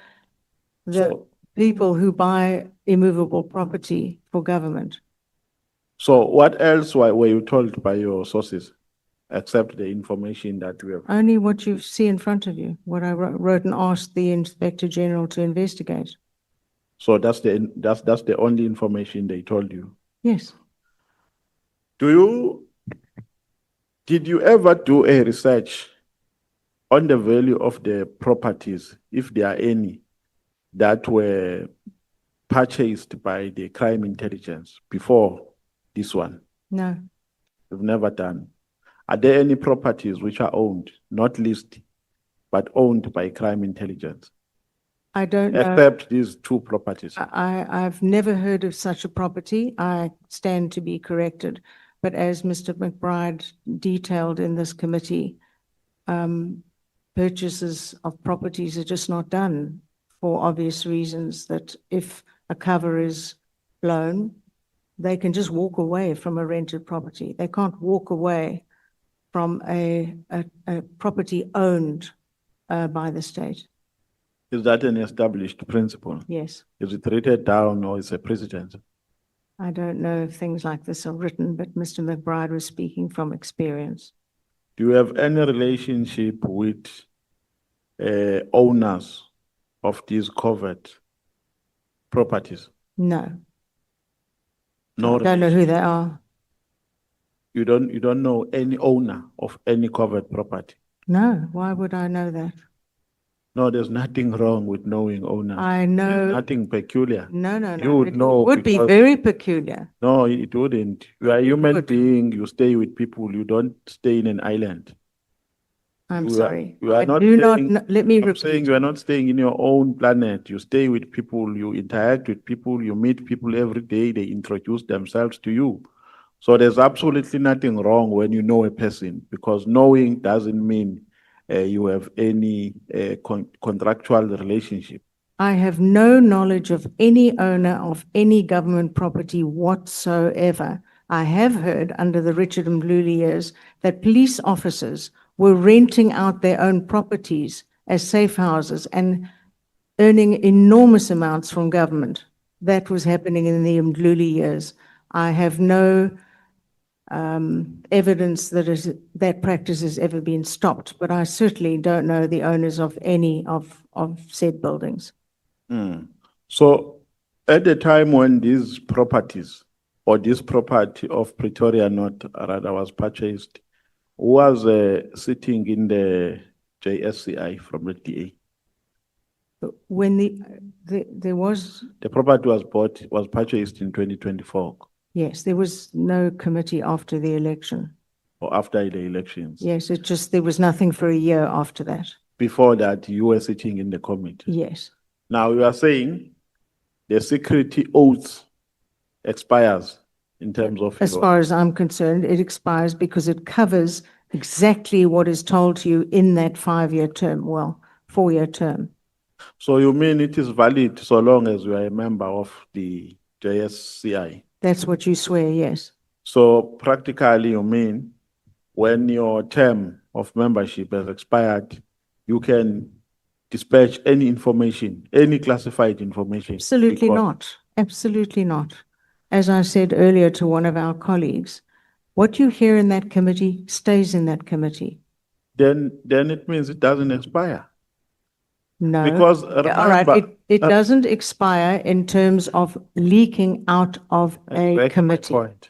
So- people who buy immovable property for government. So what else were you told by your sources, except the information that we have? Only what you see in front of you, what I wrote and asked the Inspector General to investigate. So that's the only information they told you. Yes. Did you ever do a research on the value of the properties, if there are any, that were purchased by the crime intelligence before this one? No. You've never done. Are there any properties which are owned, not listed, but owned by crime intelligence? I don't know. Except these two properties. I've never heard of such a property. I stand to be corrected. But as Mr. McBride detailed in this committee, purchases of properties are just not done for obvious reasons, that if a cover is blown, they can just walk away from a rented property. They can't walk away from a property owned by the state. Is that an established principle? Yes. Is it written down or is it precedent? I don't know if things like this are written, but Mr. McBride was speaking from experience. Do you have any relationship with owners of these covered properties? No. No. I don't know who they are. You don't know any owner of any covered property? No, why would I know that? No, there's nothing wrong with knowing owners. I know. There's nothing peculiar. No, no, no. You would know. It would be because- very peculiar. No, it wouldn't. You are a human Would. being. You stay with people. You don't stay in an island. I'm You are- sorry. you are I not do not, saying- kn- let me I'm repeat. saying you are not staying in your own planet. You stay with people. You interact with people. You meet people every day. They introduce themselves to you. So there's absolutely nothing wrong when you know a person, because knowing doesn't mean you have any contractual relationship. I have no knowledge of any owner of any government property whatsoever. I have heard under the Richard Mluli years that police officers were renting out their own properties as safe houses and earning enormous amounts from government. That was happening in the Mluli years. I have no evidence that practice has ever been stopped, but I certainly don't know the owners of any of said buildings. So at the time when these properties or this property of Pretoria North rather was purchased, who was sitting in the JSCI from the DA? When there was, The property was purchased in 2024 yes, there was no committee after the election. or after the elections. Yes, it just, there was nothing for a year after that. Before that, you were sitting in the committee. Yes. Now you are saying the security oath expires in terms of As far as I'm concerned, it expires because it covers exactly what is told to you in that 5-year term, well, 4-year term. So you mean it is valid so long as you are a member of the JSCI? That's what you swear, yes. So practically you mean when your term of membership has expired, you can dispatch any information, any classified information? Absolutely because- not. Absolutely not. As I said earlier to one of our colleagues, what you hear in that committee stays in that committee. Then it means it doesn't expire. No. Because All right, remember- it doesn't expire in terms of leaking out of a Exactly my committee. point.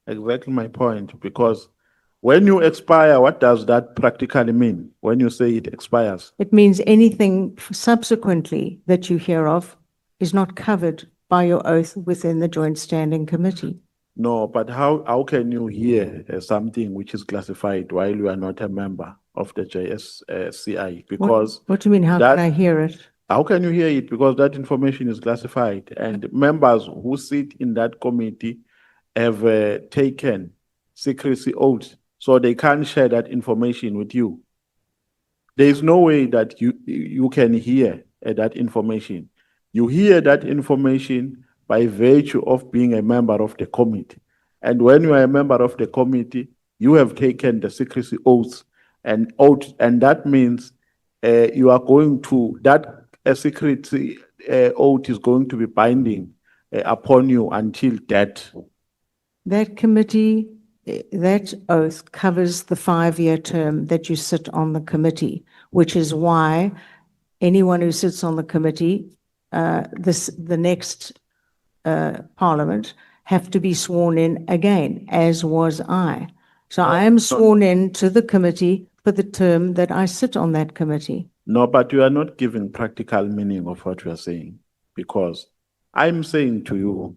Exactly my point, because when you expire, what does that practically mean when you say it expires? It means anything subsequently that you hear of is not covered by your oath within the Joint Standing Committee. No, but how can you hear something which is classified while you are not a member of the JSCI? Because What do you mean, how that- can I hear it? how can you hear it? Because that information is classified, and members who sit in that committee have taken secrecy oaths, so they can't share that information with you. There is no way that you can hear that information. You hear that information by virtue of being a member of the committee. And when you are a member of the committee, you have taken the secrecy oaths, and that means you are going to, that secrecy oath is going to be binding upon you until death. That committee, that oath covers the 5-year term that you sit on the committee, which is why anyone who sits on the committee, the next Parliament, have to be sworn in again, as was I. So I am sworn in to the committee for the term that I sit on that committee. No, but you are not giving practical meaning of what you are saying, because I'm saying to you,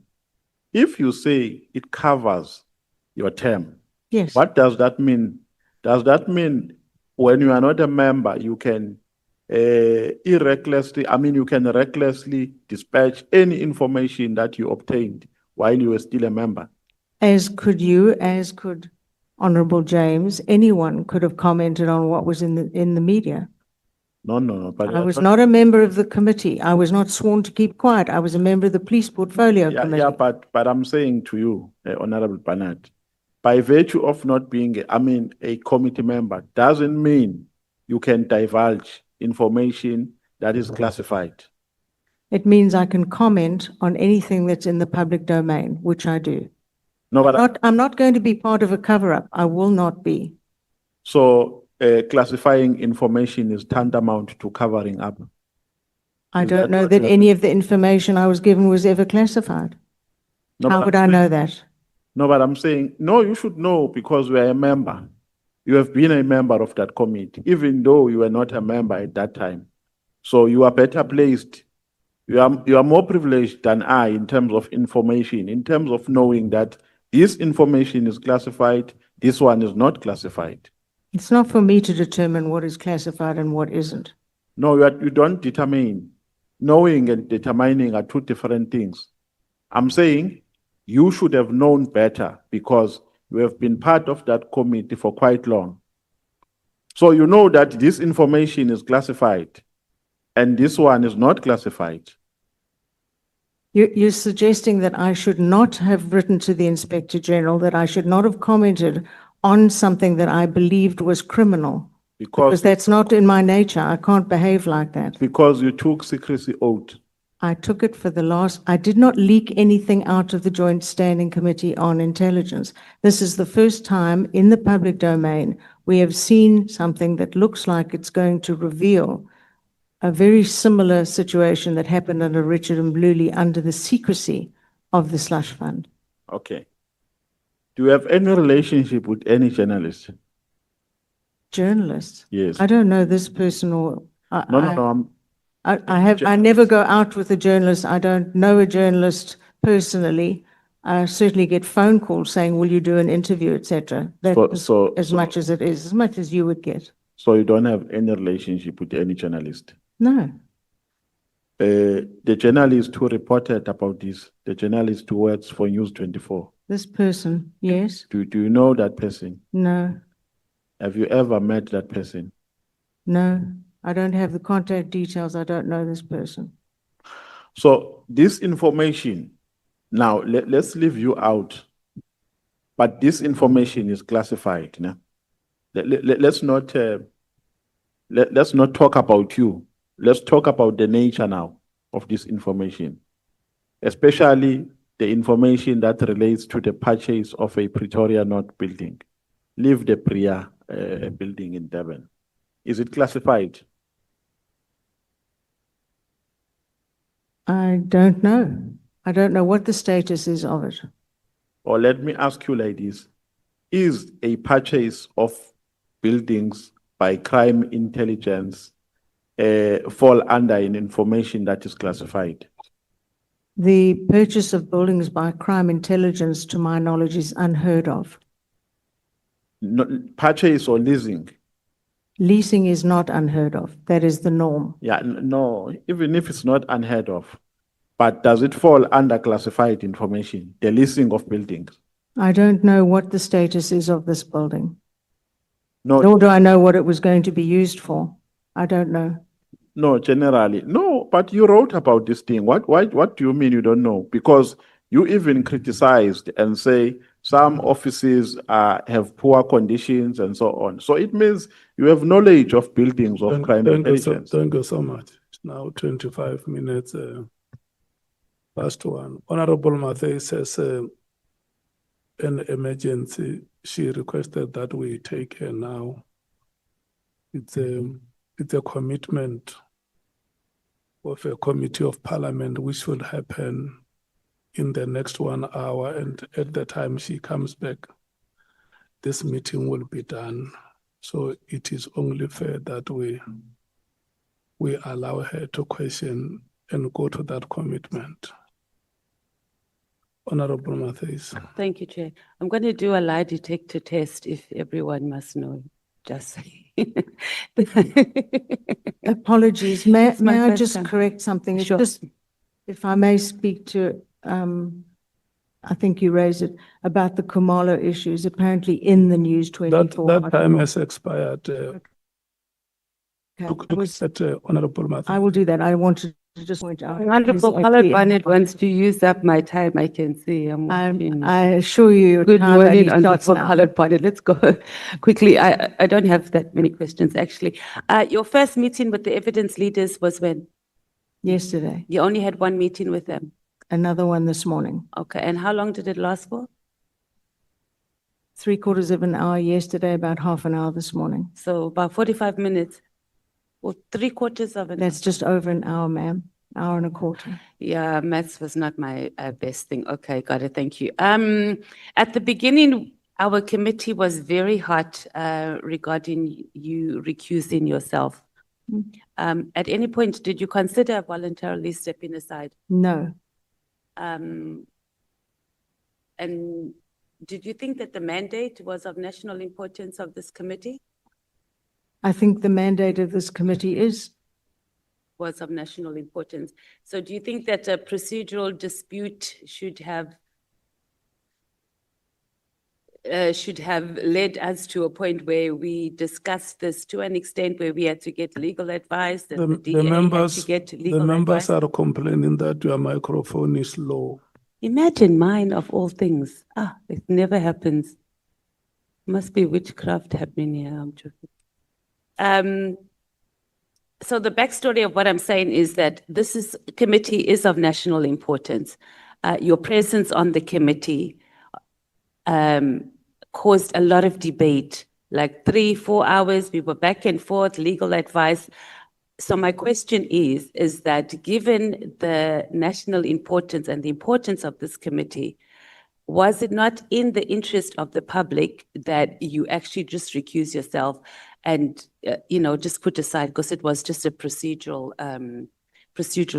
if you say it covers your term, Yes. what does that mean? Does that mean when you are not a member, you can you can recklessly dispatch any information that you obtained while you were still a member? As could you, as could Honorable James, anyone could have commented on what was in the media. No, but I was not a member of the committee. I was not sworn to keep quiet. I was a member of the Police Portfolio Committee. Yeah, but I'm saying to you, Honorable Barnard, by virtue of not being, a committee member, doesn't mean you can divulge information that is classified. It means I can comment on anything that's in the public domain, which I do. No, but I'm not going to be part of a cover-up. I will not be. so classifying information is tantamount to covering up. I Is don't that know what that you're- any of the information I was given was ever classified. No, How but would I I'm know saying- that? No, but I'm saying, no, you should know because you are a member. You have been a member of that committee, even though you were not a member at that time. So you are better placed. You are more privileged than I in terms of information, in terms of knowing that this information is classified, this one is not classified. It's not for me to determine what is classified and what isn't. No, you don't determine. Knowing and determining are two different things. I'm saying you should have known better because you have been part of that committee for quite long. So you know that this information is classified and this one is not classified. You're suggesting that I should not have written to the Inspector General, that I should not have commented on something that I believed was criminal. Because Because that's not in my nature. I can't behave like that. you took secrecy oath. I took it for the last, I did not leak anything out of the Joint Standing Committee on Intelligence. This is the first time in the public domain we have seen something that looks like it's going to reveal a very similar situation that happened under Richard and Mluli under the secrecy of the slush fund. Okay. Do you have any relationship with any journalist? Journalists? Yes. I don't know this person or. No. I never go out with a journalist. I don't know a journalist personally. I certainly get phone calls saying, will you do an interview, etc. That's as much as it is, as much as you would get. So you don't have any relationship with any journalist? No. The journalist who reported about this, the journalist who works for News 24. This person, yes. Do you know that person? No. Have you ever met that person? No. I don't have the contact details. I don't know this person. So this information, now let's leave you out, but this information is classified. No? Let's not talk about you. Let's talk about the nature now of this information, especially the information that relates to the purchase of a Pretoria North building. Leave the Priya building in Durban. Is it classified? I don't know. I don't know what the status is of it. Or let me ask you like this. Is a purchase of buildings by crime intelligence fall under an information that is classified? The purchase of buildings by crime intelligence, to my knowledge, is unheard of. No, purchase or leasing? Leasing is not unheard of. That is the norm. Yeah, no, even if it's not unheard of, but does it fall under classified information, the leasing of buildings? I don't know what the status is of this building. No, Nor do I know what it was going to be used for. I don't know. no, generally. No, but you wrote about this thing. What do you mean you don't know? Because you even criticized and say some offices have poor conditions and so on. So it means you have knowledge of buildings of crime intelligence. Thank you so much. It's now 25 minutes past 1. Honorable Mathe says an emergency. She requested that we take her now. It's a commitment of a committee of parliament which will happen in the next 1 hour, and at the time she comes back, this meeting will be done. So it is only fair that we allow her to question and go to that commitment. Honorable Matthews. Thank you, Chair. I'm going to do a lie detector test if everyone must know. Just saying. Apologies. May I first just time. correct something? It's Sure. just, if I may speak to, I think you raised it, about the Kohler issues, apparently in the News 24. That time has expired. Okay. Look at Honorable Matthews. I will do that. I wanted to just point out. Honorable Colored Barnard wants to use up my time, I can see. I'm watching. I assure you. your Good time only morning, starts Honorable now. Colored Barnard. Let's go quickly. I don't have that many questions, actually. Your first meeting with the evidence leaders was when? Yesterday. You only had one meeting with them? Another one this morning. Okay, and how long did it last for? 3/4 of an hour yesterday, about half an hour this morning. So about 45 minutes, or 3/4 of an hour? That's just over an hour, ma'am. Hour and a quarter. Yeah, maths was not my best thing. Okay, got it. Thank you. At the beginning, our committee was very hot regarding you recusing yourself. At any point, did you consider voluntarily stepping aside? No. And did you think that the mandate was of national importance of this committee? I think the mandate of this committee Was of national importance. So do you think that a procedural dispute should have led us to a point where we discussed this to an extent where we had to get legal advice, that the DA had to get legal The members advice? are complaining that your microphone is low. Imagine mine of all things. It never happens. Must be witchcraft happening here. I'm joking. So the backstory of what I'm saying is that committee is of national importance. Your presence on the committee caused a lot of debate, like 3-4 hours. We were back and forth, legal advice. So my question is that given the national importance and the importance of this committee, was it not in the interest of the public that you actually just recuse yourself and, just put aside, because it was just a procedural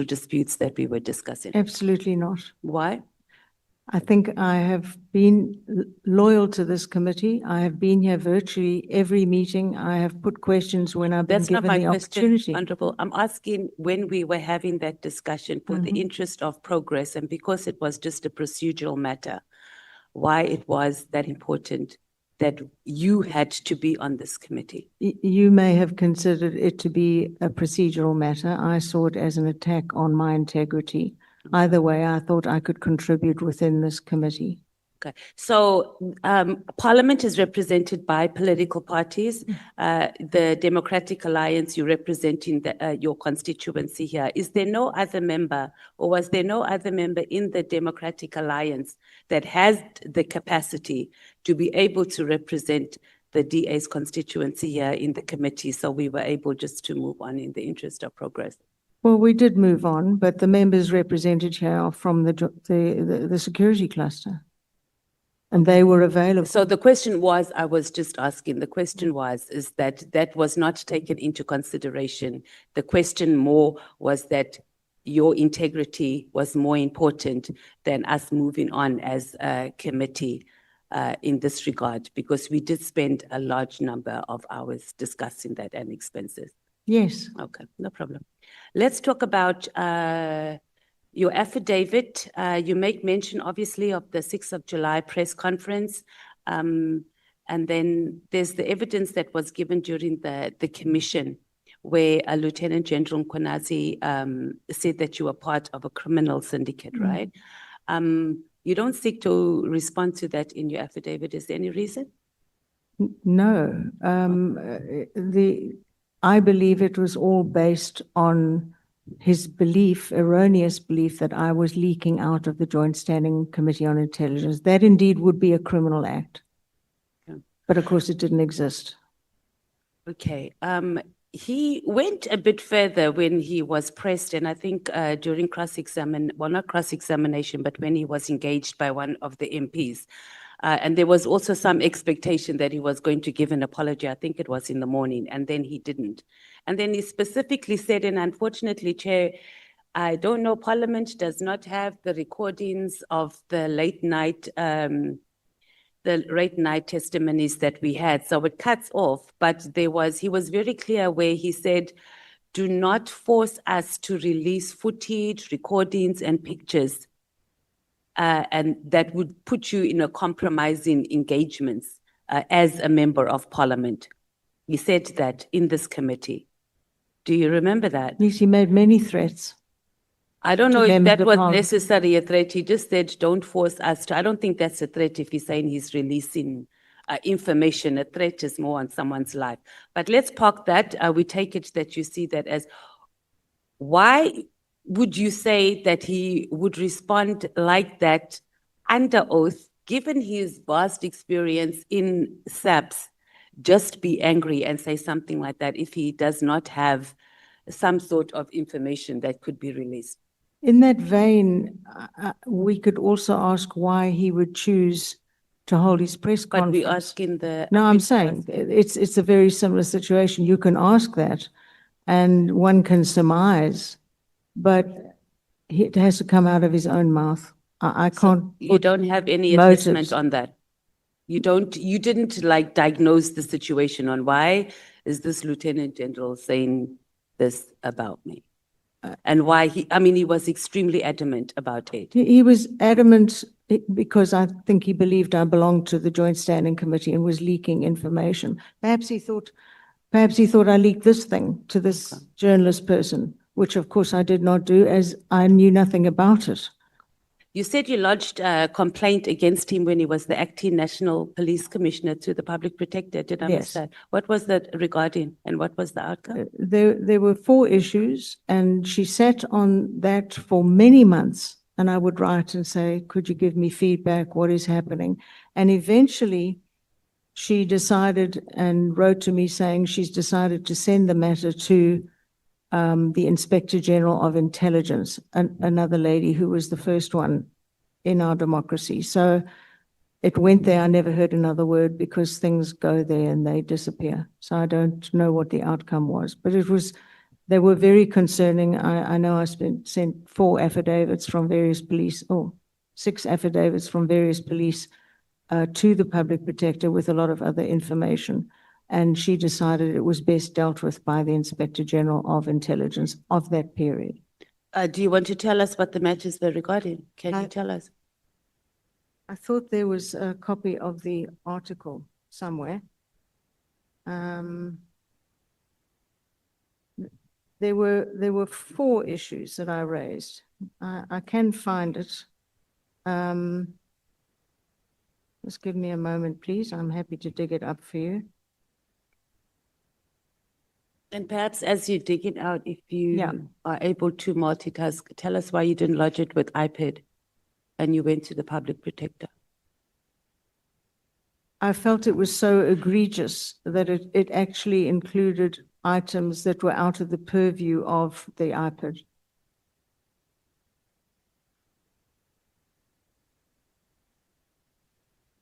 disputes that we were discussing? Absolutely not. Why? I think I have been loyal to this committee. I have been here virtually every meeting. I have put questions when I've been That's not given my the question, opportunity. Honorable. I'm asking when we were having that discussion for the interest of progress and because it was just a procedural matter, why it was that important that you had to be on this committee. You may have considered it to be a procedural matter. I saw it as an attack on my integrity. Either way, I thought I could contribute within this committee. Okay, so Parliament is represented by political parties. The Democratic Alliance, you're representing your constituency here. Is there no other member, or was there no other member in the Democratic Alliance that has the capacity to be able to represent the DA's constituency here in the committee? So we were able just to move on in the interest of progress. Well, we did move on, but the members represented here are from the security cluster. And they were available. So the question was, I was just asking, the question is that was not taken into consideration. The question more was that your integrity was more important than us moving on as a committee in this regard, because we did spend a large number of hours discussing that and expenses. Yes. Okay, no problem. Let's talk about your affidavit. You make mention, obviously, of the 6th of July press conference. And then there's the evidence that was given during the commission where Lieutenant General Nkwazi said that you were part of a criminal syndicate, right? You don't seek to respond to that in your affidavit. Is there any reason? No. I believe it was all based on his belief, erroneous belief, that I was leaking out of the Joint Standing Committee on Intelligence. That indeed would be a criminal act. Okay. But of course it didn't exist. Okay. He went a bit further when he was pressed, and I think during not cross-examination, but when he was engaged by one of the MPs. And there was also some expectation that he was going to give an apology. I think it was in the morning, and then he didn't. And then he specifically said, and unfortunately, Chair, I don't know, Parliament does not have the recordings of the late night testimonies that we had. So it cuts off, but he was very clear where he said, do not force us to release footage, recordings, and pictures. And that would put you in a compromising engagements as a member of Parliament. He said that in this committee. Do you remember that? Yes, he made many threats. I don't know to if members that of was Parliament. necessarily a threat. He just said, don't force us to. I don't think that's a threat if he's saying he's releasing information. A threat is more on someone's life. But let's park that. We take it that you see that as, why would you say that he would respond like that under oath, given his vast experience in SAPS, just be angry and say something like that if he does not have some sort of information that could be released? In that vein, we could also ask why he would choose to hold his press But conference. we're asking No, I'm saying it's a very similar situation. You can ask that and one can surmise, but it has to come out of his own mouth. I can't. You don't have any motives. assessment on that? You didn't like diagnose the situation on why is this Lieutenant General saying this about me? And why he was extremely adamant about it. He was adamant because I think he believed I belonged to the Joint Standing Committee and was leaking information. Perhaps he thought I leaked this thing to this journalist person, which of course I did not do, as I knew nothing about it. You said you lodged a complaint against him when he was the acting National Police Commissioner to the Public Protector. Did I miss Yes. that? What was that regarding and what was the outcome? There were 4 issues, and she sat on that for many months. And I would write and say, could you give me feedback? What is happening? And eventually she decided and wrote to me saying she's decided to send the matter to the Inspector General of Intelligence, another lady who was the first one in our democracy. So it went there. I never heard another word because things go there and they disappear. So I don't know what the outcome was, but they were very concerning. I know I sent 4 affidavits from various police, 6 affidavits from various police to the Public Protector with a lot of other information. And she decided it was best dealt with by the Inspector General of Intelligence of that period. Do you want to tell us what the matters were regarding? Can you tell us? I thought there was a copy of the article somewhere. There were 4 issues that I raised. I can find it. Just give me a moment, please. I'm happy to dig it up for you. And perhaps as you dig it out, if you are able to multitask, tell us why you didn't lodge it with iPad and you went to the Public Protector. I felt it was so egregious that it actually included items that were out of the purview of the iPad.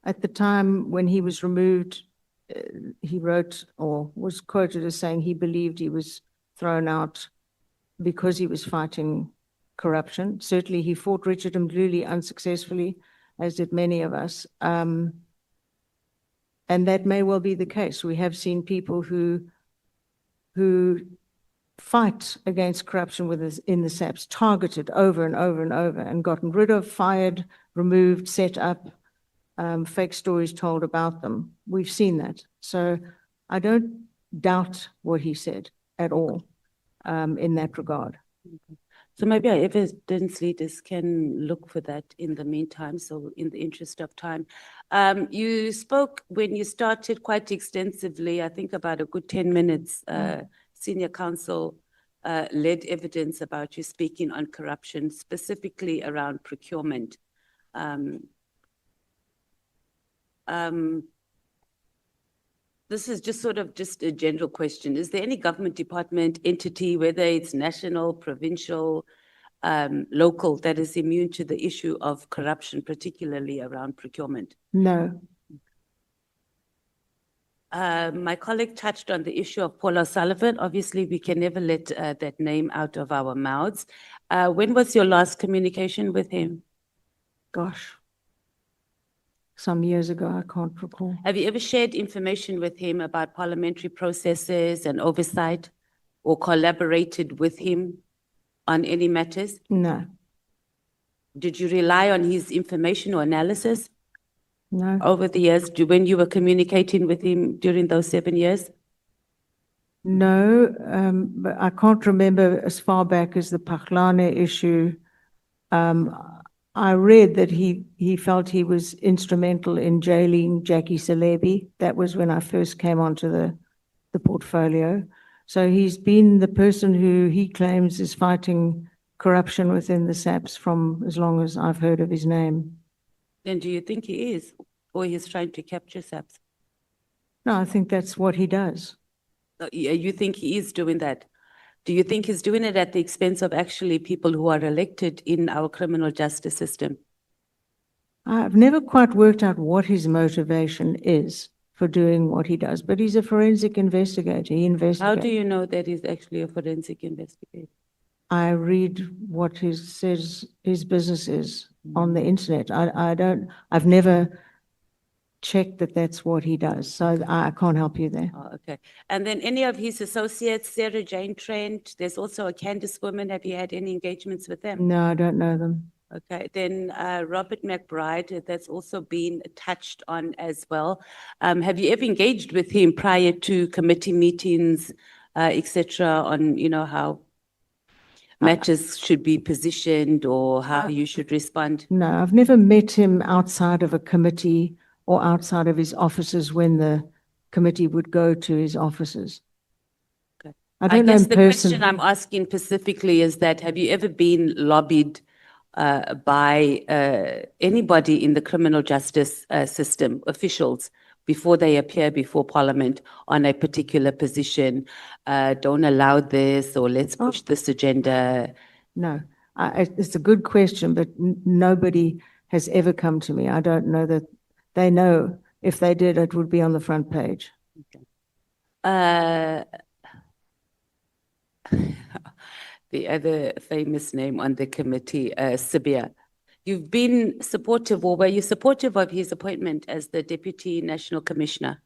At the time when he was removed, he wrote or was quoted as saying he believed he was thrown out because he was fighting corruption. Certainly he fought Richard Mdluli unsuccessfully, as did many of us. And that may well be the case. We have seen people who fight against corruption in the SAPs, targeted over and over and over and gotten rid of, fired, removed, set up, fake stories told about them. We've seen that. So I don't doubt what he said at all in that regard. So maybe our evidence leaders can look for that in the meantime. So in the interest of time, you spoke when you started quite extensively, I think about a good 10 minutes, senior counsel led evidence about you speaking on corruption, specifically around procurement. This is just sort of just a general question. Is there any government department, entity, whether it's national, provincial, local, that is immune to the issue of corruption, particularly around procurement? No. My colleague touched on the issue of Paul O'Sullivan. Obviously, we can never let that name out of our mouths. When was your last communication with him? Gosh. Some years ago, I can't recall. Have you ever shared information with him about parliamentary processes and oversight, or collaborated with him on any matters? No. Did you rely on his information or analysis? No. Over the years, when you were communicating with him during those 7 years? No, but I can't remember as far back as the Pakhlane issue. I read that he felt he was instrumental in jailing Jackie Salebi. That was when I first came onto the portfolio. So he's been the person who he claims is fighting corruption within the SAPs from as long as I've heard of his name. Then do you think he is, or he's trying to capture SAPs? No, I think that's what he does. You think he is doing that? Do you think he's doing it at the expense of actually people who are elected in our criminal justice system? I've never quite worked out what his motivation is for doing what he does, but he's a forensic investigator. He investigates. How do you know that he's actually a forensic investigator? I read what he says his business is on the internet. I've never checked that that's what he does. So I can't help you there. Oh, okay. And then any of his associates, Sarah Jane Trent, there's also a Candice woman. Have you had any engagements with them? No, I don't know them. Okay. Then Robert McBride, that's also been touched on as well. Have you ever engaged with him prior to committee meetings, etc., on, how matters should be positioned or how you should respond? No, I've never met him outside of a committee or outside of his offices when the committee would go to his offices. Okay. I don't know guess in the question person. I'm asking specifically is that, have you ever been lobbied by anybody in the criminal justice system, officials, before they appear before Parliament on a particular position? Don't allow this, or let's push this agenda. No, it's a good question, but nobody has ever come to me. I don't know that they know. If they did, it would be on the front page. The other famous name on the committee, Sibia. You've been supportive, or were you supportive of his appointment as the Deputy National Commissioner?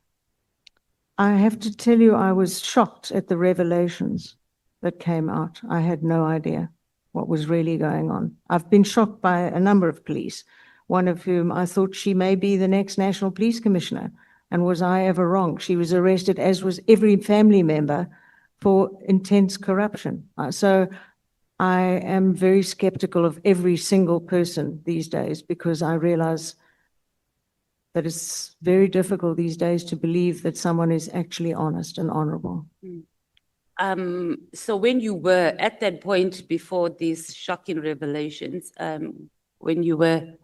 I have to tell you, I was shocked at the revelations that came out. I had no idea what was really going on. I've been shocked by a number of police, one of whom I thought she may be the next National Police Commissioner. And was I ever wrong? She was arrested, as was every family member, for intense corruption. So I am very skeptical of every single person these days, because I realize that it's very difficult these days to believe that someone is actually honest and honorable. So when you were at that point before these shocking revelations, when you were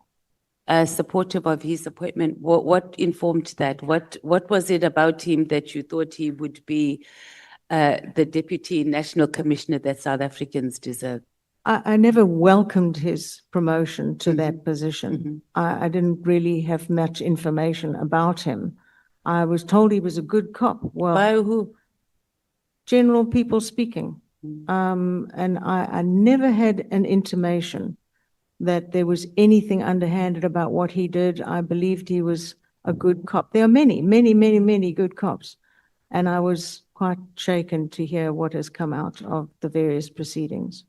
supportive of his appointment, what informed that? What was it about him that you thought he would be the Deputy National Commissioner that South Africans deserve? I never welcomed his promotion to that position. I didn't really have much information about him. I was told he was a good cop. Well, by who? General people speaking. And I never had an intimation that there was anything underhanded about what he did. I believed he was a good cop. There are many, many, many, many good cops. And I was quite shaken to hear what has come out of the various proceedings.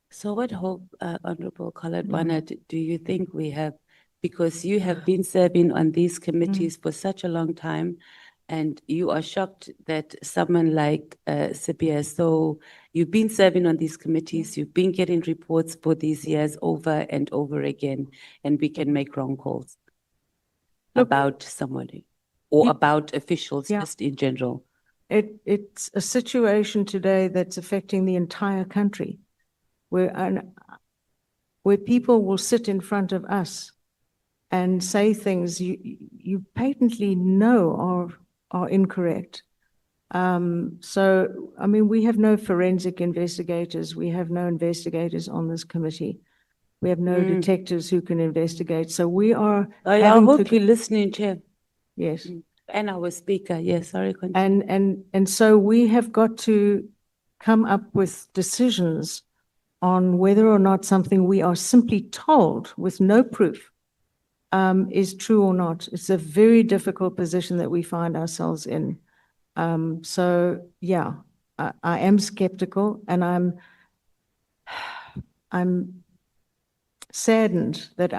So what hope, Honorable Kohler, Barnard, do you think we have? Because you have been serving on these committees for such a long time, and you are shocked that someone like Sibia, so you've been serving on these committees, you've been getting reports for these years over and over again, and we can make wrong calls about somebody or about officials just in general. It's a situation today that's affecting the entire country, where people will sit in front of us and say things you patently know are incorrect. So, I mean, we have no forensic investigators. We have no investigators on this committee. We have no detectives who can investigate. So we are. I hope you're listening, Chair. Yes. And our speaker, yes, sorry. And so we have got to come up with decisions on whether or not something we are simply told with no proof is true or not. It's a very difficult position that we find ourselves in. So yeah, I am skeptical, and I'm saddened that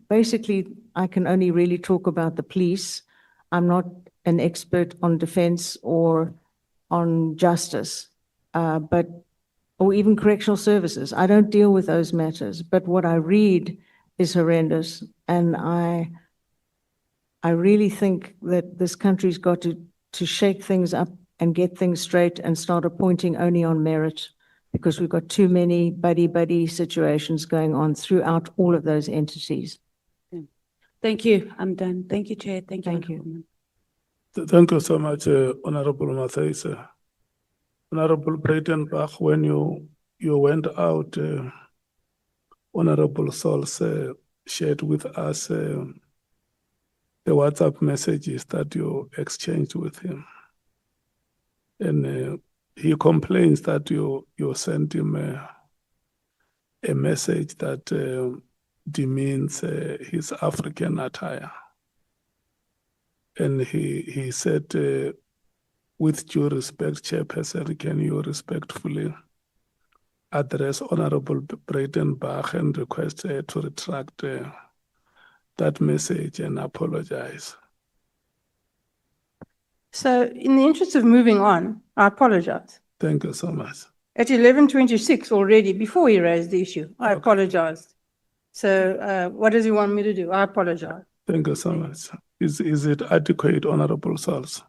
basically I can only really talk about the police. I'm not an expert on defense or on justice, or even correctional services. I don't deal with those matters, but what I read is horrendous. And I really think that this country's got to shake things up and get things straight and start appointing only on merit, because we've got too many buddy-buddy situations going on throughout all of those entities. Thank you. I'm done. Thank you, Chair. Thank you. Thank you. Thank you so much, Honorable Mathaisa. Honorable Breitenbach, when you went out, Honorable Sauls shared with us the WhatsApp messages that you exchanged with him. And he complains that you sent him a message that demeans his African attire. And he said, with due respect, Chairperson, can you respectfully address Honorable Breitenbach and request her to retract that message and apologize? So in the interest of moving on, I apologize. Thank you so much. at 11:26 already, before he raised the issue. I apologized. So what does he want me to do? I apologize. Thank you so much. Is it adequate, Honorable Sals?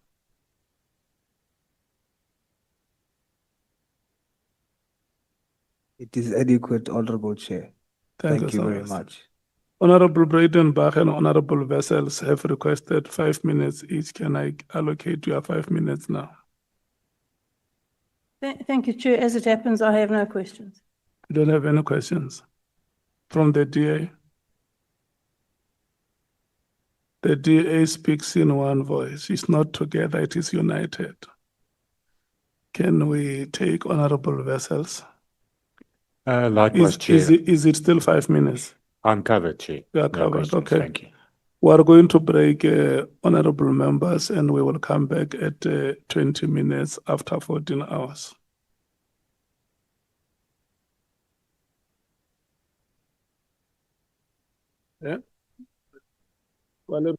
It is adequate, Honorable Chair. Thank you Thank you so very much. much. Honorable Breitenbach and Honorable Vessels have requested 5 minutes each. Can I allocate you 5 minutes now? Thank you, Chair. As it happens, I have no questions. You don't have any questions from the DA? The DA speaks in one voice. It's not together, it is united. Can we take Honorable Vessels? Likewise, Chair. Is it still 5 minutes? I'm covered, Chair. You are No covered, questions. okay. Thank you. We are going to break, honorable members, and we will come back at 20 minutes after 14 hours. Yeah. Well,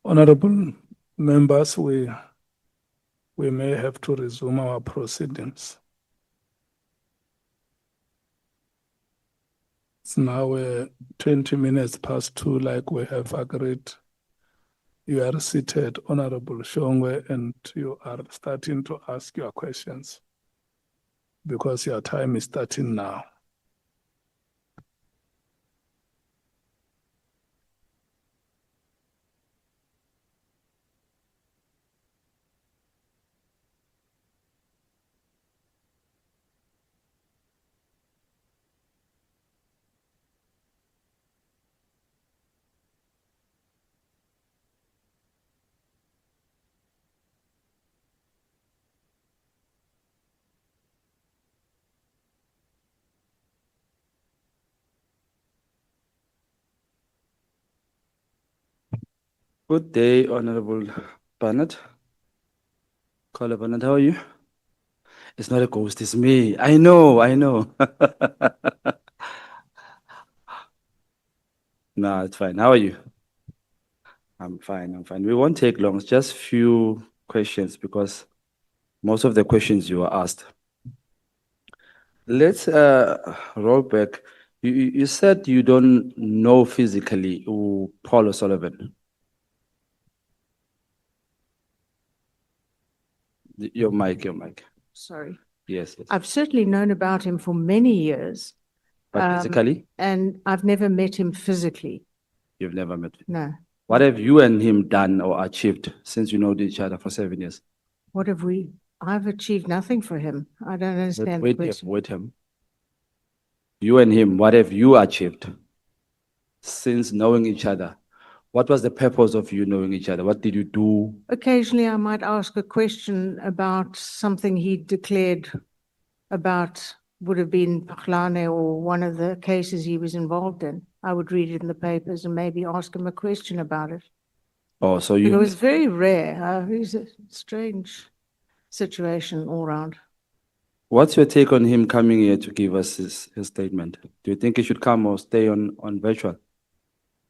Honorable members, we may have to resume our proceedings. It's now 20 minutes past 2, like we have agreed. You are seated, Honorable Shongwe, and you are starting to ask your questions because your time is starting now. Good day, Honorable Barnard. Kohler Barnard, how are you? It's not a ghost, it's me. I know, I know. No, it's fine. How are you? I'm fine, I'm fine. We won't take long, it's just few questions because most of the questions you were asked. Let's roll back. You said you don't know physically who Paul O'Sullivan. Your mic, your mic. Sorry. Yes, yes. I've certainly known about him for many years. But physically, And I've never met him physically. you've never met him. No. What have you and him done or achieved since you know each other for 7 years? What have we? I've achieved nothing for him. I don't understand the Wait him, question. wait him. You and him, what have you achieved since knowing each other? What was the purpose of you knowing each other? What did you do? Occasionally, I might ask a question about something he declared about, would have been Paglane or one of the cases he was involved in. I would read it in the papers and maybe ask him a question about it. Oh, so It you, was very rare. It's a strange situation all round. what's your take on him coming here to give us his statement? Do you think he should come or stay on virtual?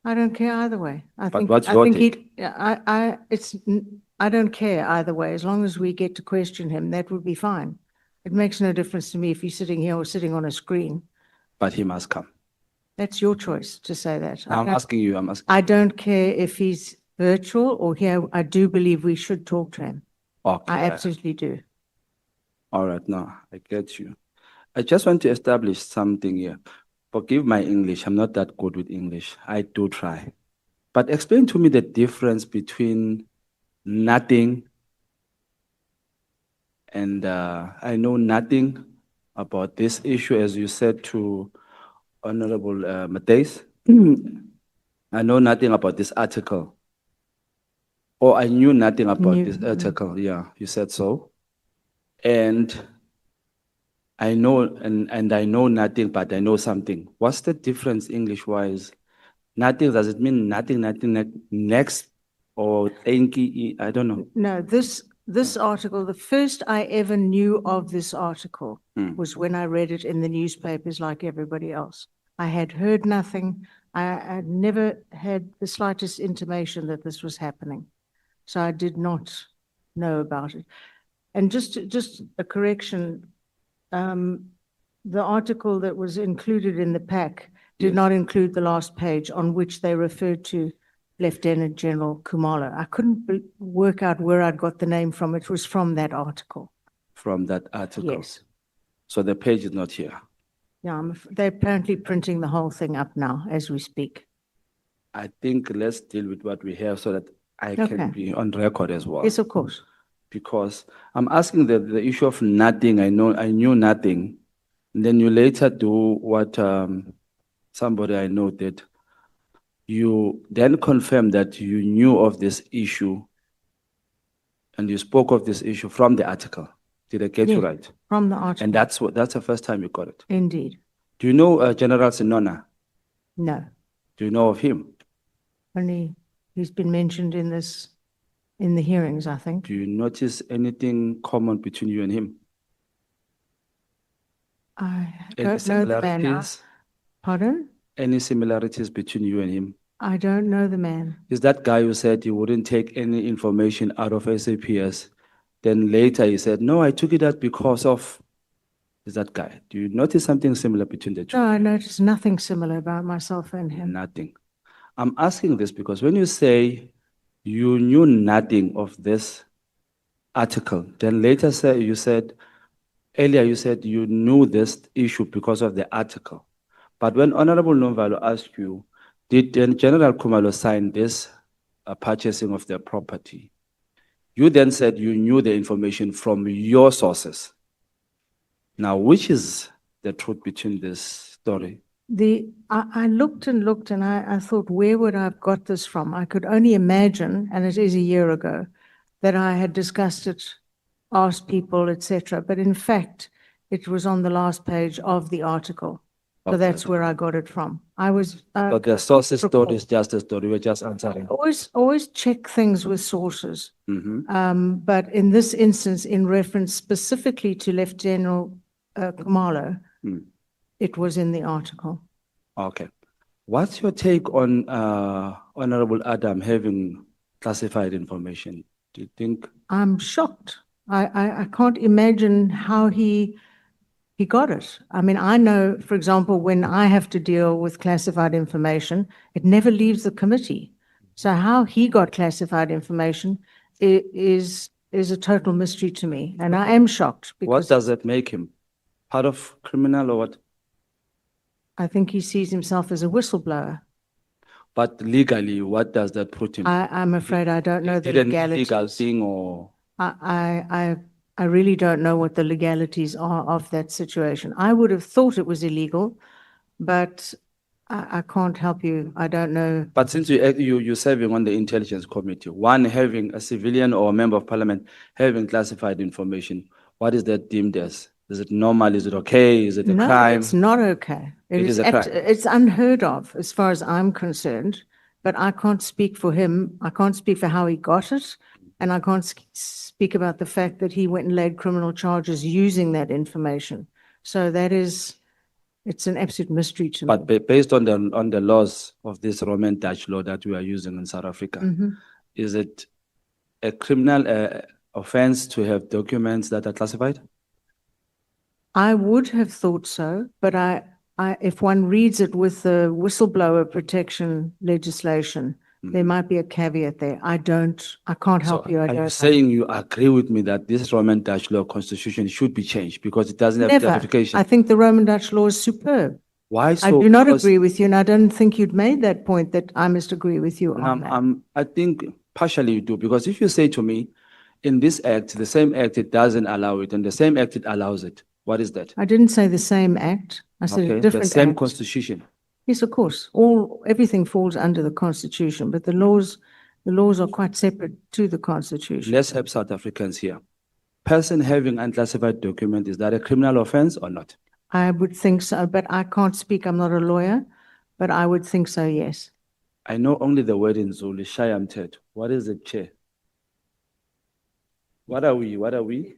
I don't care either way. But what's your take? I don't care either way. As long as we get to question him, that would be fine. It makes no difference to me if he's sitting here or sitting on a screen. But he must come. That's your choice to say that. I'm asking you, I'm asking. I don't care if he's virtual or here. I do believe we should talk to him. Okay. I absolutely do. All right, now I get you. I just want to establish something here. Forgive my English. I'm not that good with English. I do try. But explain to me the difference between nothing and I know nothing about this issue, as you said to Honorable Matthys. I know nothing about this article. Or I knew nothing about this article. Yeah, you said so. And I know, and I know nothing, but I know something. What's the difference English-wise? Nothing, does it mean nothing, next, or enki? I don't know. No, this article, the first I ever knew of this article was when I read it in the newspapers like everybody else. I had heard nothing. I had never had the slightest intimation that this was happening. So I did not know about it. And just a correction, the article that was included in the pack did not include the last page on which they referred to Lieutenant General Khumalo. I couldn't work out where I'd got the name from. It was from that article. From that article? Yes. So the page is not here? Yeah, they're apparently printing the whole thing up now as we speak. I think let's deal with what we have so that I can be on record as well. Yes, of course. Because I'm asking the issue of nothing. I knew nothing. And then you later do what somebody I know did. You then confirm that you knew of this issue and you spoke of this issue from the article. Did I get you right? From the article. And that's the first time you got it. Indeed. Do you know General Sinona? No. Do you know of him? Only he's been mentioned in the hearings, I think. Do you notice anything common between you and him? I Any don't know the man. similarities? Pardon? Any similarities between you and him? I don't know the man. Is that guy who said he wouldn't take any information out of SAPS? Then later he said, no, I took it out because of, is that guy? Do you notice something similar between the two? No, I noticed nothing similar about myself and him. Nothing. I'm asking this because when you say you knew nothing of this article, then later earlier you said you knew this issue because of the article. But when Honorable Nomvalo asked you, did then General Kumalo sign this purchasing of their property? You then said you knew the information from your sources. Now, which is the truth between this story? I looked and looked and I thought, where would I have got this from? I could only imagine, and it is a year ago, that I had discussed it, asked people, etc. But in fact, it was on the last page of the article. So Okay. that's where I got it from. I was. But the sources story is just a story, we're just answering. Always check things with sources. Mhm. But in this instance, in reference specifically to Left General Khumalo, Mm. it was in the article. Okay. What's your take on Honorable Adam having classified information? Do you think? I'm shocked. I can't imagine how he got it. I mean, I know, for example, when I have to deal with classified information, it never leaves the committee. So how he got classified information is a total mystery to me, and I am shocked What because does that make him? Part of criminal or what? I think he sees himself as a whistleblower. But legally, what does that put him? I'm afraid I don't know the Did an legalities. illegal thing or? I really don't know what the legalities are of that situation. I would have thought it was illegal, but I can't help you. I don't know. But since you're serving on the intelligence committee, one having a civilian or a member of parliament having classified information, what is that deemed as? Is it normal? Is it okay? Is it a No, crime? it's not okay. It is a crime. It's unheard of as far as I'm concerned, but I can't speak for him. I can't speak for how he got it. And I can't speak about the fact that he went and laid criminal charges using that information. So it's an absolute mystery to me. But based on the laws of this Roman Dutch law that we are using in South Africa, Mhm. is it a criminal offense to have documents that are classified? I would have thought so, but if one reads it with the whistleblower protection legislation, there might be a caveat there. I can't help you. I Are don't you know. saying you agree with me that this Roman Dutch law constitution should be changed because it doesn't have Never. clarification? I think the Roman Dutch law is superb. Why I so? do not Because- agree with you, and I don't think you'd made that point that I must agree with you on that. I think partially you do, because if you say to me, in this act, the same act, it doesn't allow it, and the same act, it allows it. What is that? I didn't say the same act. I said Okay, a the different same act. constitution. Yes, of course. Everything falls under the Constitution, but the laws are quite separate to the Constitution. Let's help South Africans here. Person having unclassified document, is that a criminal offense or not? I would think so, but I can't speak. I'm not a lawyer, but I would think so, yes. I know only the word in Zulu, Shayam Ted. What is it, Chair? What are we?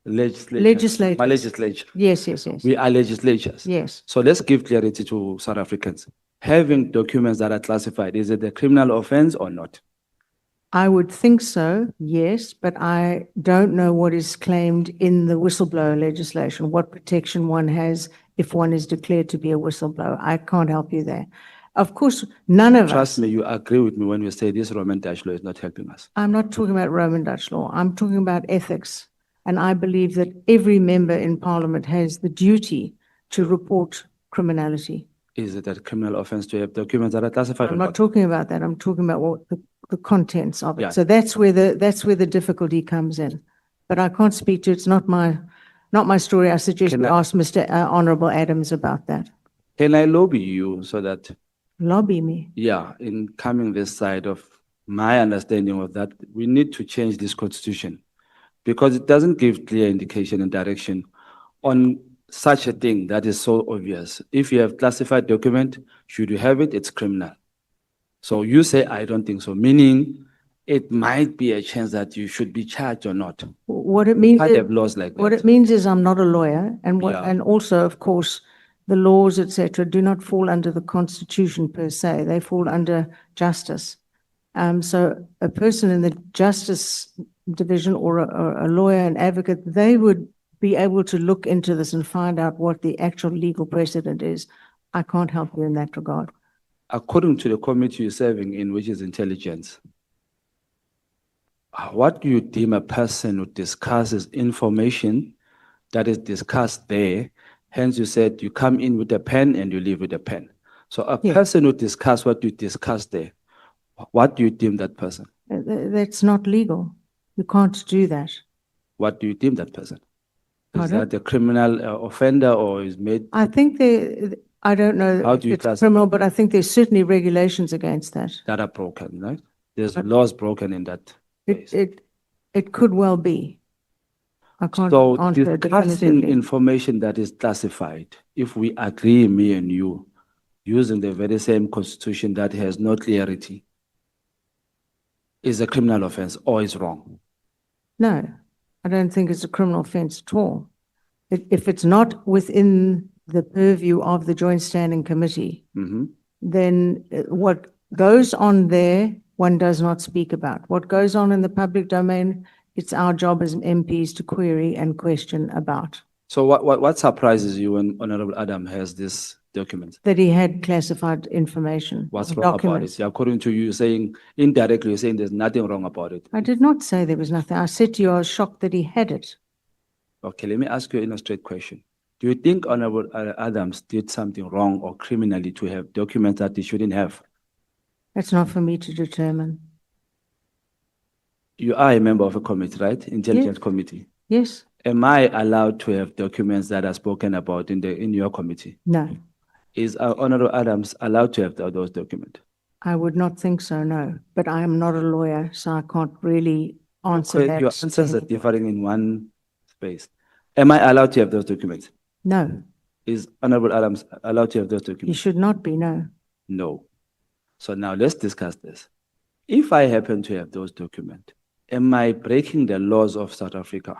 Legislatures. Legislators. My legislature. Yes, yes, yes. We are legislatures. Yes. So let's give clarity to South Africans. Having documents that are classified, is it a criminal offense or not? I would think so, yes, but I don't know what is claimed in the whistleblower legislation, what protection one has if one is declared to be a whistleblower. I can't help you there. Of course, none of us. Trust me, you agree with me when you say this Roman Dutch law is not helping us. I'm not talking about Roman Dutch law. I'm talking about ethics. And I believe that every member in Parliament has the duty to report criminality. Is it a criminal offense to have documents that are classified? I'm or not talking about that. I'm talking about what the contents of it. Yeah. So that's where the difficulty comes in. But I can't speak to, it's not my story. I suggest Can we I- ask Mr. Honorable Adams about that. Can I lobby you so that, Lobby me. yeah, in coming this side of my understanding of that, we need to change this constitution because it doesn't give clear indication and direction on such a thing that is so obvious. If you have classified document, should you have it, it's criminal. So you say, I don't think so, meaning it might be a chance that you should be charged or not. What it means, Can't have laws like what that. it means is I'm not a lawyer, and Yeah. and also, of course, the laws, etc., do not fall under the Constitution per se. They fall under justice. So a person in the justice division or a lawyer, an advocate, they would be able to look into this and find out what the actual legal precedent is. I can't help you in that regard. According to the committee you're serving in, which is intelligence, what do you deem a person who discusses information that is discussed there? Hence, you said you come in with a pen and you leave with a pen. So a Yes. person who discuss what you discuss there, what do you deem that person? That's not legal. You can't do that. What do you deem that person? Is Pardon? that a criminal offender or is made? I think I don't know How if do you it's classify? criminal, but I think there's certainly regulations against that. That are broken, right? There's laws broken in that. It could well be. I can't So answer discussing definitively. information that is classified, if we agree, me and you, using the very same constitution that has no clarity, is a criminal offense or is wrong? No, I don't think it's a criminal offense at all. If it's not within the purview of the Joint Standing Committee, Mhm. then what goes on there, one does not speak about. What goes on in the public domain, it's our job as MPs to query and question about. So what surprises you when Honorable Adam has this document? That he had classified information. What's or wrong about documents. it? According to you saying, indirectly, you're saying there's nothing wrong about it. I did not say there was nothing. I said to you, I was shocked that he had it. Okay, let me ask you a straight question. Do you think Honorable Adams did something wrong or criminally to have documents that he shouldn't have? That's not for me to determine. You are a member of a committee, right? Intelligence Committee. Yes? Am I allowed to have documents that are spoken about in your committee? No, Is Honorable Adams allowed to have those documents? I would not think so, no. But I am not a lawyer, so I can't really answer that. Your answers are differing in one space. Am I allowed to have those documents? No, Is Honorable Adams allowed to have those he documents? should not be, no. No. So now let's discuss this. If I happen to have those documents, am I breaking the laws of South Africa?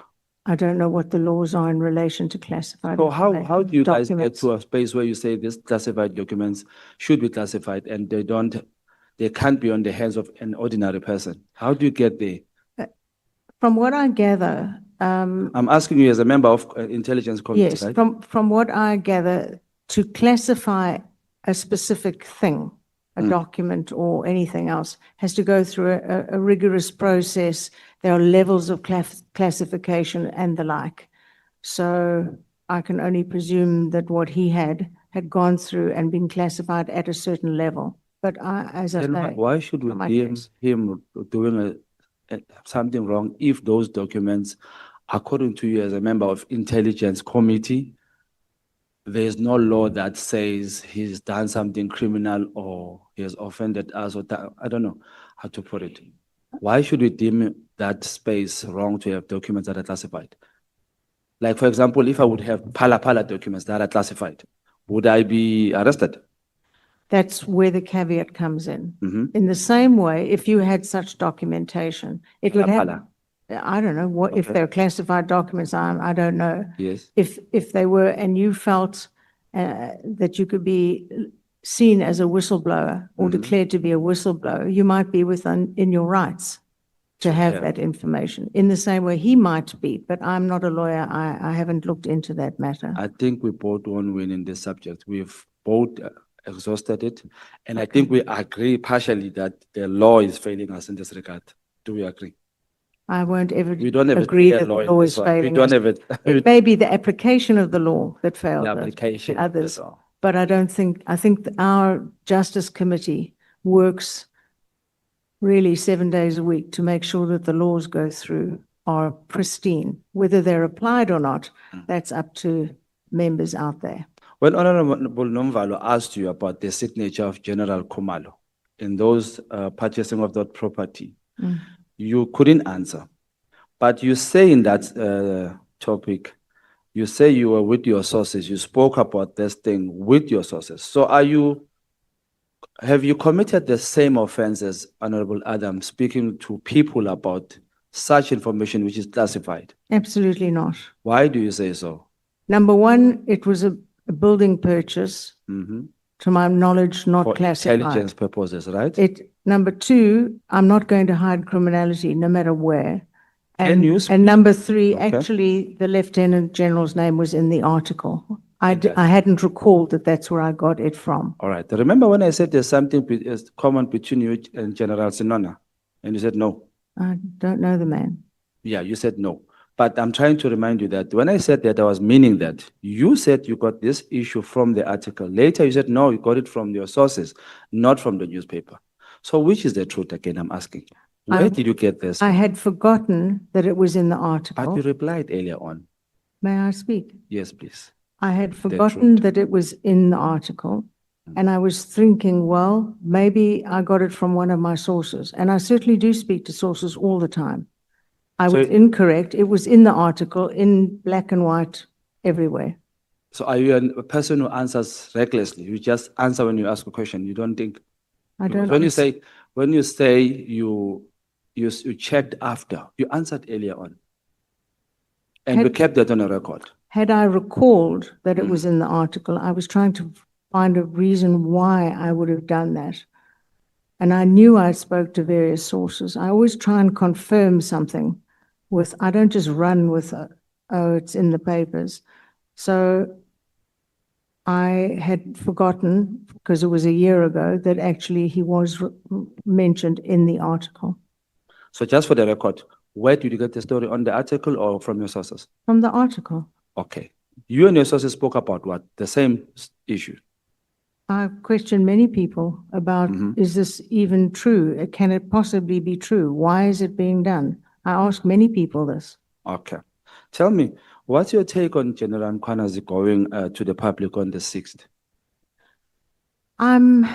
I don't know what the laws are in relation to classified. So how do you guys get documents. to a space where you say these classified documents should be classified and they can't be on the hands of an ordinary person? How do you get there? From what I gather, I'm asking you as a member of Intelligence Committee, yes, right? from what I gather, to classify a specific thing, a document or anything else, has to go through a rigorous process. There are levels of classification and the like. So I can only presume that what he had gone through and been classified at a certain level. But as I Then say. why should we from my deem case- him doing something wrong if those documents, according to you as a member of Intelligence Committee, there's no law that says he's done something criminal or he has offended us or I don't know how to put it. Why should we deem that space wrong to have documents that are classified? Like, for example, if I would have pala documents that are classified, would I be arrested? That's where the caveat comes in. Mhm. In the same way, if you had such documentation, it would have, Pala. I don't know, what, if Okay. they're classified documents, I don't know. Yes. If they were, and you felt that you could be seen as a whistleblower or declared to be a whistleblower, you might be in your rights to have have. that information. In the same way, he might be, but I'm not a lawyer. I haven't looked into that matter. I think we both won't win in this subject. We've both exhausted it. And I think we agree partially that the law is failing us in this regard. Do we agree? I won't ever We don't have a agree clear that the law in law this is one. We failing don't us. have it. It may be the application of the law that failed The us, application, the others. that's all. But I think that our Justice Committee works really 7 days a week to make sure that the laws go through are pristine. Whether they're applied or not, that's up to members out there. When Honorable Nomvalo asked you about the signature of General Khumalo in those purchasing of that property, you couldn't answer. But you say in that topic, you say you were with your sources, you spoke about this thing with your sources. So have you committed the same offense as Honorable Adam, speaking to people about such information which is classified? Absolutely not. Why do you say so? Number one, it was a building purchase, Mhm. to my knowledge, not For classified. intelligence purposes, right? Number two, I'm not going to hide criminality no matter where. Can you And number three, Okay. actually, the Lieutenant General's name was in the article. Okay. I hadn't recalled that that's where I got it from. All right. Remember when I said there's something is common between you and General Sinona? And you said no. I don't know the man. Yeah, you said no. But I'm trying to remind you that when I said that, I was meaning that you said you got this issue from the article. Later, you said no, you got it from your sources, not from the newspaper. So which is the truth again, I'm asking? Where did you get this? I had forgotten that it was in the But article. you replied earlier on. May I speak? Yes, please. I had forgotten truth. that it was in the article. And I was thinking, well, maybe I got it from one of my sources. And I certainly do speak to sources all the time. I So- was incorrect. It was in the article, in black and white, everywhere. So are you a person who answers recklessly? You just answer when you ask a question. You don't think. I don't. When you ans- say, you checked after, you answered earlier on. And we Had- kept that on a record. Had I recalled that it Mm. was in the article, I was trying to find a reason why I would have done that. And I knew I spoke to various sources. I always try and confirm something I don't just run with, oh, it's in the papers. So I had forgotten, because it was a year ago, that actually he was mentioned in the article. So just for the record, where did you get the story, on the article or from your sources? From the article, Okay. You and your sources spoke about what? The same issue. I questioned many people about, Mhm. is this even true? Can it possibly be true? Why is it being done? I asked many people this. Okay. Tell me, what's your take on General Mkhwanazi going to the public on the 6th? I'm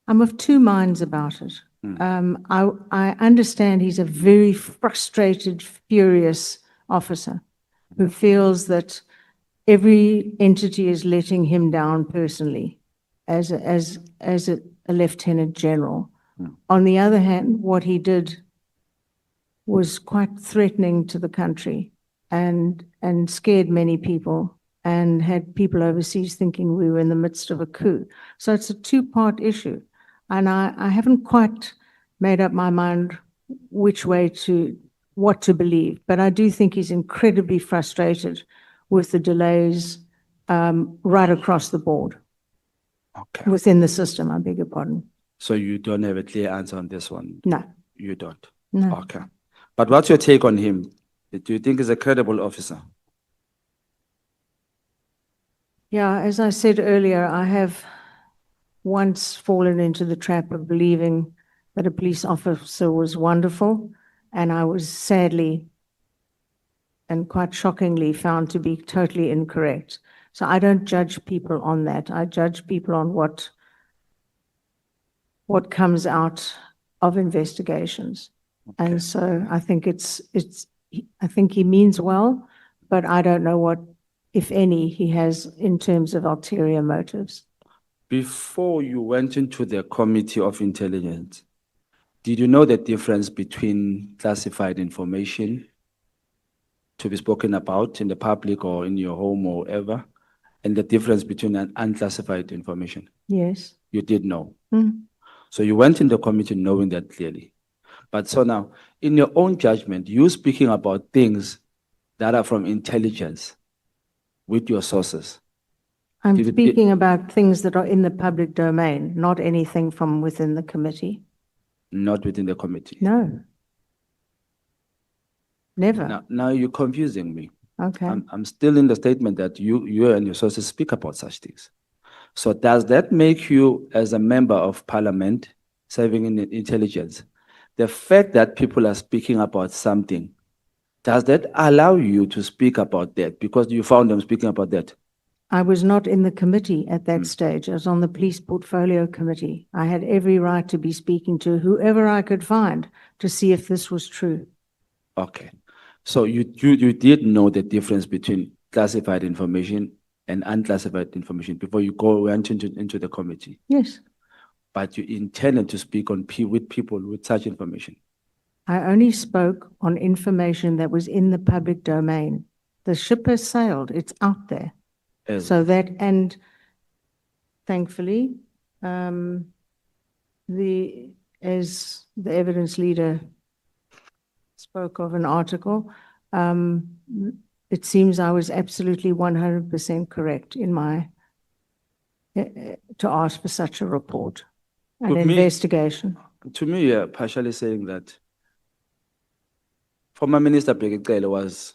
of two minds about it. I understand he's a very frustrated, furious officer who feels that every entity is letting him down personally as a lieutenant general. On the other hand, what he did was quite threatening to the country and scared many people and had people overseas thinking we were in the midst of a coup. So it's a two-part issue. And I haven't quite made up my mind what to believe, but I do think he's incredibly frustrated with the delays right across the board, Okay. within the system, I beg your pardon. So you don't have a clear answer on this one? No, You don't? no. Okay. But what's your take on him? Do you think he's a credible officer? Yeah, as I said earlier, I have once fallen into the trap of believing that a police officer was wonderful, and I was sadly and quite shockingly found to be totally incorrect. So I don't judge people on that. I judge people on what comes out of investigations. And so I think I think he means well, but I don't know what, if any, he has in terms of ulterior motives. Before you went into the Committee of Intelligence, did you know the difference between classified information to be spoken about in the public or in your home or wherever, and the difference between an unclassified information? Yes. You did know. Mm. So you went in the committee knowing that clearly. But so now, in your own judgment, you speaking about things that are from intelligence with your sources. I'm Did it- speaking about things that are in the public domain, not anything from within the committee. Not within the committee. No. Never. Now you're confusing me. Okay. I'm still in the statement that you and your sources speak about such things. So does that make you, as a member of parliament serving in intelligence, the fact that people are speaking about something, does that allow you to speak about that because you found them speaking about that? I was not in the committee at that stage. I was on the police portfolio committee. I had every right to be speaking to whoever I could find to see if this was true. Okay. So you did know the difference between classified information and unclassified information before you went into the committee, Yes. but you intended to speak with people with such information. I only spoke on information that was in the public domain. The ship has sailed. It's out there. So that, and thankfully, as the evidence leader spoke of an article, it seems I was absolutely 100% correct in my, to ask for such a report, an With me- investigation. To me, you're partially saying that former Minister Bheki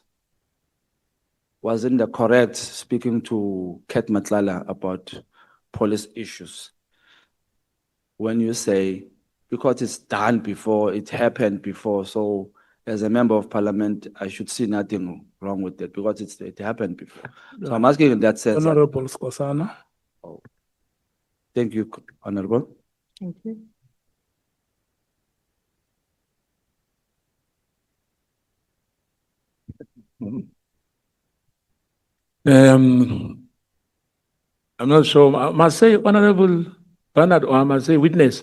was in the correct speaking to Kat Matlala about police issues. When you say, because it's done before, it happened before, so as a member of parliament, I should see nothing wrong with it because it happened before. So I'm asking in that sense. Honorable Skosana. Thank you, Honorable. Thank you. I'm not sure. I must say Honorable Barnard or I must say witness.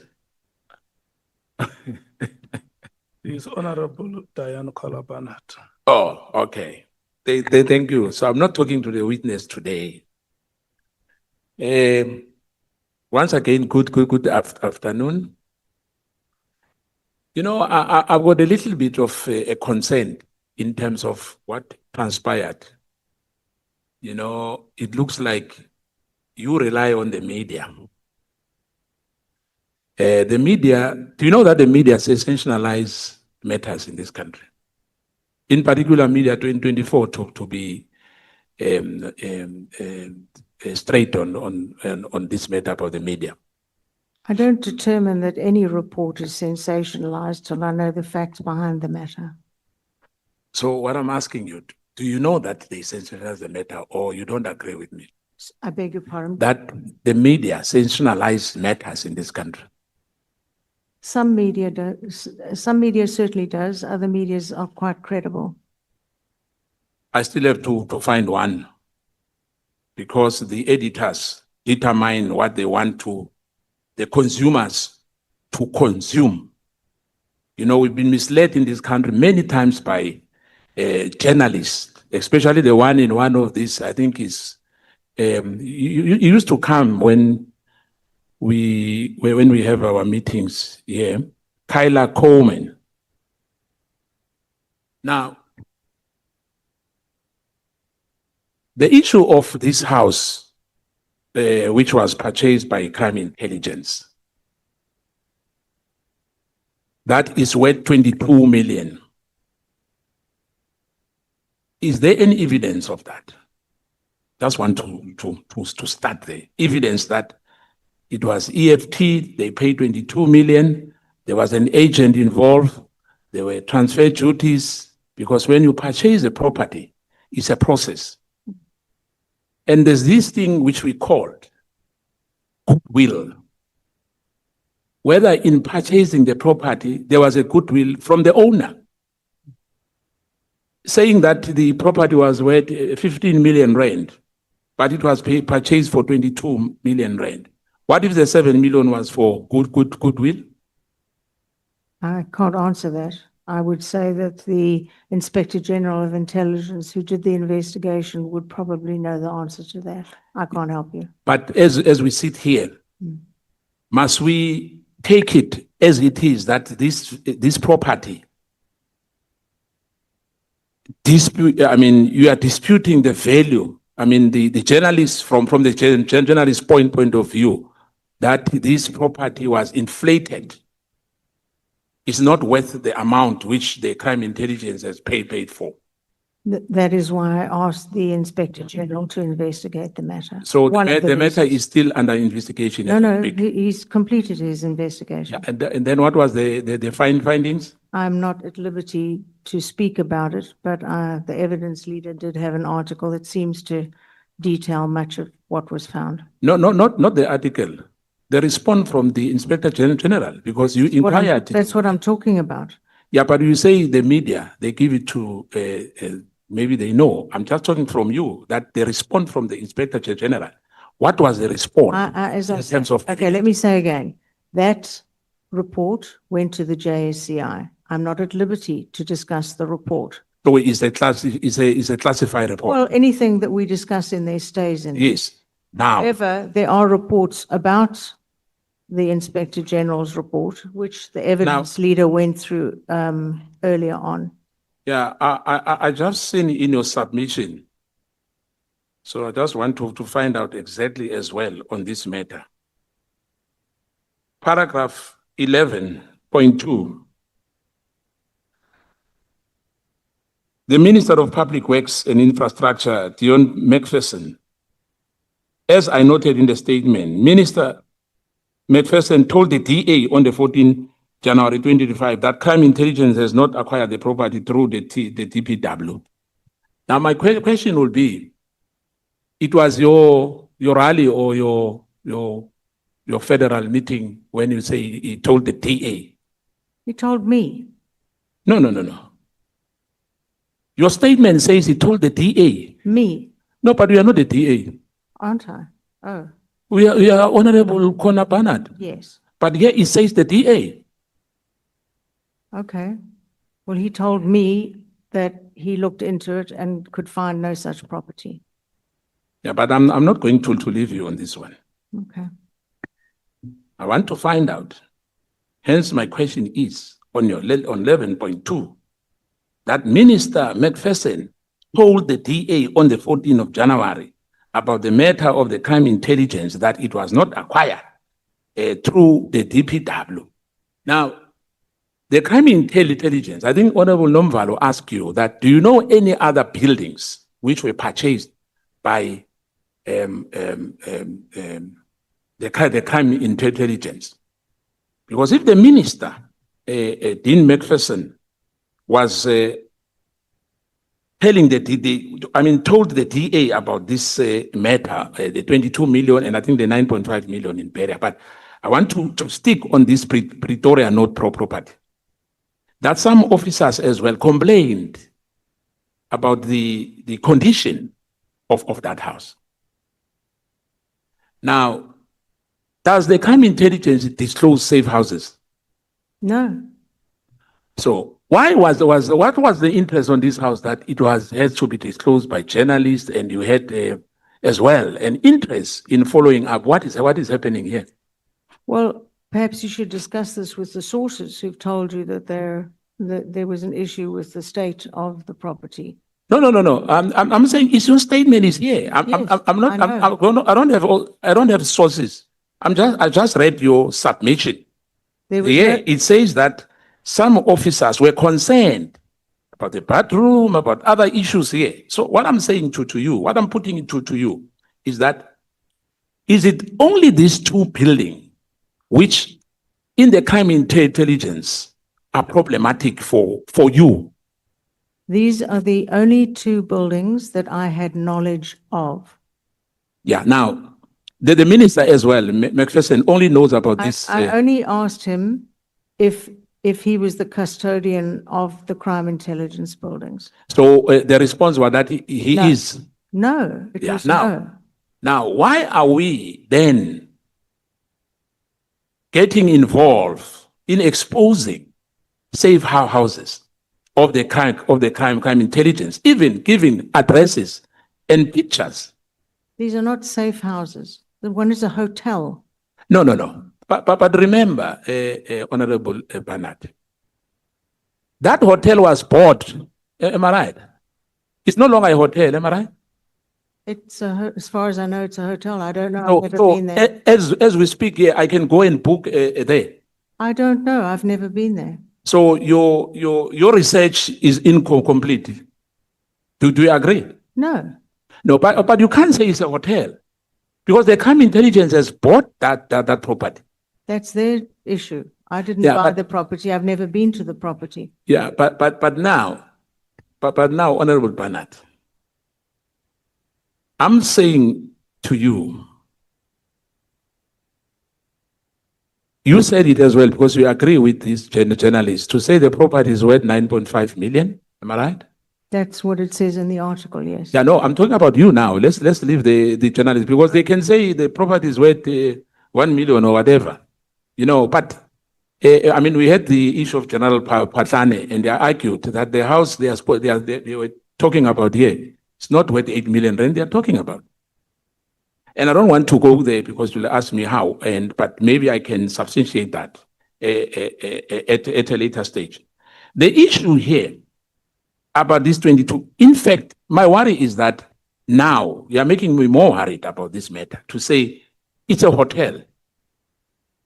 Is Honorable Dianne Kohler Barnard. Oh, okay. Thank you. So I'm not talking to the witness today. Once again, good afternoon. You know, I've got a little bit of a concern in terms of what transpired. You know, it looks like you rely on the media. The media, do you know that the media sensationalize matters in this country? In particular, media 2024 to be straight on this matter about the media. I don't determine that any report is sensationalized till I know the facts behind the matter. So what I'm asking you, do you know that they sensationalize the matter or you don't agree with me? I beg your pardon? That the media sensationalize matters in this country. Some media does, some media certainly does, other medias are quite credible. I still have to find one because the editors determine what they want the consumers to consume. You know, we've been misled in this country many times by journalists, especially the one in one of these, I think is, you used to come when we have our meetings here, Kyla Coleman. Now, the issue of this house, which was purchased by crime intelligence, that is worth 22 million. Is there any evidence of that? Just want to start there. Evidence that it was EFT, they paid 22 million, there was an agent involved, there were transfer duties, because when you purchase a property, it's a process. And there's this thing which we called goodwill. Whether in purchasing the property, there was a goodwill from the owner, saying that the property was worth 15 million rand, but it was purchased for 22 million rand. What if the 7 million was for goodwill? I can't answer that. I would say that the Inspector General of Intelligence who did the investigation would probably know the answer to that. I can't help you. But as we sit here, must we take it as it is that this property, you are disputing the value. I mean, the journalists from the journalist point of view, that this property was inflated. It's not worth the amount which the crime intelligence has paid for. That is why I asked the Inspector General to investigate the matter. So One of the matter reasons. is still under investigation. No, he's completed his investigation. Yeah, and then what was the findings? I'm not at liberty to speak about it, but the evidence leader did have an article that seems to detail much of what was found. No, not the article. The response from the Inspector General, because you inquired. That's what I'm talking about. Yeah, but you say the media, they give it to, maybe they know. I'm just talking from you, that the response from the Inspector General. What was the response in terms of... Okay, let me say again. That report went to the JSCI. I'm not at liberty to discuss the report. So it's a classified report. Well, anything that we discuss in there stays in. Yes. Now, However, there are reports about the Inspector General's report, which the evidence leader went through earlier on. yeah, I just seen in your submission. So I just want to find out exactly as well on this matter. Paragraph 11.2. The Minister of Public Works and Infrastructure, Dianne McPherson, as I noted in the statement, Minister McPherson told the DA on the 14th January 2025 that crime intelligence has not acquired the property through the DPW. Now, my question will be, it was your rally or your federal meeting when you say he told the DA? He told me. No. Your statement says he told the DA. Me. No, but we are not the DA. Aren't I? Oh, We are Honorable Kohler Barnard. yes. But here it says the DA. Okay. Well, he told me that he looked into it and could find no such property. Yeah, but I'm not going to leave you on this one. Okay. I want to find out. Hence, my question is on 11.2 that Minister McPherson told the DA on the 14th of January about the matter of the crime intelligence that it was not acquired through the DPW. Now, the crime intelligence, I think Honorable Nomvalo asked you that, do you know any other buildings which were purchased by the crime intelligence? Because if the minister, Dean McPherson, was told the DA about this matter, the 22 million and I think the 9.5 million in Peria, but I want to stick on this Pretoria Note property. That some officers as well complained about the condition of that house. Now, does the crime intelligence disclose safe houses? No. So what was the interest on this house that it had to be disclosed by journalists, and you had as well an interest in following up what is happening here? Well, perhaps you should discuss this with the sources who've told you that there was an issue with the state of the property. No. I'm saying your statement is here. I don't have sources. I just read your submission. It says that some officers were concerned about the bathroom, about other issues here. So what I'm saying to you, what I'm putting to you is that, is it only these two buildings which in the crime intelligence are problematic for you? These are the only two buildings that I had knowledge of. Yeah, now, the minister as well, McPherson, only knows about this. I only asked him if he was the custodian of the crime intelligence buildings. So the response was that he No. is. No, it Yeah, was now- no. Now, why are we then getting involved in exposing safe houses of the crime intelligence, even giving addresses and pictures? These are not safe houses. The one is a hotel. No. But remember, Honorable Barnard, that hotel was bought. Am I right? It's no longer a hotel. Am I right? It's as far as I know, it's a hotel. I don't know. So, I've never been there. as we speak here, I can go and book there. I don't know. I've never been there. So your research is incomplete. Do you agree? No. No, but you can't say it's a hotel because the crime intelligence has bought that property. That's their issue. I didn't Yeah, buy but- the property. I've never been to the property. Yeah, but now, Honorable Barnard, I'm saying to you, you said it as well because you agree with these journalists to say the property is worth 9.5 million. Am I right? That's what it says in the article, yes. Yeah, no, I'm talking about you now. Let's leave the journalists because they can say the property is worth 1 million or whatever, but I mean, we had the issue of General Patlane, and they argued that the house they were talking about here, it's not worth 8 million rand they are talking about. And I don't want to go there because you'll ask me how, but maybe I can substantiate that at a later stage. The issue here about this 22, in fact, my worry is that now you are making me more worried about this matter to say it's a hotel.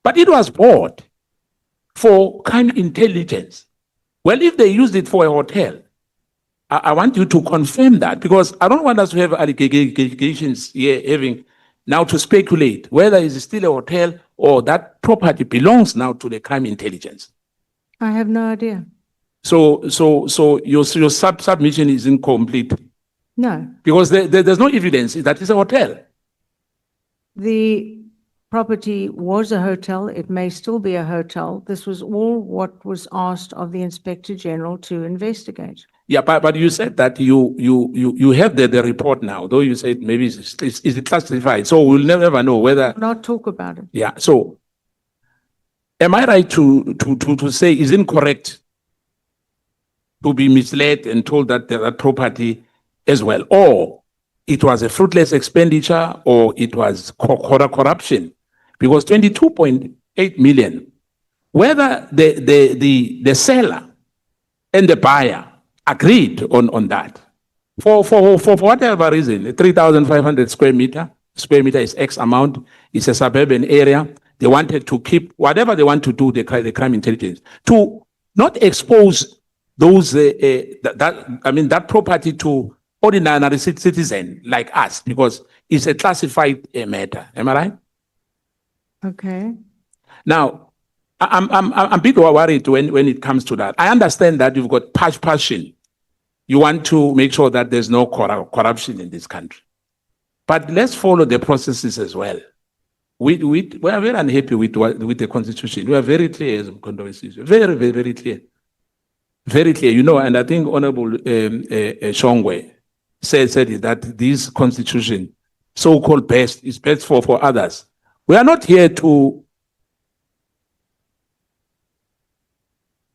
But it was bought for crime intelligence. Well, if they used it for a hotel, I want you to confirm that, because I don't want us to have allegations here having now to speculate whether it's still a hotel or that property belongs now to the crime intelligence. I have no idea. So your submission is incomplete No. because there's no evidence that it's a hotel. The property was a hotel. It may still be a hotel. This was all what was asked of the Inspector General to investigate. Yeah, but you said that you have the report now, though you said maybe it's classified. So we'll never know whether. We'll not talk about it. Yeah. So am I right to say is incorrect to be misled and told that there are property as well, or it was a fruitless expenditure, or it was corruption? Because 22.8 million, whether the seller and the buyer agreed on that for whatever reason, 3,500 square meter is X amount. It's a suburban area. They wanted to keep whatever they want to do. The crime intelligence to not expose those that property to ordinary citizen like us, because it's a classified matter. Am I right? Okay. Now, I'm a bit worried when it comes to that. I understand that you've got passion. You want to make sure that there's no corruption in this country. But let's follow the processes as well. We are very unhappy with the Constitution. We are very clear as controversies. Very, very, very clear. Very clear. You know, and I think Honorable Shongwe said that this Constitution, so-called best, is best for others. We are not here to.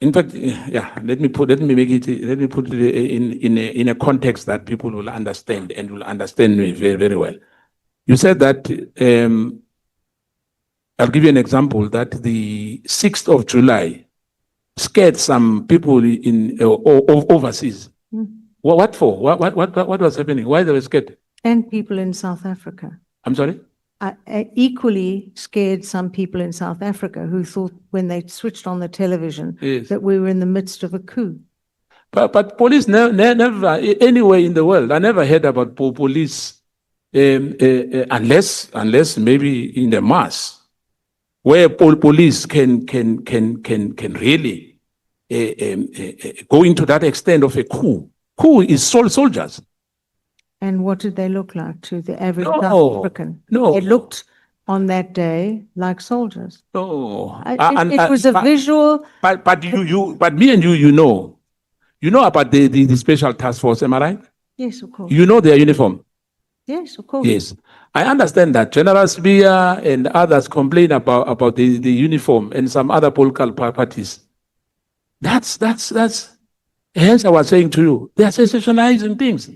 In fact, yeah. Let me put it in a context that people will understand and will understand me very, very well. You said that I'll give you an example that the 6th of July scared some people in overseas. What for? What was happening? Why they were scared? And people in South Africa. I'm sorry? Equally scared some people in South Africa who thought when they switched on the television that we were in the midst of a coup. But police never anywhere in the world. I never heard about police unless maybe in the mass, where police can really go into that extent of a coup. Coup is soldiers. And what did they look like to the average No, South African? no. It looked on that day like soldiers. No, It was a visual. But me and you know about the special task force. Am I right? Yes, of course. You know their uniform. Yes, of course. Yes, I understand that General Spear and others complain about the uniform and some other political parties. That's. Hence, I was saying to you, they are sensationalizing things.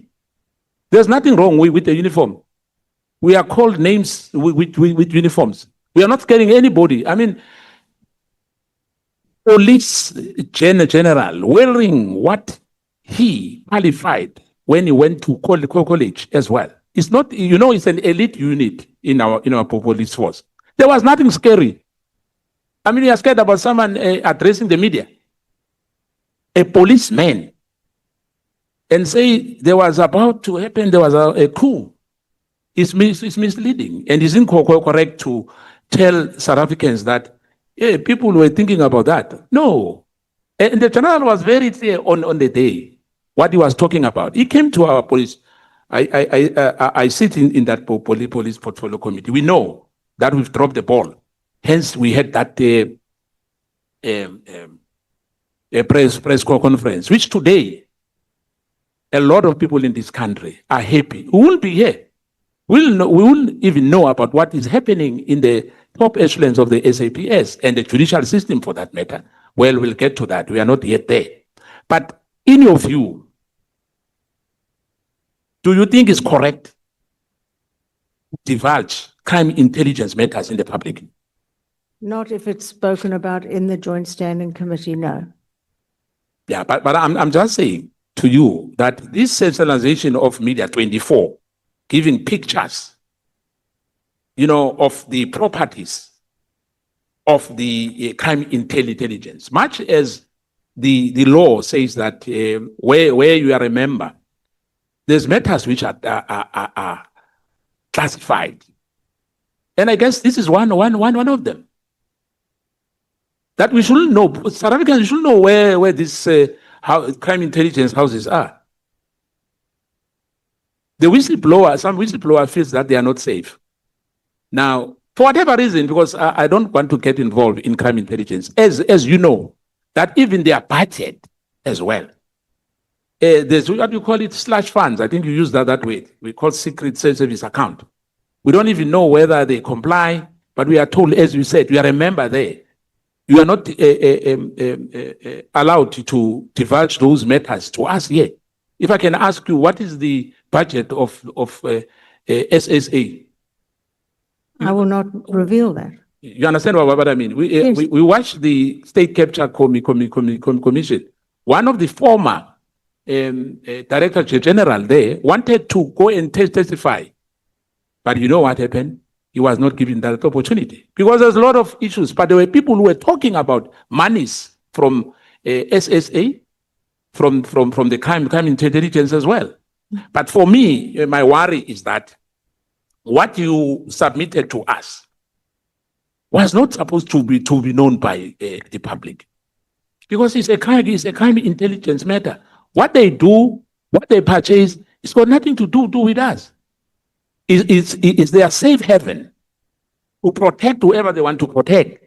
There's nothing wrong with the uniform. We are called names with uniforms. We are not scaring anybody. I mean, police general wearing what he qualified when he went to college as well. It's not, it's an elite unit in our police force. There was nothing scary. I mean, you are scared about someone addressing the media, a policeman, and say there was about to happen, there was a coup. It's misleading and it's incorrect to tell South Africans that people were thinking about that. No. And the general was very clear on the day what he was talking about. He came to our police. I sit in that police portfolio committee. We know that we've dropped the ball. Hence, we had that press conference, which today, a lot of people in this country are happy. We will be here. We will even know about what is happening in the top echelons of the SAPS and the judicial system for that matter. Well, we'll get to that. We are not yet there. But in your view, do you think it's correct to divulge crime intelligence matters in the public? Not if it's spoken about in the Joint Standing Committee, no. Yeah, but I'm just saying to you that this sensationalization of Media 24, giving pictures, you know, of the properties of the crime intelligence, much as the law says that where you are a member, there's matters which are classified. And I guess this is one of them. That we should know, South Africans should know where this how crime intelligence houses are. The whistleblower, some whistleblower feels that they are not safe. Now, for whatever reason, because I don't want to get involved in crime intelligence, as you know, that even their budget as well. There's what you call it, slush funds. I think you use that way. We call secret service account. We don't even know whether they comply, but we are told, as you said, we are a member there. You are not allowed to divulge those matters to us here. If I can ask you, what is the budget of SSA? I will not reveal that. You understand what I mean? Yes. We watched the State Capture Commission. One of the former Director General there wanted to go and testify. But you know what happened? He was not given that opportunity because there's a lot of issues. But there were people who were talking about monies from SSA, from the crime intelligence as well. But for me, my worry is that what you submitted to us was not supposed to be known by the public, because it's a crime intelligence matter. What they do, what they purchase, it's got nothing to do with us. It's their safe haven to protect whoever they want to protect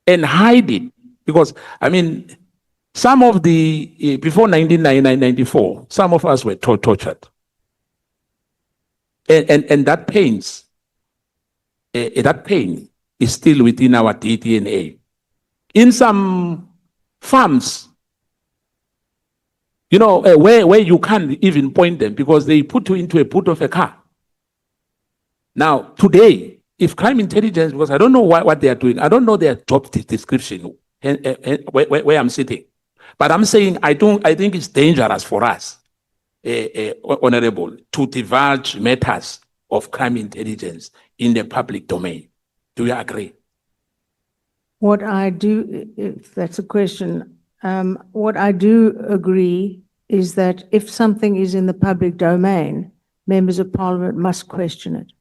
and hide it. Because, I mean, some of the, before 1994, some of us were tortured. And that pain is still within our DNA. In some farms, you know, where you can't even point them because they put you into a boot of a car. Now, today, if crime intelligence, because I don't know what they are doing, I don't know their job description where I'm sitting, but I'm saying I think it's dangerous for us, Honorable, to divulge matters of crime intelligence in the public domain. Do you agree? What I do, if that's a question, what I do agree is that if something is in the public domain, members of parliament must question it.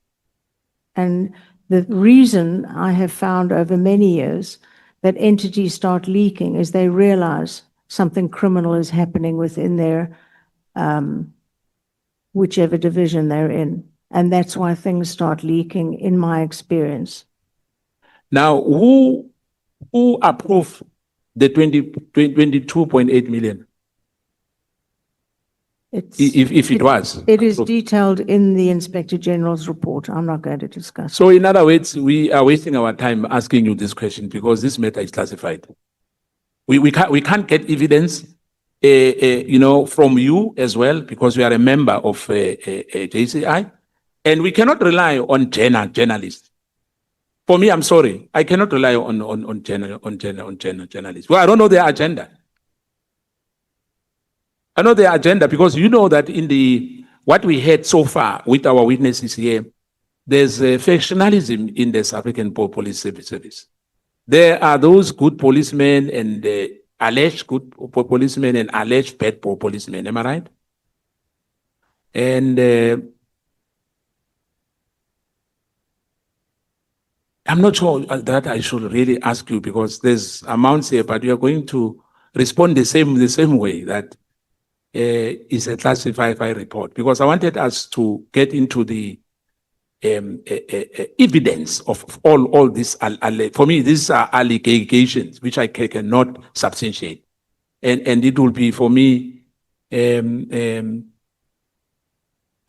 And the reason I have found over many years that entities start leaking is they realize something criminal is happening within their whichever division they're in. And that's why things start leaking, in my experience. Now, who approved the 22.8 million? If it was. It is detailed in the Inspector General's report. I'm not going to discuss. So in other words, we are wasting our time asking you this question because this matter is classified. We can't get evidence, you know, from you as well because we are a member of JCI, and we cannot rely on journalists. For me, I'm sorry, I cannot rely on journalists. Well, I don't know their agenda. I know their agenda because you know that in what we heard so far with our witnesses here, there's a factionalism in the South African Police Service. There are those good policemen and alleged good policemen and alleged bad policemen. Am I right? And I'm not sure that I should really ask you because there's amounts here, but you are going to respond the same way that is a classified report, because I wanted us to get into the evidence of all this. For me, these are allegations which I cannot substantiate, and it will be for me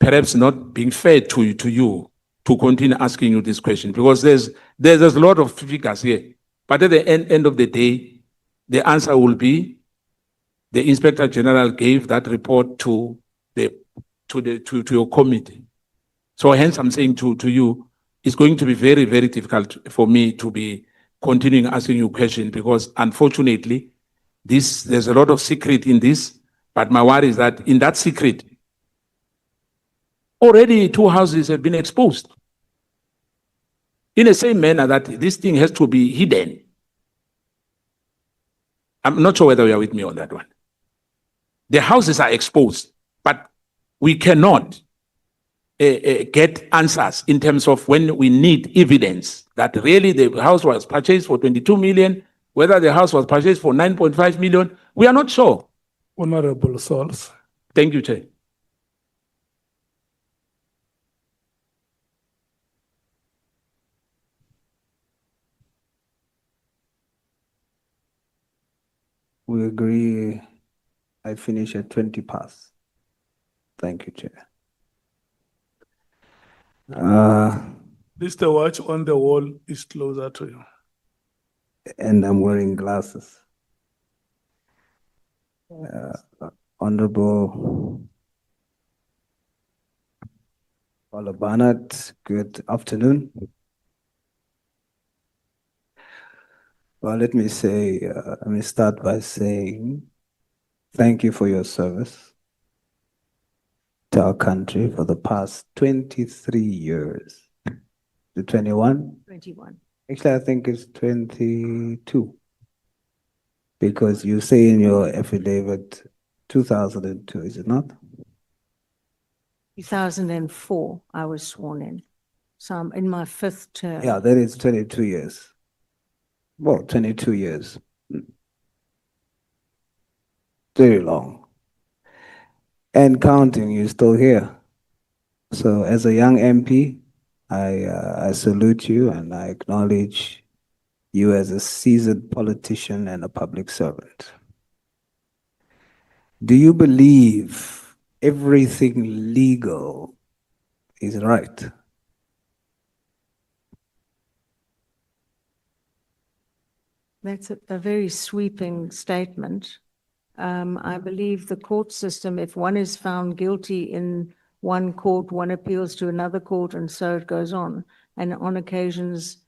perhaps not being fair to you to continue asking you this question because there's a lot of figures here. But at the end of the day, the answer will be the Inspector General gave that report to your committee. So hence I'm saying to you, it's going to be very, very difficult for me to be continuing asking you questions because unfortunately, there's a lot of secret in this, but my worry is that in that secret, already 2 houses have been exposed. In the same manner that this thing has to be hidden. I'm not sure whether you are with me on that one. The houses are exposed, but we cannot get answers in terms of when we need evidence that really the house was purchased for 22 million, whether the house was purchased for 9.5 million, we are not sure. Honorable Sols. Thank you, Chair. We agree. I finish at 20 past. Thank you, Chair. Mr. Watch on the wall is closer to you. And I'm wearing glasses. Honorable Barnard, good afternoon. Well, let me start by saying thank you for your service to our country for the past 23 years. The 21? 21. Actually, I think it's 22. Because you say in your affidavit 2002, is it not? 2004, I was sworn in. So I'm in my 5th term. Yeah, that is 22 years. Well, 22 years. Very long. And counting, you're still here. So as a young MP, I salute you and I acknowledge you as a seasoned politician and a public servant. Do you believe everything legal is right? That's a very sweeping statement. I believe the court system, if one is found guilty in one court, one appeals to another court, and so it goes on. And on occasions,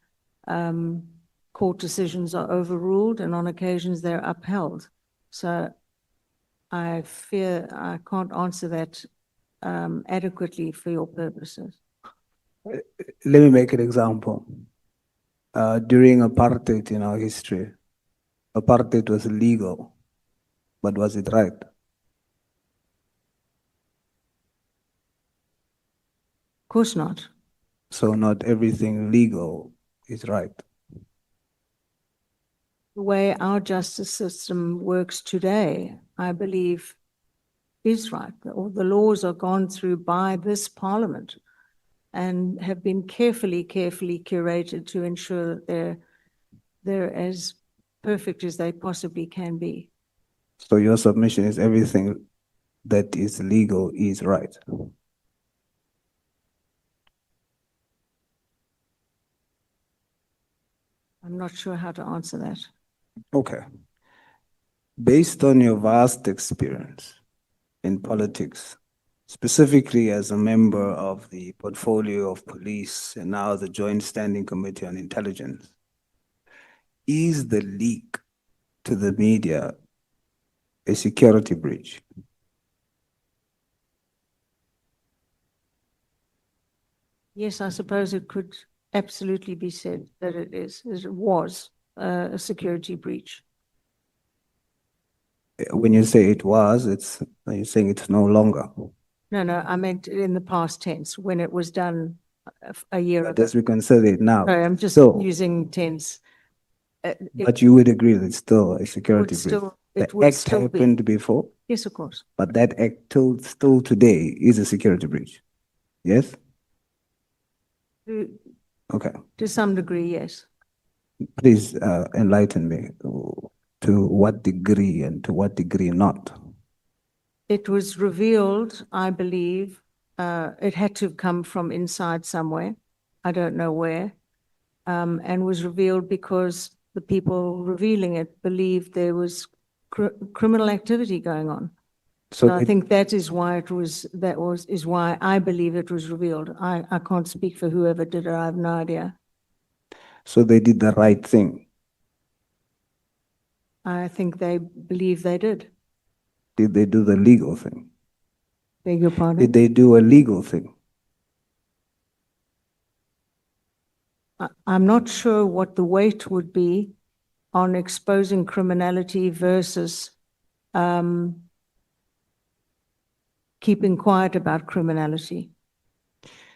court decisions are overruled, and on occasions they're upheld. So I fear I can't answer that adequately for your purposes. Let me make an example. During apartheid in our history, apartheid was legal, but was it right? Of course not. So not everything legal is right. The way our justice system works today, I believe, is right. All the laws are gone through by this parliament and have been carefully curated to ensure that they're as perfect as they possibly can be. So your submission is everything that is legal is right. I'm not sure how to answer that. Okay. Based on your vast experience in politics, specifically as a member of the portfolio of police and now the Joint Standing Committee on Intelligence, is the leak to the media a security breach? Yes, I suppose it could absolutely be said that it is, as it was a security breach. When you say it was, are you saying it's no longer? No, I meant in the past tense, when it was done a year ago. Let's reconcile it now. Sorry, I'm just So- using tense. But you would agree that it's still a security breach? It The would act still be. happened before, Yes, of course. but that act still today is a security breach? Yes? Okay. To some degree, yes. Please enlighten me to what degree and to what degree not. It was revealed, I believe, it had to have come from inside somewhere. I don't know where, and was revealed because the people revealing it believed there was criminal activity going on. So I think that is why is why I believe it was revealed. I can't speak for whoever did it. I have no idea. So they did the right thing. I think they believe they did. Did they do the legal thing? Beg your pardon? Did they do a legal thing? I'm not sure what the weight would be on exposing criminality versus keeping quiet about criminality.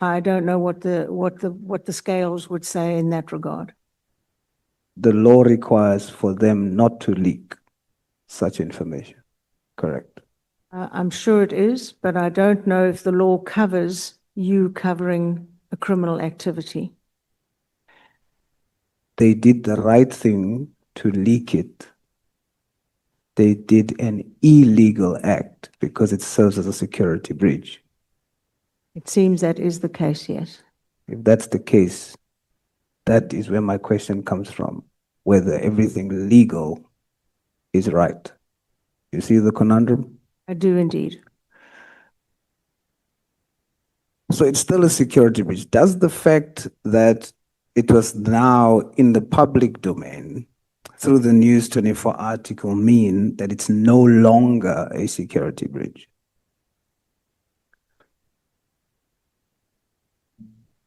I don't know what the scales would say in that regard. The law requires for them not to leak such information, correct? I'm sure it is, but I don't know if the law covers you covering a criminal activity. They did the right thing to leak it. They did an illegal act because it serves as a security breach. It seems that is the case, yes. If that's the case, that is where my question comes from, whether everything legal is right. You see the conundrum? I do indeed. So it's still a security breach. Does the fact that it was now in the public domain through the News 24 article mean that it's no longer a security breach?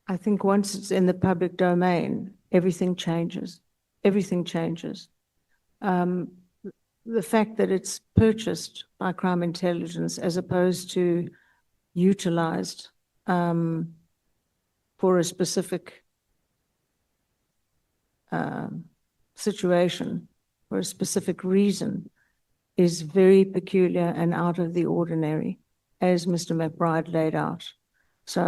I think once it's in the public domain, everything changes. Everything changes. The fact that it's purchased by crime intelligence as opposed to utilized for a specific situation, for a specific reason, is very peculiar and out of the ordinary, as Mr. McBride laid out. So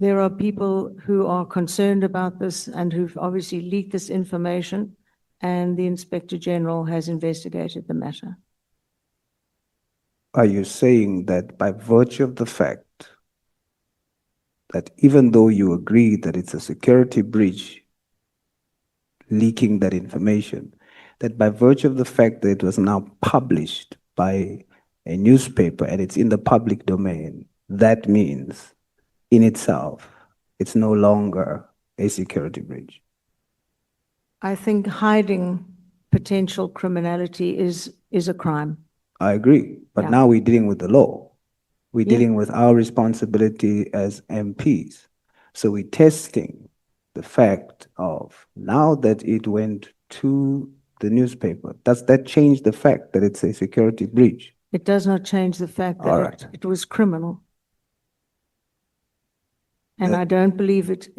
there are people who are concerned about this and who've obviously leaked this information, and the Inspector General has investigated the matter. Are you saying that by virtue of the fact that even though you agree that it's a security breach leaking that information, that by virtue of the fact that it was now published by a newspaper and it's in the public domain, that means in itself it's no longer a security breach? I think hiding potential criminality is a crime. I agree, but Yeah. now we're dealing with the law. We're Yeah. dealing with our responsibility as MPs. So we're testing the fact of now that it went to the newspaper. Does that change the fact that it's a security breach? It does not change the fact All that right. it was criminal. And That- I don't believe it.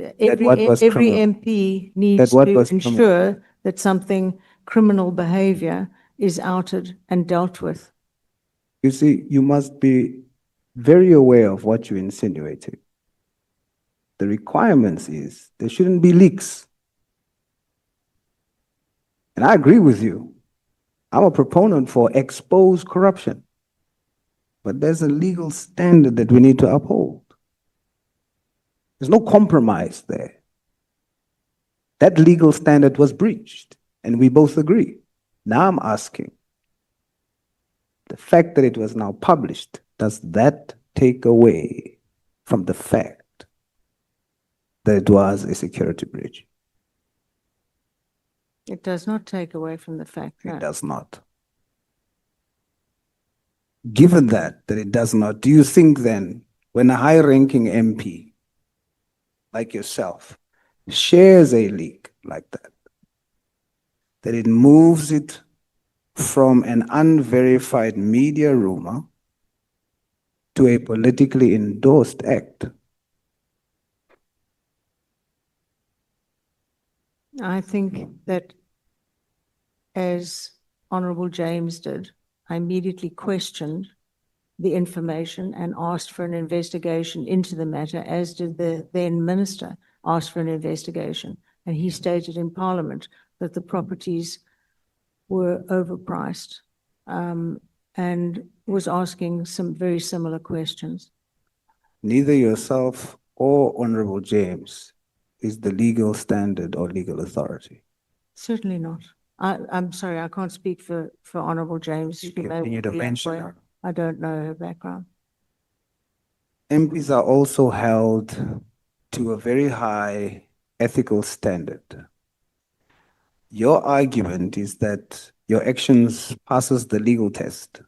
what was Every criminal? MP needs what to was criminal? ensure that something criminal behavior is outed and dealt with. You see, you must be very aware of what you're insinuating. The requirements is there shouldn't be leaks. And I agree with you. I'm a proponent for expose corruption. But there's a legal standard that we need to uphold. There's no compromise there. That legal standard was breached, and we both agree. Now I'm asking, the fact that it was now published, does that take away from the fact that it was a security breach? It does not take away from the fact It that does not. Given that it does not, do you think then, when a high-ranking MP like yourself shares a leak like that it moves it from an unverified media rumor to a politically endorsed act? I think that, as Honorable James did, I immediately questioned the information and asked for an investigation into the matter, as did the then minister ask for an investigation. And he stated in Parliament that the properties were overpriced, and was asking some very similar questions. Neither yourself or Honorable James is the legal standard or legal authority? Certainly not. I'm sorry, I can't speak for Honorable James. She may Continue to be a mention lawyer. her. I don't know her background. MPs are also held to a very high ethical standard. Your argument is that your actions passes the legal test.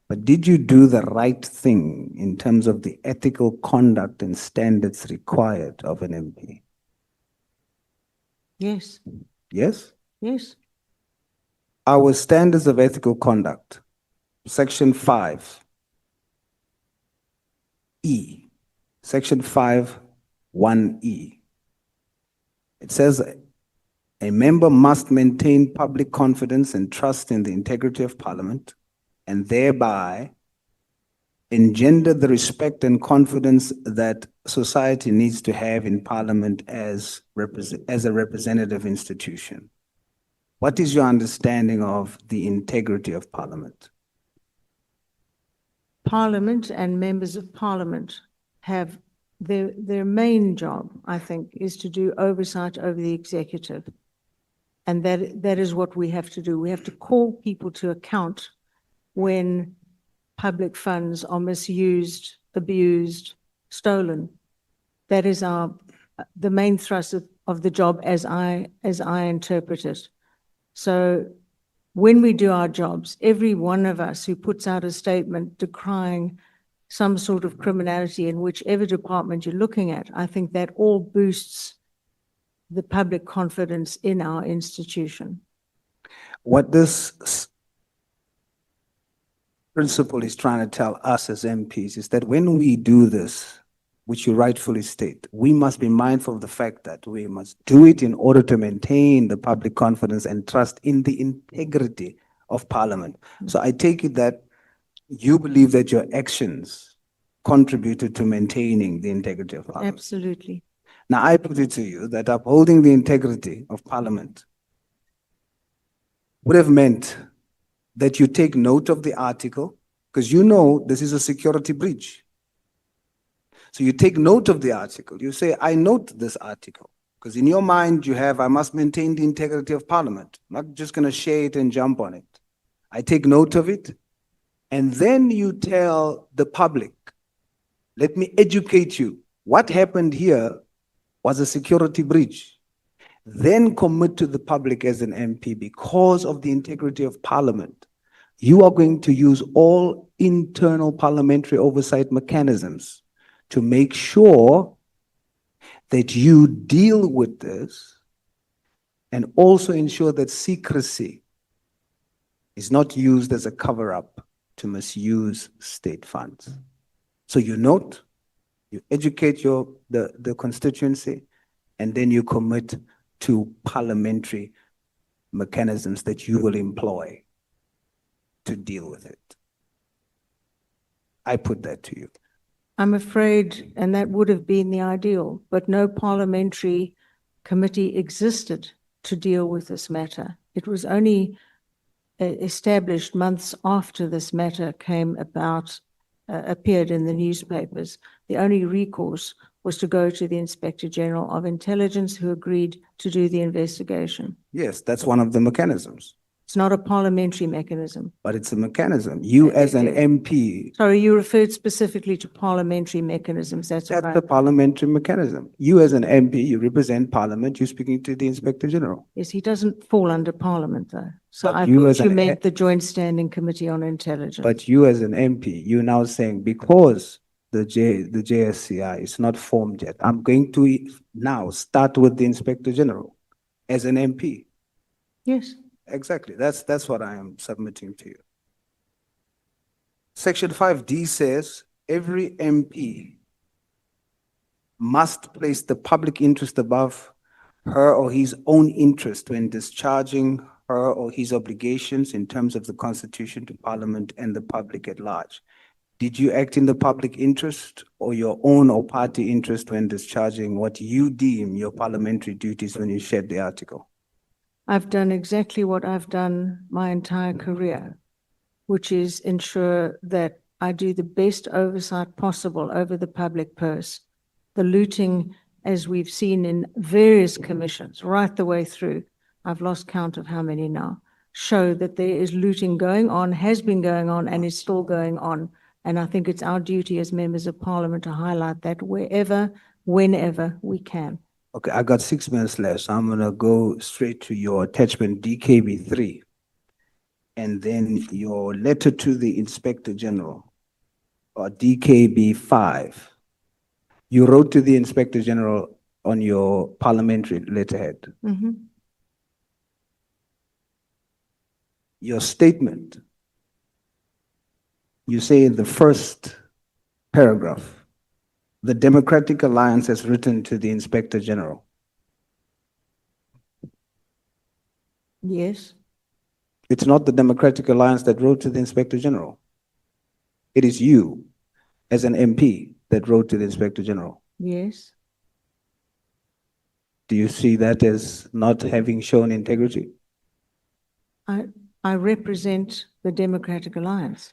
But did you do the right thing in terms of the ethical conduct and standards required of an MP? Yes, Yes? yes. Our standards of ethical conduct, Section 5, E, Section 5, 1E. It says a member must maintain public confidence and trust in the integrity of Parliament and thereby engender the respect and confidence that society needs to have in Parliament as a representative institution. What is your understanding of the integrity of Parliament? Parliament and members of Parliament have their main job, I think, is to do oversight over the executive. And that is what we have to do. We have to call people to account when public funds are misused, abused, stolen. That is the main thrust of the job as I interpret it. So when we do our jobs, every one of us who puts out a statement decrying some sort of criminality in whichever department you're looking at, I think that all boosts the public confidence in our institution. What this principle is trying to tell us as MPs is that when we do this, which you rightfully state, we must be mindful of the fact that we must do it in order to maintain the public confidence and trust in the integrity of Parliament. So I take it that you believe that your actions contributed to maintaining the integrity of Parliament. Absolutely. Now I put it to you that upholding the integrity of Parliament would have meant that you take note of the article, because you know this is a security breach. So you take note of the article. You say, I note this article, because in your mind you have, I must maintain the integrity of Parliament. I'm not just going to share it and jump on it. I take note of it, and then you tell the public, let me educate you. What happened here was a security breach. Then commit to the public as an MP, because of the integrity of Parliament, you are going to use all internal parliamentary oversight mechanisms to make sure that you deal with this and also ensure that secrecy is not used as a cover-up to misuse state funds. So you note, you educate the constituency, and then you commit to parliamentary mechanisms that you will employ to deal with it. I put that to you. I'm afraid, and that would have been the ideal, but no parliamentary committee existed to deal with this matter. It was only established months after this matter came about, appeared in the newspapers. The only recourse was to go to the Inspector General of Intelligence, who agreed to do the investigation. Yes, that's one of the mechanisms. It's not a parliamentary mechanism. But it's a mechanism. You as an MP. Sorry, you referred specifically to parliamentary mechanisms. That's That's right. the parliamentary mechanism. You as an MP, you represent Parliament, you're speaking to the Inspector General. Yes, he doesn't fall under Parliament though. So But I you thought as you an meant the Joint Standing Committee on Intelligence. But you as an MP, you're now saying because the JSCI is not formed yet, I'm going to now start with the Inspector General as an MP. Yes. Exactly. That's what I am submitting to you. Section 5D says every MP must place the public interest above her or his own interest when discharging her or his obligations in terms of the Constitution to Parliament and the public at large. Did you act in the public interest or your own or party interest when discharging what you deem your parliamentary duties when you shared the article? I've done exactly what I've done my entire career, which is ensure that I do the best oversight possible over the public purse. The looting, as we've seen in various commissions, right the way through, I've lost count of how many now, show that there is looting going on, has been going on, and is still going on. And I think it's our duty as members of parliament to highlight that wherever, whenever we can. Okay, I got 6 minutes left, so I'm gonna go straight to your attachment DKB 3. And then your letter to the Inspector General, or DKB 5. You wrote to the Inspector General on your parliamentary letterhead. Mhm. Your statement, you say in the first paragraph, the Democratic Alliance has written to the Inspector General. Yes, It's not the Democratic Alliance that wrote to the Inspector General. It is you, as an MP, that wrote to the Inspector General. yes. Do you see that as not having shown integrity? I represent the Democratic Alliance.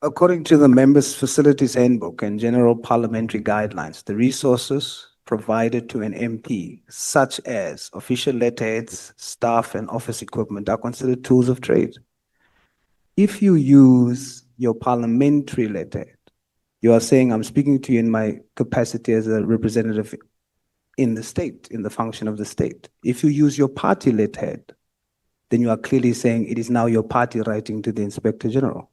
According to the Members' Facilities Handbook and General Parliamentary Guidelines, the resources provided to an MP, such as official letterheads, staff, and office equipment, are considered tools of trade. If you use your parliamentary letterhead, you are saying, I'm speaking to you in my capacity as a representative in the state, in the function of the state. If you use your party letterhead, then you are clearly saying it is now your party writing to the Inspector General.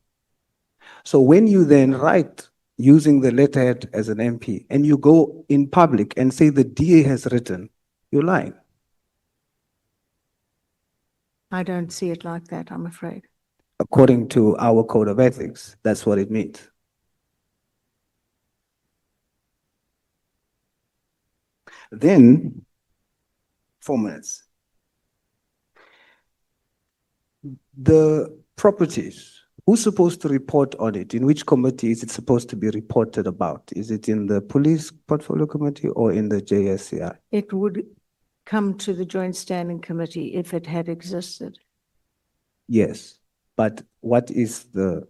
So when you then write using the letterhead as an MP and you go in public and say the DA has written, you're lying. I don't see it like that, I'm afraid. According to our code of ethics, that's what it means. Then, 4 minutes. The properties, who's supposed to report on it? In which committee is it supposed to be reported about? Is it in the Police Portfolio Committee or in the JSCI? It would come to the Joint Standing Committee if it had existed. Yes, but what is the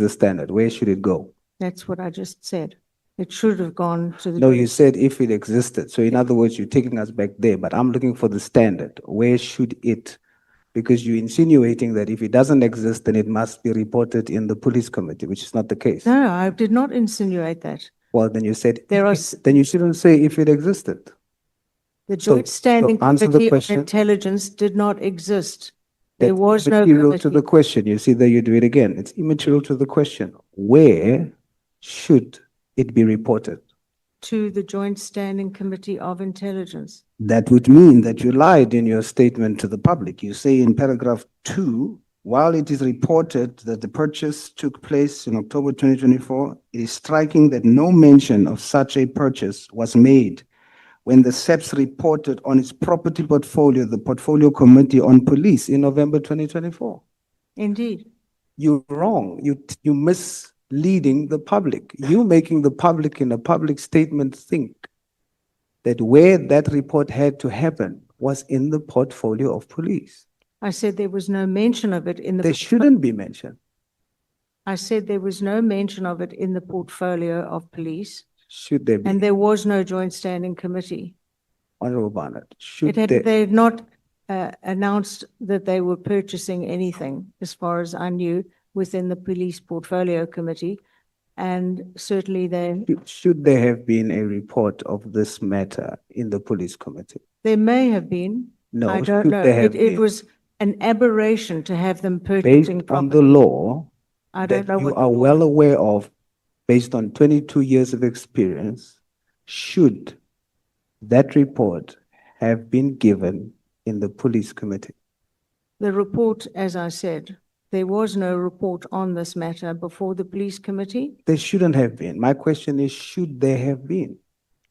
standard? Where should it go? That's what I just said. It should have gone to the. No, you said if it existed. So in other words, you're taking us back there, but I'm looking for the standard. Where should it? Because you're insinuating that if it doesn't exist, then it must be reported in the police committee, which is not the case. No, I did not insinuate that. Well, then you said, There are then you shouldn't say if it existed. the Joint Standing answer the Committee on question. Intelligence did not exist. There That's was no immaterial to committee. the question. You see that you do it again. It's immaterial to the question. Where should it be reported? To the Joint Standing Committee of Intelligence. That would mean that you lied in your statement to the public. You say in paragraph 2, while it is reported that the purchase took place in October 2024, it is striking that no mention of such a purchase was made when the SEPS reported on its property portfolio, the Portfolio Committee on Police in November 2024. Indeed. You're wrong. You misleading the public. You making the public in a public statement think that where that report had to happen was in the portfolio of police. I said there was no mention of it in the. There shouldn't be mentioned. I said there was no mention of it in the portfolio of police, Should there be? and there was no Joint Standing Committee. Honorable Barnard, should They had not announced that they were purchasing anything, as far as I knew, within the Police Portfolio Committee. And certainly should there have been a report of this matter in the police committee? there may have been. No, I don't should know. there have It been? was an aberration to have them Based purchasing on the property. law I don't that know you what. are well aware of, based on 22 years of experience, should that report have been given in the police committee? The report, as I said, there was no report on this matter before the police committee. There shouldn't have been. My question is, should there have been?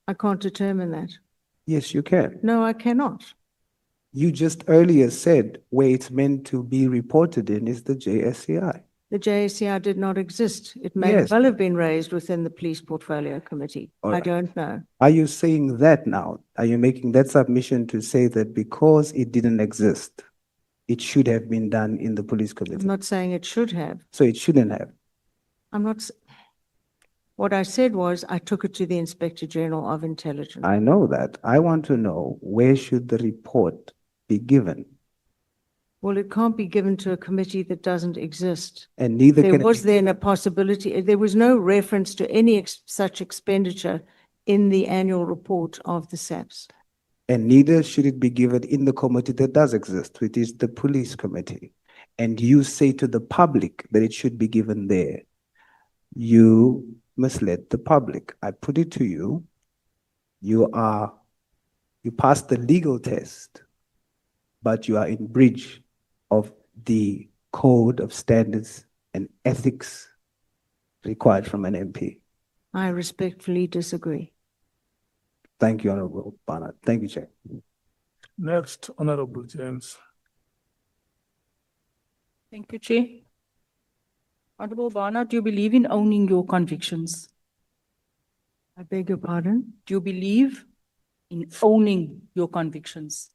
I can't determine that. Yes, you can. No, I cannot. You just earlier said where it's meant to be reported in is the JSCI. The JSCI did not exist. It may Yes. well have been raised within the police portfolio committee. All I right. don't know. Are you saying that now? Are you making that submission to say that because it didn't exist, it should have been done in the police I'm committee. not saying it should have. So it shouldn't have. I'm not, what I said was I took it to the Inspector General of Intelligence. I know that. I want to know, where should the report be given? Well, it can't be given to a committee that doesn't exist. And neither There can it was be- then a possibility, there was no reference to any such expenditure in the annual report of the SAPS. and neither should it be given in the committee that does exist, which is the police committee. And you say to the public that it should be given there. You misled the public. I put it to you. You passed the legal test, but you are in breach of the code of standards and ethics required from an MP. I respectfully disagree. Thank you, Honorable Barnard. Thank you, Chair. Next, Honorable James. Thank you, Chair. Honorable Barnard, do you believe in owning your convictions? I beg your pardon? Do you believe in owning your convictions?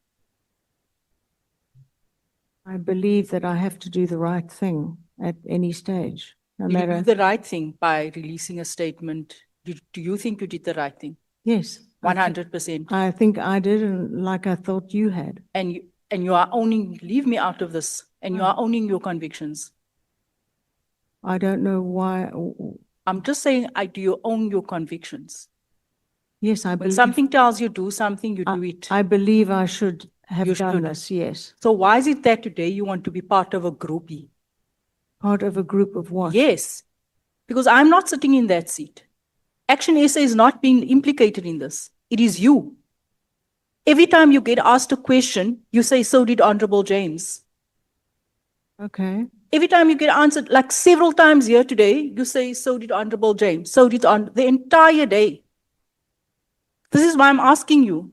I believe that I have to do the right thing at any stage, no Did you matter. do the right thing by releasing a statement? Do you think you did the right thing? Yes. I thi- 100%. I think I did, and like I thought you had. And you are owning, leave me out of this, and you are owning your convictions. I don't know why. I'm just saying, do you own your convictions? Yes, I When believe. something tells you do something, you do it. I believe I should have You done should. this, yes. So why is it that today you want to be part of a groupie? Part of a group of what? Yes, because I'm not sitting in that seat. Action SA is not being implicated in this. It is you. Every time you get asked a question, you say, so did Honorable James. Okay. Every time you get answered, like several times here today, you say, so did Honorable James. So did the entire day. This is why I'm asking you.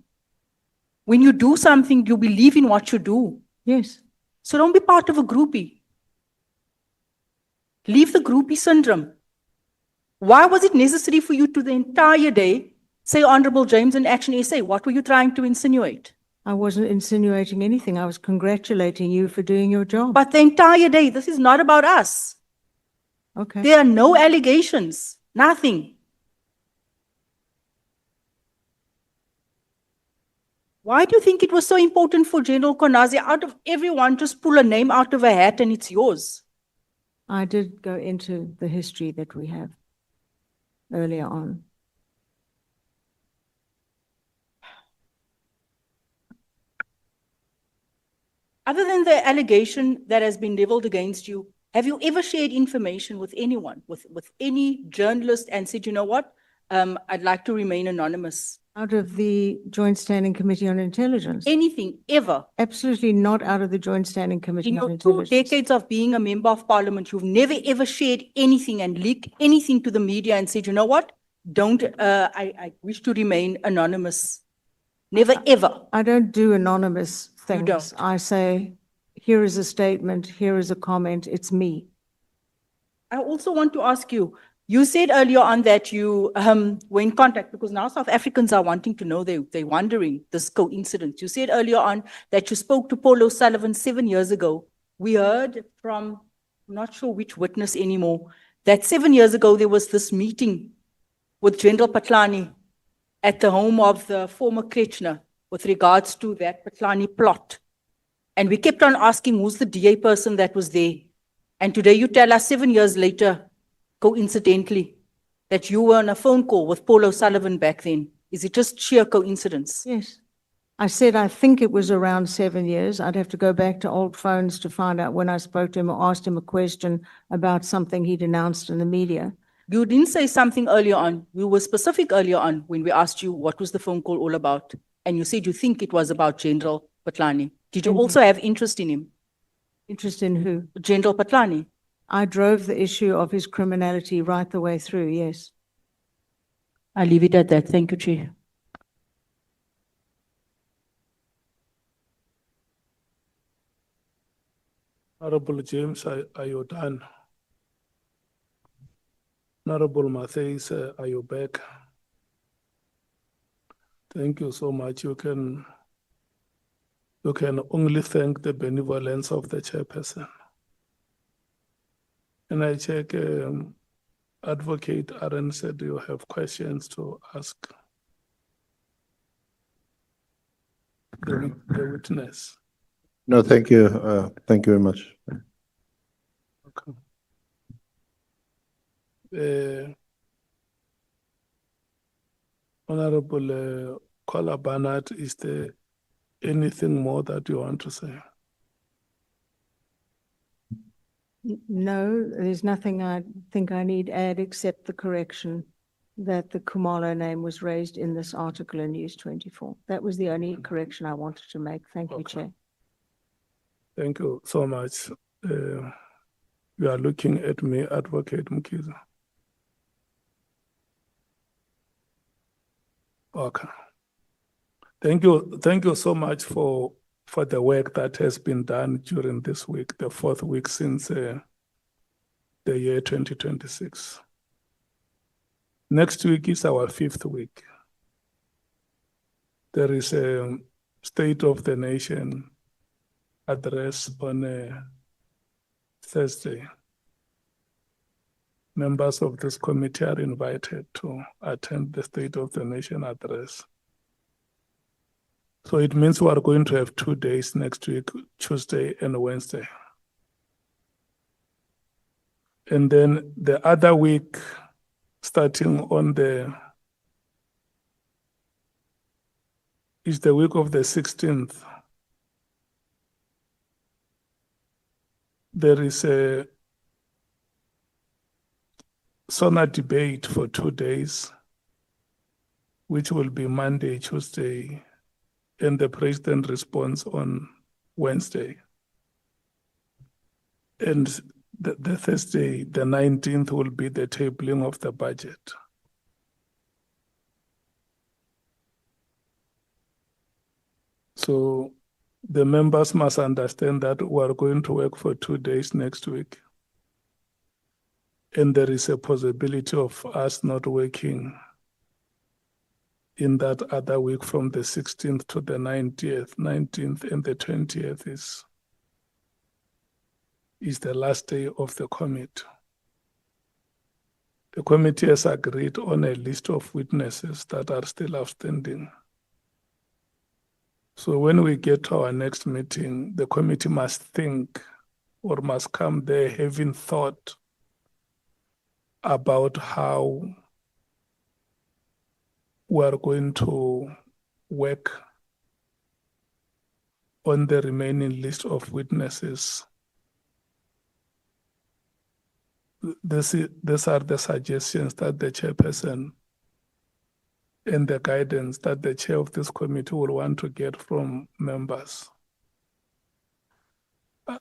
When you do something, you believe in what you do. Yes. So don't be part of a groupie. Leave the groupie syndrome. Why was it necessary for you to the entire day say Honorable James and Action SA? What were you trying to insinuate? I wasn't insinuating anything. I was congratulating you for doing your job. But the entire day, this is not about us. Okay. There are no allegations, nothing. Why do you think it was so important for General Konazi, out of everyone, just pull a name out of a hat and it's yours? I did go into the history that we have earlier on. Other than the allegation that has been leveled against you, have you ever shared information with anyone, with any journalist and said, you know what, I'd like to remain anonymous? Out of the Joint Standing Committee on Intelligence? Anything, ever? Absolutely not out of the Joint Standing Committee In on your 2 Intelligence. decades of being a member of parliament, you've never ever shared anything and leaked anything to the media and said, you know what, I wish to remain anonymous. Never ever. I don't do anonymous things. You don't. I say, here is a statement, here is a comment, it's me. I also want to ask you, you said earlier on that you were in contact, because now South Africans are wanting to know, they're wondering this coincidence. You said earlier on that you spoke to Paul O'Sullivan 7 years ago. We heard from, I'm not sure which witness anymore, that 7 years ago there was this meeting with General Patlani at the home of the former Kretschner with regards to that Patlani plot. And we kept on asking, who's the DA person that was there? And today you tell us 7 years later, coincidentally, that you were on a phone call with Paul O'Sullivan back then. Is it just sheer coincidence? Yes. I said, I think it was around 7 years. I'd have to go back to old phones to find out when I spoke to him or asked him a question about something he'd announced in the media. You didn't say something earlier on. You were specific earlier on when we asked you what was the phone call all about. And you said you think it was about General Patlani. Did you also have interest in him? Interest in who? General Patlani. I drove the issue of his criminality right the way through, yes. I'll leave it at that. Thank you, Chair. Honorable James, are you done? Honorable Matthews, are you back? Thank you so much. You can You can only thank the benevolence of the chairperson. And I check, Advocate Aaron said you have questions to ask the witness. No, thank you. Thank you very much. Okay. Honorable Kohler Barnard, is there anything more that you want to say? No, there's nothing I think I need add except the correction that the Kumalo name was raised in this article in News 24. That was the only correction I wanted to make. Thank you, Chair. Thank you so much. You are looking at me, Advocate Mkiza. Okay. Thank you so much for the work that has been done during this week, the fourth week since the year 2026. Next week is our fifth week. There is a State of the Nation address on Thursday. Members of this committee are invited to attend the State of the Nation address. So it means we are going to have 2 days next week, Tuesday and Wednesday. And then the other week, starting on is the week of the 16th. There is a SONA debate for 2 days, which will be Monday, Tuesday, and the president responds on Wednesday. And the Thursday, the 19th, will be the tabling of the budget. So the members must understand that we are going to work for 2 days next week. And there is a possibility of us not working in that other week from the 16th to the 19th and the 20th is the last day of the committee. The committee has agreed on a list of witnesses that are still outstanding. So when we get to our next meeting, the committee must think or must come there having thought about how we are going to work on the remaining list of witnesses. These are the suggestions that the chairperson and the guidance that the chair of this committee will want to get from members.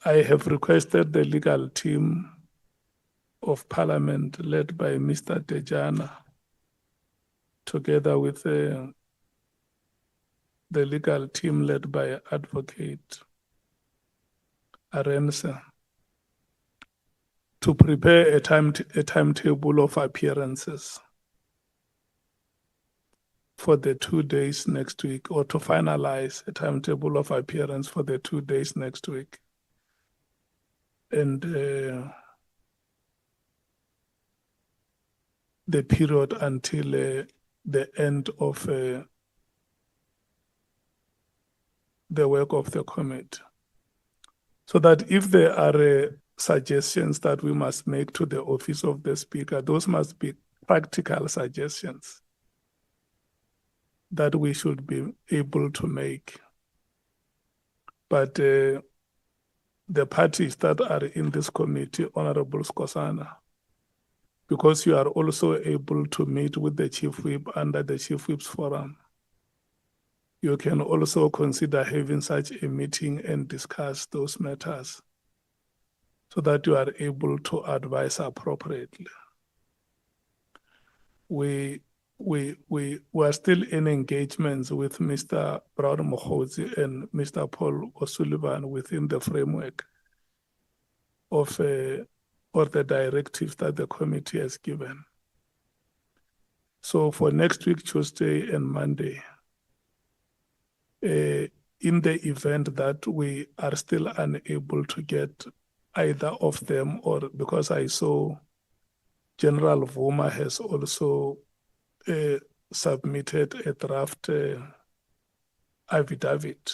I have requested the legal team of Parliament led by Mr. Dianne, together with the legal team led by Advocate Arense, to prepare a timetable of appearances for the 2 days next week, or to finalize a timetable of appearance for the 2 days next week. And the period until the end of the work of the committee. So that if there are suggestions that we must make to the office of the speaker, those must be practical suggestions that we should be able to make. But the parties that are in this committee, Honorable Skosana, because you are also able to meet with the Chief Whip under the Chief Whip's Forum, you can also consider having such a meeting and discuss those matters so that you are able to advise appropriately. We are still in engagements with Mr. Brown Mokhozi and Mr. Paul O'Sullivan within the framework of or the directives that the committee has given. So for next week, Tuesday and Monday, in the event that we are still unable to get either of them, or because I saw General Vuma has also submitted a draft affidavit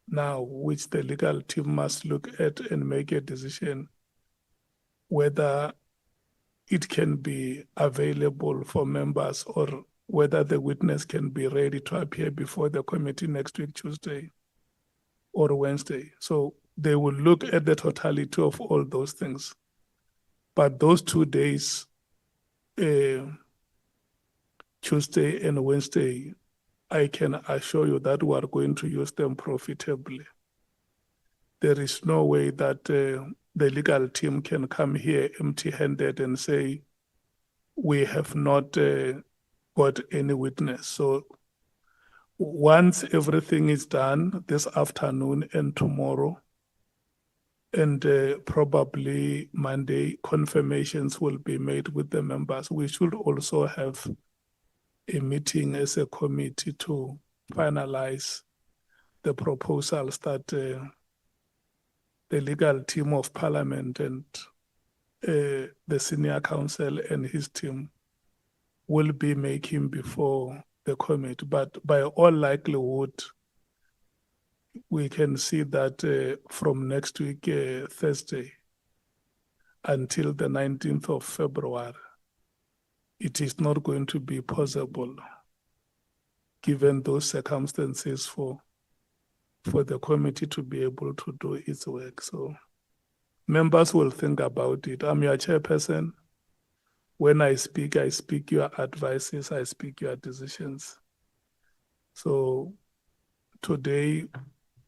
now, which the legal team must look at and make a decision whether it can be available for members or whether the witness can be ready to appear before the committee next week, Tuesday or Wednesday. So they will look at the totality of all those things. But those 2 days, Tuesday and Wednesday, I can assure you that we are going to use them profitably. There is no way that the legal team can come here empty-handed and say, we have not got any witness. So once everything is done this afternoon and tomorrow, and probably Monday, confirmations will be made with the members. We should also have a meeting as a committee to finalize the proposals that the legal team of Parliament and the senior counsel and his team will be making before the committee. But by all likelihood, we can see that from next week, Thursday, until the 19th of February, it is not going to be possible, given those circumstances, for the committee to be able to do its work. So members will think about it. I'm your chairperson. When I speak your advices, I speak your decisions. So today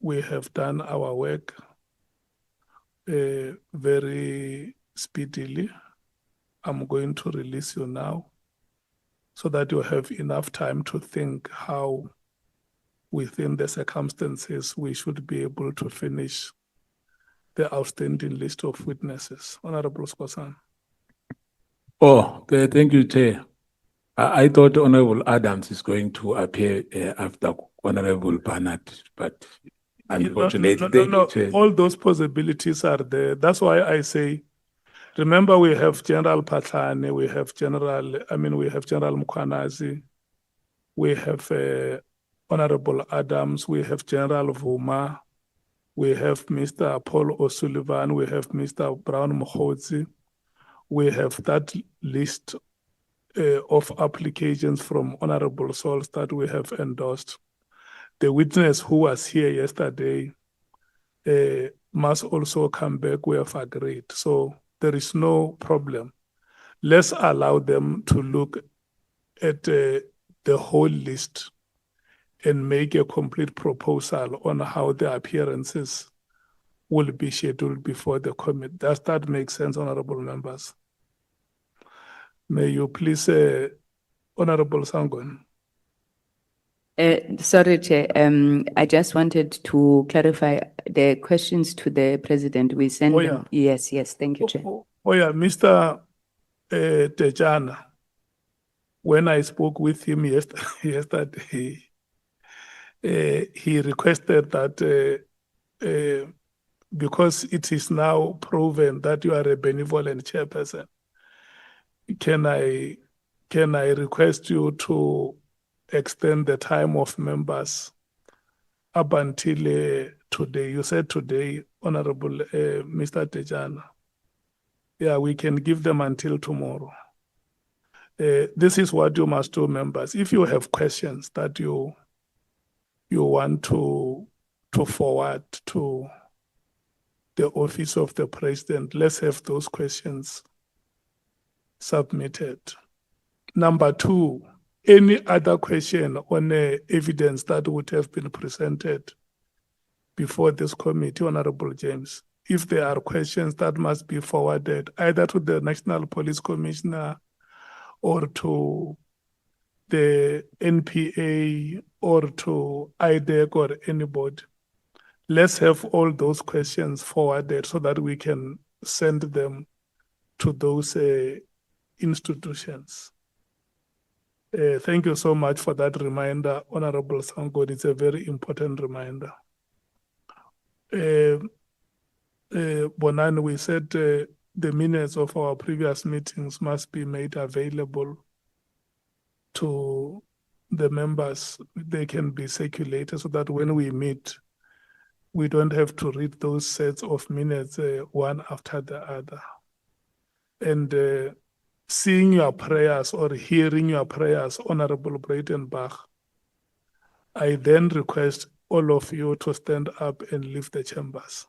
we have done our work very speedily. I'm going to release you now so that you have enough time to think how, within the circumstances, we should be able to finish the outstanding list of witnesses. Honorable Scosan. Oh, okay, thank you, Chair. I thought Honorable Adams is going to appear after Honorable Barnard, but unfortunately, No. All those possibilities are there. That's why I say, remember, we have General Patlane, we have General Mkwanazi, we have Honorable Adams, we have General Vuma, we have Mr. Paul O'Sullivan, we have Mr. Brown Mokhodzi. We have that list of applications from Honorable Souls that we have endorsed. The witness who was here yesterday must also come back, we have agreed. So there is no problem. Let's allow them to look at the whole list and make a complete proposal on how the appearances will be scheduled before the committee. Does that make sense, honorable members? May you please, Honorable Sangon. Sorry, Chair. I just wanted to clarify the questions to the President. We send them. Yes, thank you, Chair. Mr. Tejana, when I spoke with him yesterday, he requested that because it is now proven that you are a benevolent chairperson, can I request you to extend the time of members up until today? You said today, Honorable Mr. Tejana. Yeah, we can give them until tomorrow. This is what you must do, members. If you have questions that you want to forward to the office of the President, let's have those questions submitted. Number two, any other question on evidence that would have been presented before this committee, Honorable James, if there are questions that must be forwarded either to the National Police Commissioner or to the NPA or to AdHoc or anybody, let's have all those questions forwarded so that we can send them to those institutions. Thank you so much for that reminder, Honorable Sangod. It's a very important reminder. Bonani, we said the minutes of our previous meetings must be made available to the members. They can be circulated so that when we meet, we don't have to read those sets of minutes one after the other. And seeing your prayers or hearing your prayers, Honorable Breitenbach, I then request all of you to stand up and leave the chambers.